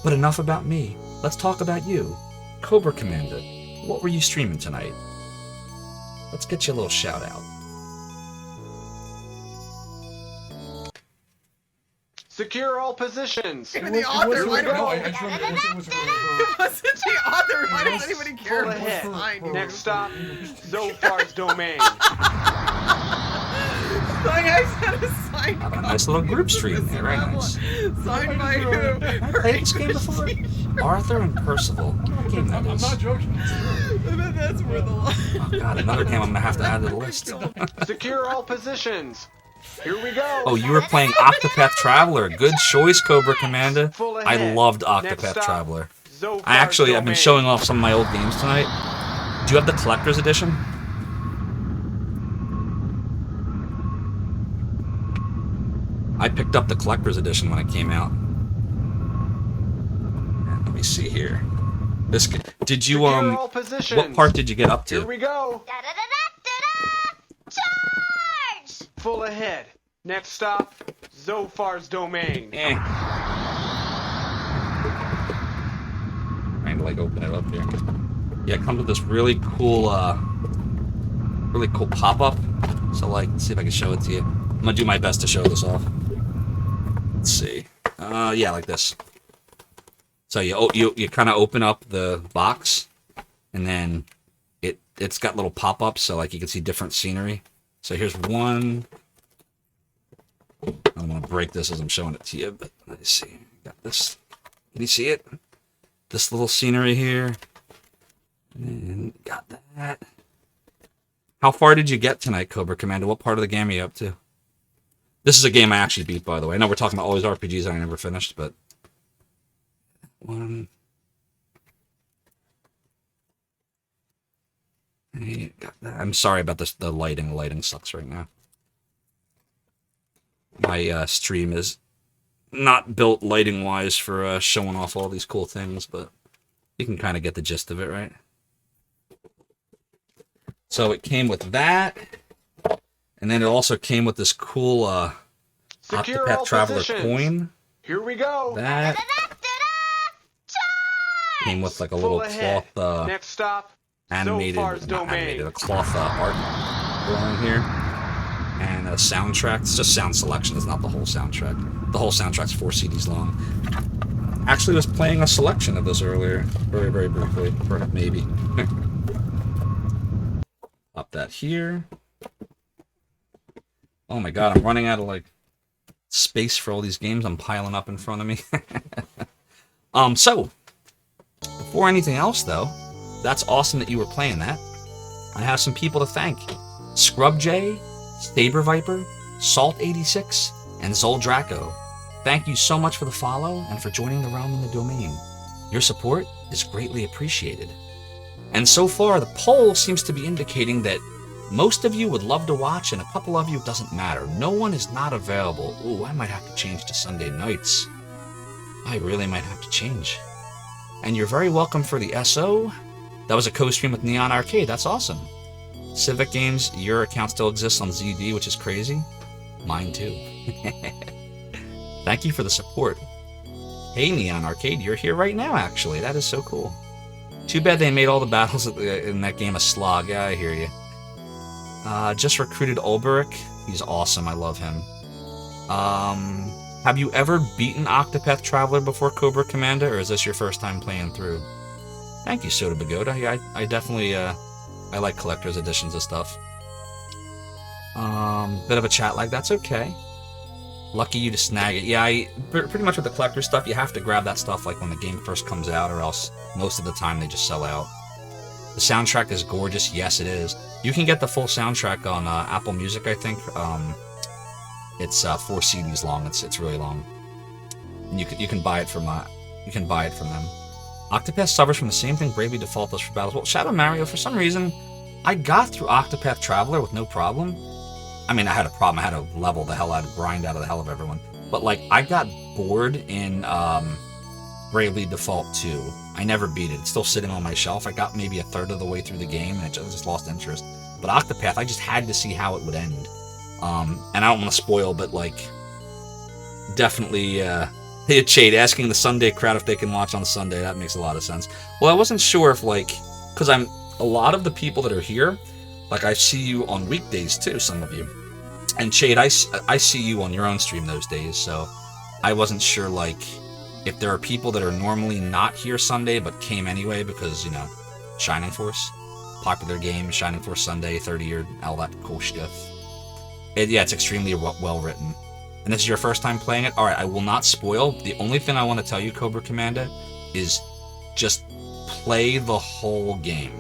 S1: But enough about me. Let's talk about you. Cobra Commander, what were you streaming tonight? Let's get you a little shout out.
S3: Secure all positions.
S6: Even the author, why don't
S5: I just wanted it was
S6: it wasn't the author? Why does anybody care
S3: Full
S6: about
S3: ahead.
S6: the sign?
S3: Next stop, Zophar's Domain.
S6: Like I said, a sign.
S1: Have a nice little group stream there, very nice.
S6: Signed by who?
S1: I played this game before. Arthur and Percival. What game that
S5: I'm
S1: is?
S5: not joking.
S6: I bet that's where the line.
S1: Oh god, another game I'm gonna have to add to the list.
S3: Secure all positions. Here we go.
S1: Oh, you were playing Octopath Traveler. Good choice, Cobra Commander.
S3: Full
S1: I
S3: ahead.
S1: loved
S3: Next
S1: Octopath
S3: stop,
S1: Traveler.
S3: Zophar's
S1: I've been
S3: Domain.
S1: showing off some of my old games tonight. Do you have the collector's edition? I picked up the collector's edition when it came out. Let me see here. Did you
S3: Secure all positions.
S1: what part did you get up
S3: Here
S1: to?
S3: we go.
S4: Da-da-da-da-da-da! Charge!
S3: Full ahead. Next stop, Zophar's Domain.
S1: Trying to like open it up here. Yeah, it comes with this really cool pop-up. So like, let's see if I can show it to you. I'm gonna do my best to show this off. Let's see. Yeah, like this. So you kind of open up the box, and then it's got little pop-ups, so like you can see different scenery. So here's one. I'm gonna break this as I'm showing it to you, but let's see. Got this. Can you see it? This little scenery here. And got that. How far did you get tonight, Cobra Commander? What part of the game are you up to? This is a game I actually beat, by the way. I know we're talking about all these RPGs that I never finished, but one. Hey, got that. I'm sorry about this. The lighting. The lighting sucks right now. My stream is not built lighting-wise for showing off all these cool things, but you can kind of get the gist of it, right? So it came with that, and then it also came with this cool
S3: Secure
S1: Octopath
S3: all
S1: Traveler
S3: positions.
S1: coin.
S3: Here we go.
S1: That
S4: Charge!
S1: came with like a
S3: Full
S1: little
S3: ahead.
S1: cloth
S3: Next stop,
S1: animated,
S3: Zophar's
S1: not
S3: domain.
S1: animated, a cloth art drawing here, and a soundtrack. It's just sound selection. It's not the whole soundtrack. The whole soundtrack's 4 CDs long. Actually, was playing a selection of this earlier, very, very briefly, or maybe. Pop that here. Oh my god, I'm running out of like space for all these games I'm piling up in front of me. So before anything else though, that's awesome that you were playing that. I have some people to thank. Scrub J, Saber Viper, Salt86, and Zol Draco. Thank you so much for the follow and for joining the realm in the domain. Your support is greatly appreciated. And so far, the poll seems to be indicating that most of you would love to watch, and a couple of you it doesn't matter. No one is not available. Ooh, I might have to change to Sunday nights. I really might have to change. And you're very welcome for the SO. That was a co-stream with Neon Arcade. That's awesome. Civic Games, your account still exists on ZD, which is crazy. Mine too. Thank you for the support. Hey, Neon Arcade, you're here right now, actually. That is so cool. Too bad they made all the battles in that game a slog. Yeah, I hear you. Just recruited Ulberich. He's awesome. I love him. Have you ever beaten Octopath Traveler before Cobra Commander, or is this your first time playing through? Thank you, Soda Bagoda. Yeah, I definitely I like collector's editions of stuff. Bit of a chat lag. That's okay. Lucky you to snag it. Yeah, pretty much with the collector stuff, you have to grab that stuff like when the game first comes out, or else most of the time they just sell out. The soundtrack is gorgeous. Yes, it is. You can get the full soundtrack on Apple Music, I think. It's 4 CDs long. It's really long. And you can buy it from them. Octopath suffers from the same thing Bravely Default does for battles. Well, Shadow Mario, for some reason, I got through Octopath Traveler with no problem. I mean, I had a problem. I had to level the hell out, grind out of the hell of everyone. But like, I got bored in Bravely Default 2. I never beat it. It's still sitting on my shelf. I got maybe a third of the way through the game, and I just lost interest. But Octopath, I just had to see how it would end. And I don't want to spoil, but like, definitely, Chade asking the Sunday crowd if they can watch on Sunday. That makes a lot of sense. Well, I wasn't sure if like, because a lot of the people that are here, like I see you on weekdays too, some of you. And Chade, I see you on your own stream those days, so I wasn't sure like if there are people that are normally not here Sunday but came anyway because, you know, Shining Force, popular game, Shining Force Sunday, 30-year, all that cool stuff. Yeah, it's extremely well written. And this is your first time playing it? Alright, I will not spoil. The only thing I want to tell you, Cobra Commander, is just play the whole game.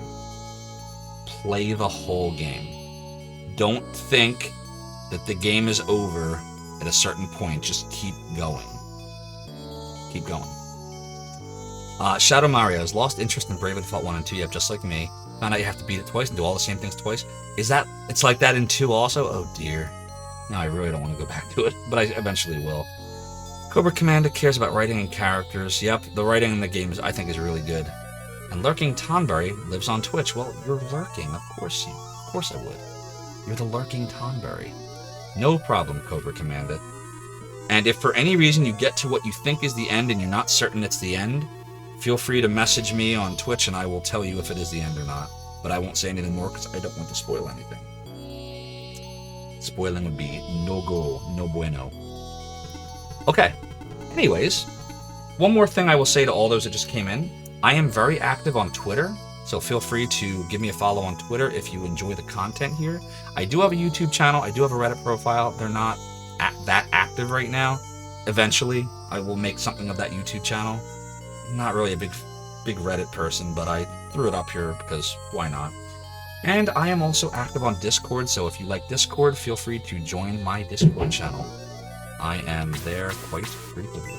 S1: Play the whole game. Don't think that the game is over at a certain point. Just keep going. Keep going. Shadow Mario has lost interest in Bravely Default 1 and 2 yet, just like me. Found out you have to beat it twice and do all the same things twice. Is that... It's like that in 2 also? Oh dear. Now I really don't want to go back to it, but I eventually will. Cobra Commander cares about writing and characters. Yep, the writing in the game I think is really good. And Lurking Tonberry lives on Twitch. Well, you're lurking, of course I would. You're the Lurking Tonberry. No problem, Cobra Commander. And if for any reason you get to what you think is the end and you're not certain it's the end, feel free to message me on Twitch and I will tell you if it is the end or not. But I won't say anything more because I don't want to spoil anything. Spoiling would be no go, no bueno. Okay. Anyways, one more thing I will say to all those that just came in. I am very active on Twitter, so feel free to give me a follow on Twitter if you enjoy the content here. I do have a YouTube channel. I do have a Reddit profile. They're not that active right now. Eventually, I will make something of that YouTube channel. I'm not really a big Reddit person, but I threw it up here because why not? And I am also active on Discord, so if you like Discord, feel free to join my Discord channel. I am there quite frequently.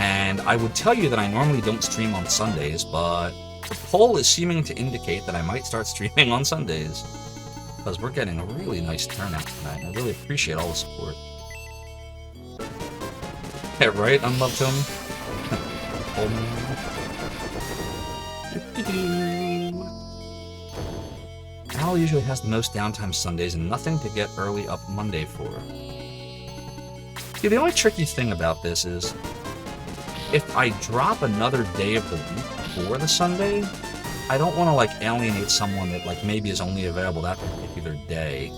S1: And I would tell you that I normally don't stream on Sundays, but the poll is seeming to indicate that I might start streaming on Sundays. Because we're getting a really nice turnout tonight, and I really appreciate all the support. Yeah, right? Unloved Tony? Al usually has the most downtime Sundays and nothing to get early up Monday for. See, the only tricky thing about this is, if I drop another day of the week for the Sunday, I don't want to, like, alienate someone that, like, maybe is only available that particular day.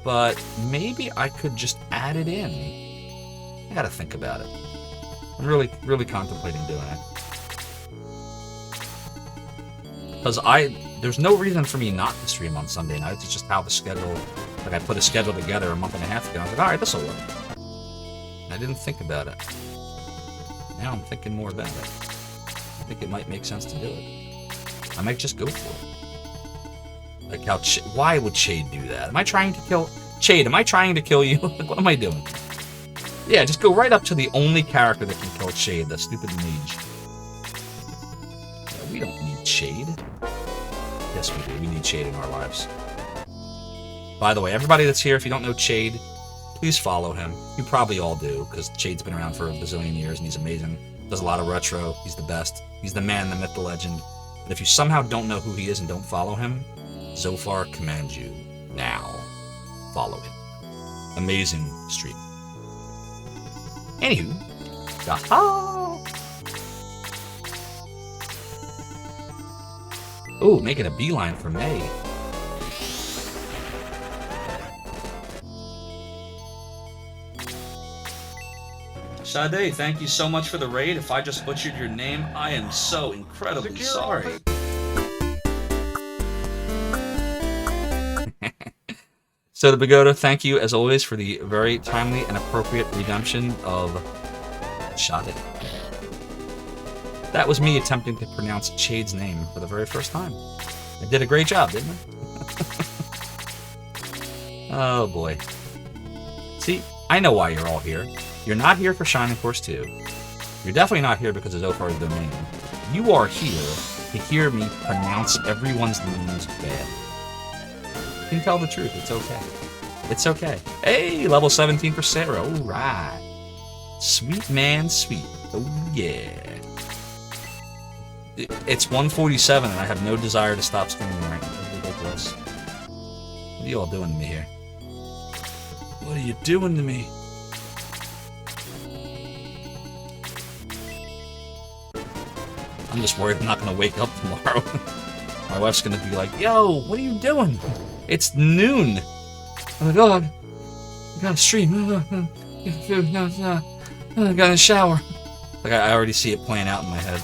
S1: But maybe I could just add it in. I gotta think about it. I'm really contemplating doing it. Because there's no reason for me not to stream on Sunday nights. It's just how the schedule, like I put a schedule together a month and a half ago. I was like, alright, this'll work. And I didn't think about it. Now I'm thinking more about it. I think it might make sense to do it. I might just go for it. Like how, why would Chade do that? Am I trying to kill, Chade, am I trying to kill you? Like, what am I doing? Yeah, just go right up to the only character that can kill Chade, the stupid mage. Yeah, we don't need Chade. Yes, we do. We need Chade in our lives. By the way, everybody that's here, if you don't know Chade, please follow him. You probably all do, because Chade's been around for a bazillion years, and he's amazing. Does a lot of retro. He's the best. He's the man, the myth, the legend. But if you somehow don't know who he is and don't follow him, Zophar commands you. Now, follow him. Amazing streak. Anywho, ooh, making a beeline for May. Sade, thank you so much for the raid. If I just butchered your name, I am so incredibly sorry. So, the Pagoda, thank you as always for the very timely and appropriate redemption of Sade. That was me attempting to pronounce Chade's name for the very first time. I did a great job, didn't I? Oh boy. See, I know why you're all here. You're not here for Shining Force 2. You're definitely not here because of Zophar's domain. You are here to hear me pronounce everyone's names bad. You can tell the truth, it's okay. It's okay. Hey, level 17 for Sarah, alright. Sweet man, sweet. Oh yeah. It's 1:47 and I have no desire to stop streaming right now. It's ridiculous. What are you all doing to me here? What are you doing to me? I'm just worried I'm not going to wake up tomorrow. My wife's going to be like, yo, what are you doing? It's noon. I'm like, oh, I got to stream. I got to shower. Like, I already see it playing out in my head.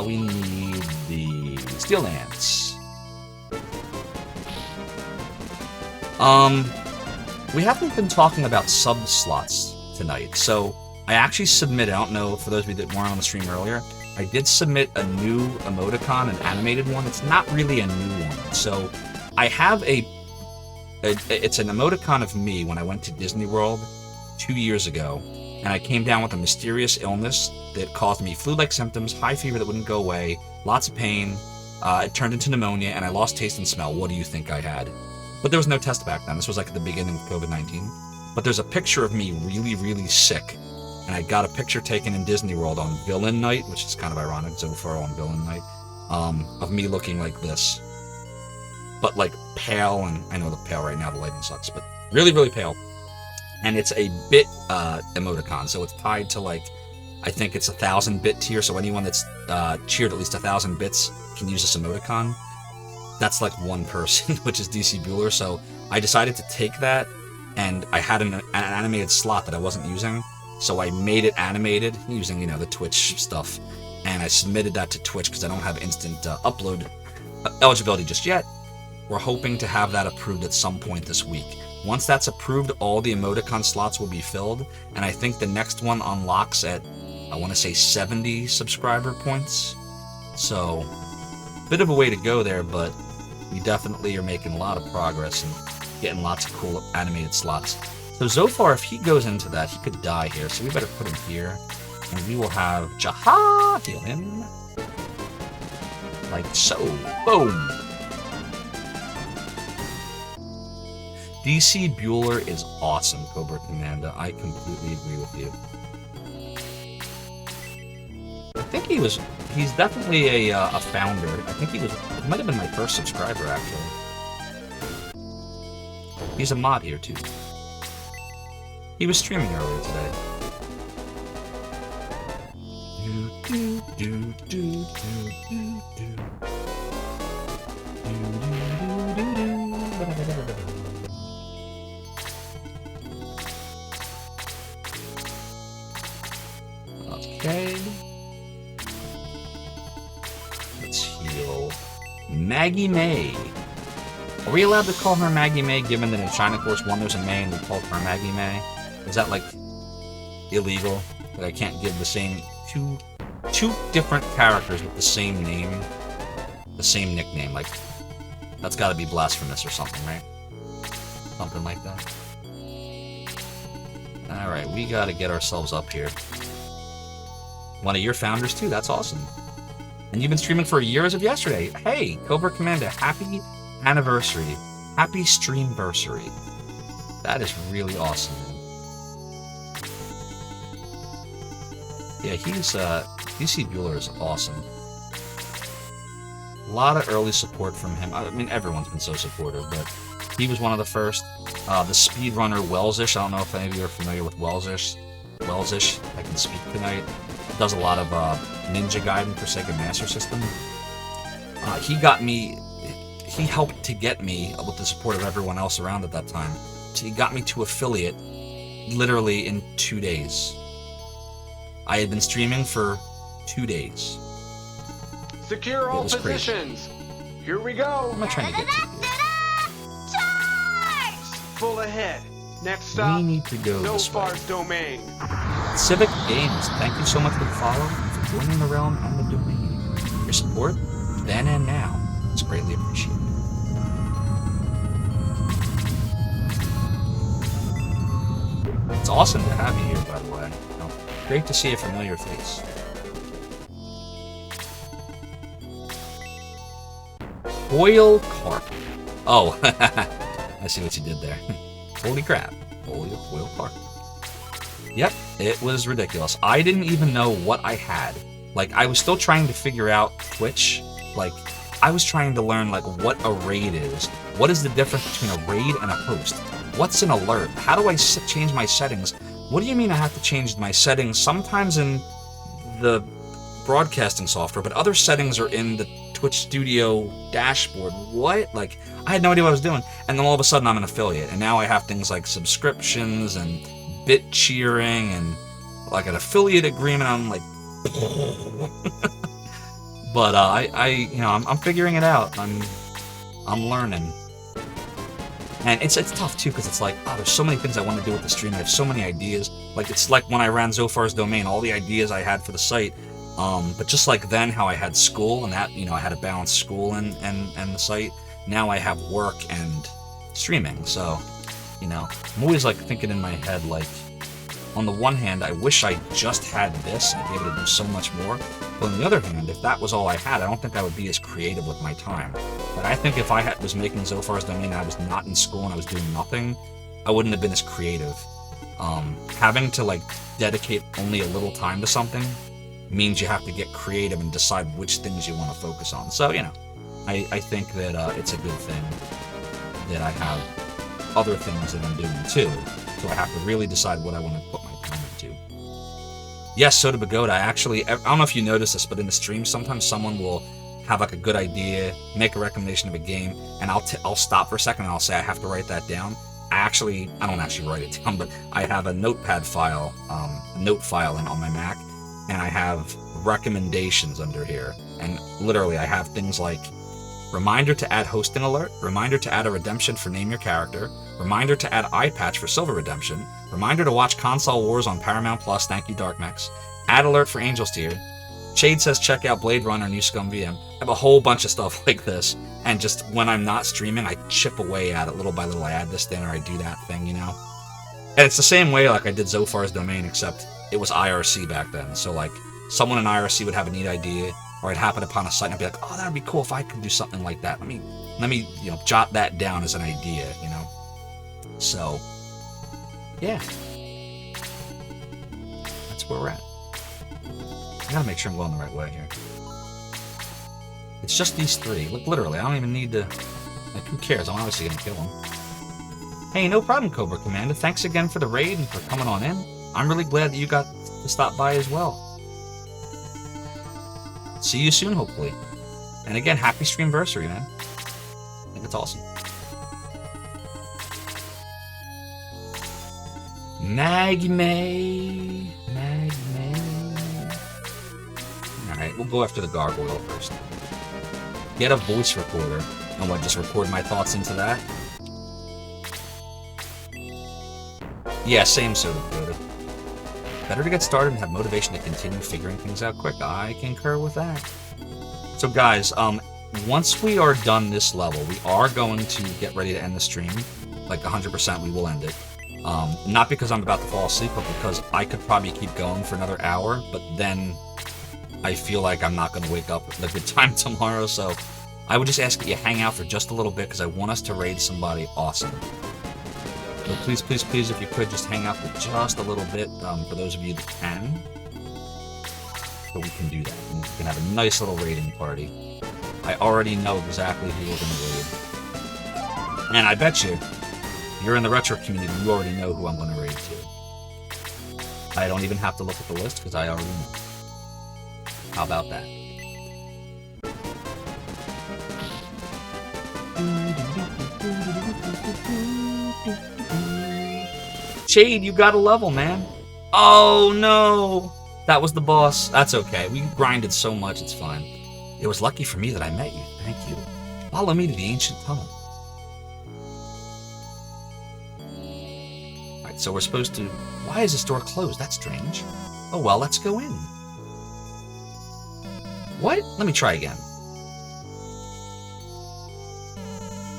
S1: We need the Steel Lance. We haven't been talking about sub slots tonight, so I actually submitted, I don't know, for those of you that weren't on the stream earlier, I did submit a new emoticon, an animated one. It's not really a new one. So I have it's an emoticon of me when I went to Disney World 2 years ago, and I came down with a mysterious illness that caused me flu-like symptoms, high fever that wouldn't go away, lots of pain, it turned into pneumonia, and I lost taste and smell. What do you think I had? But there was no test back then. This was like at the beginning of COVID-19. But there's a picture of me really, really sick. And I got a picture taken in Disney World on Villain Night, which is kind of ironic, Zophar on Villain Night, of me looking like this. But like pale, and I know the pale right now, the lighting sucks, but really, really pale. And it's a bit emoticon, so it's tied to like, I think it's 1,000-bit tier, so anyone that's cheered at least 1,000 bits can use this emoticon. That's like one person, which is DC Bueller, so I decided to take that, and I had an animated slot that I wasn't using, so I made it animated using, you know, the Twitch stuff, and I submitted that to Twitch because I don't have instant upload eligibility just yet. We're hoping to have that approved at some point this week. Once that's approved, all the emoticon slots will be filled, and I think the next one unlocks at, I want to say 70 subscriber points. So, bit of a way to go there, but we definitely are making a lot of progress and getting lots of cool animated slots. So Zophar, if he goes into that, he could die here. So we better put him here. And we will have Jaha heal him. Like so. Boom. DC Bueller is awesome, Cobra Commander. I completely agree with you. I think he's definitely a founder. I think he might have been my first subscriber, actually. He's a mod here, too. He was streaming earlier today. Okay. Let's heal Maggie May. Are we allowed to call her Maggie May, given that in China Course 1 there's a May and we called her Maggie May? Is that, like, illegal? That I can't give the same two different characters with the same name, the same nickname? Like, that's gotta be blasphemous or something, right? Something like that. Alright, we gotta get ourselves up here. One of your founders, too. That's awesome. And you've been streaming for a year as of yesterday. Hey, Cobra Commander, happy anniversary. Happy streamversary. That is really awesome. Yeah, DC Bueller is awesome. A lot of early support from him. I mean, everyone's been so supportive, but he was one of the first. The speedrunner Welsish. I don't know if any of you are familiar with Welsish. Welsish, I can speak tonight. Does a lot of Ninja Gaiden for Sega Master System. He helped to get me, with the support of everyone else around at that time, so he got me to affiliate literally in 2 days. I had been streaming for 2 days.
S3: Secure all positions. Here we go.
S1: What am I trying to get to here?
S4: Charge!
S3: Full ahead. Next stop,
S1: We need to go this way.
S3: Zophar's domain.
S1: Civic Games, thank you so much for the follow and for joining the realm and the domain. Your support, then and now, is greatly appreciated. It's awesome to have you here, by the way. Great to see a familiar face. Oil carp. Oh, I see what you did there. Holy crap. Oil carp. Yep, it was ridiculous. I didn't even know what I had. Like, I was still trying to figure out Twitch. Like, I was trying to learn, like, what a raid is. What is the difference between a raid and a host? What's an alert? How do I change my settings? What do you mean I have to change my settings? Sometimes in the broadcasting software, but other settings are in the Twitch Studio dashboard. What? Like, I had no idea what I was doing. And then all of a sudden I'm an affiliate. And now I have things like subscriptions and bit cheering and like an affiliate agreement. I'm like, but I'm figuring it out. I'm learning. And it's tough too, because it's like, oh, there's so many things I want to do with the stream. I have so many ideas. Like, it's like when I ran Zophar's domain, all the ideas I had for the site. But just like then, how I had school and that, I had to balance school and the site. Now I have work and streaming. So, I'm always like thinking in my head, like, on the one hand, I wish I just had this and be able to do so much more. But on the other hand, if that was all I had, I don't think I would be as creative with my time. But I think if I was making Zophar's domain and I was not in school and I was doing nothing, I wouldn't have been as creative. Having to like dedicate only a little time to something means you have to get creative and decide which things you want to focus on. So, I think that it's a good thing that I have other things that I'm doing too. So I have to really decide what I want to put my time into. Yes, Soda Pagoda, I don't know if you noticed this, but in the stream, sometimes someone will have like a good idea, make a recommendation of a game, and I'll stop for a second and I'll say I have to write that down. I don't actually write it down, but I have a notepad file, note file on my Mac, and I have recommendations under here. And literally, I have things like reminder to add hosting alert, reminder to add a redemption for name your character, reminder to add eye patch for silver redemption, reminder to watch Console Wars on Paramount Plus, thank you Darkmex, add alert for Angel's Tier. Shade says check out Blade Runner, New Scum VM. I have a whole bunch of stuff like this, and just when I'm not streaming, I chip away at it little by little. I add this thing or I do that thing, And it's the same way like I did Zophar's domain, except it was IRC back then. So like someone in IRC would have a neat idea, or I'd happen upon a site and I'd be like, oh, that'd be cool if I could do something like that. Let me jot that down as an idea, So yeah. That's where we're at. I gotta make sure I'm going the right way here. It's just these three. Look, literally, I don't even need to... Like, who cares? I'm obviously gonna kill them. Hey, no problem, Cobra Commander. Thanks again for the raid and for coming on in. I'm really glad that you got to stop by as well. See you soon, hopefully. And again, happy streamversary, man. I think it's awesome. Magmay. Alright, we'll go after the gargoyle first. Get a voice recorder. And what, just record my thoughts into that? Yeah, same sort of quota. Better to get started and have motivation to continue figuring things out quick. I concur with that. So guys, once we are done this level, we are going to get ready to end the stream. Like 100% we will end it. Not because I'm about to fall asleep, but because I could probably keep going for another hour, but then I feel like I'm not going to wake up at a good time tomorrow, so I would just ask that you hang out for just a little bit, because I want us to raid somebody awesome. So please, please, please, if you could, just hang out for just a little bit, for those of you that can. So we can do that, and we can have a nice little raiding party. I already know exactly who we're going to raid. And I bet you, you're in the retro community, you already know who I'm going to raid to. I don't even have to look at the list, because I already know. How about that? Shade, you got a level, man. Oh, no. That was the boss. That's okay. We grinded so much, it's fine. It was lucky for me that I met you. Thank you. Follow me to the ancient tunnel. Alright, so we're supposed to... Why is this door closed? That's strange. Oh, well, let's go in. What? Let me try again.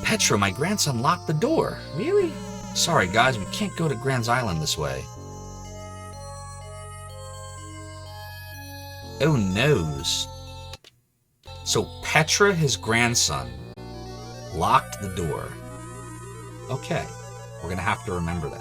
S1: Petra, my grandson locked the door. Really? Sorry, guys, we can't go to Grand's Island this way. Oh, noes. So Petra, his grandson, locked the door. Okay, we're gonna have to remember that.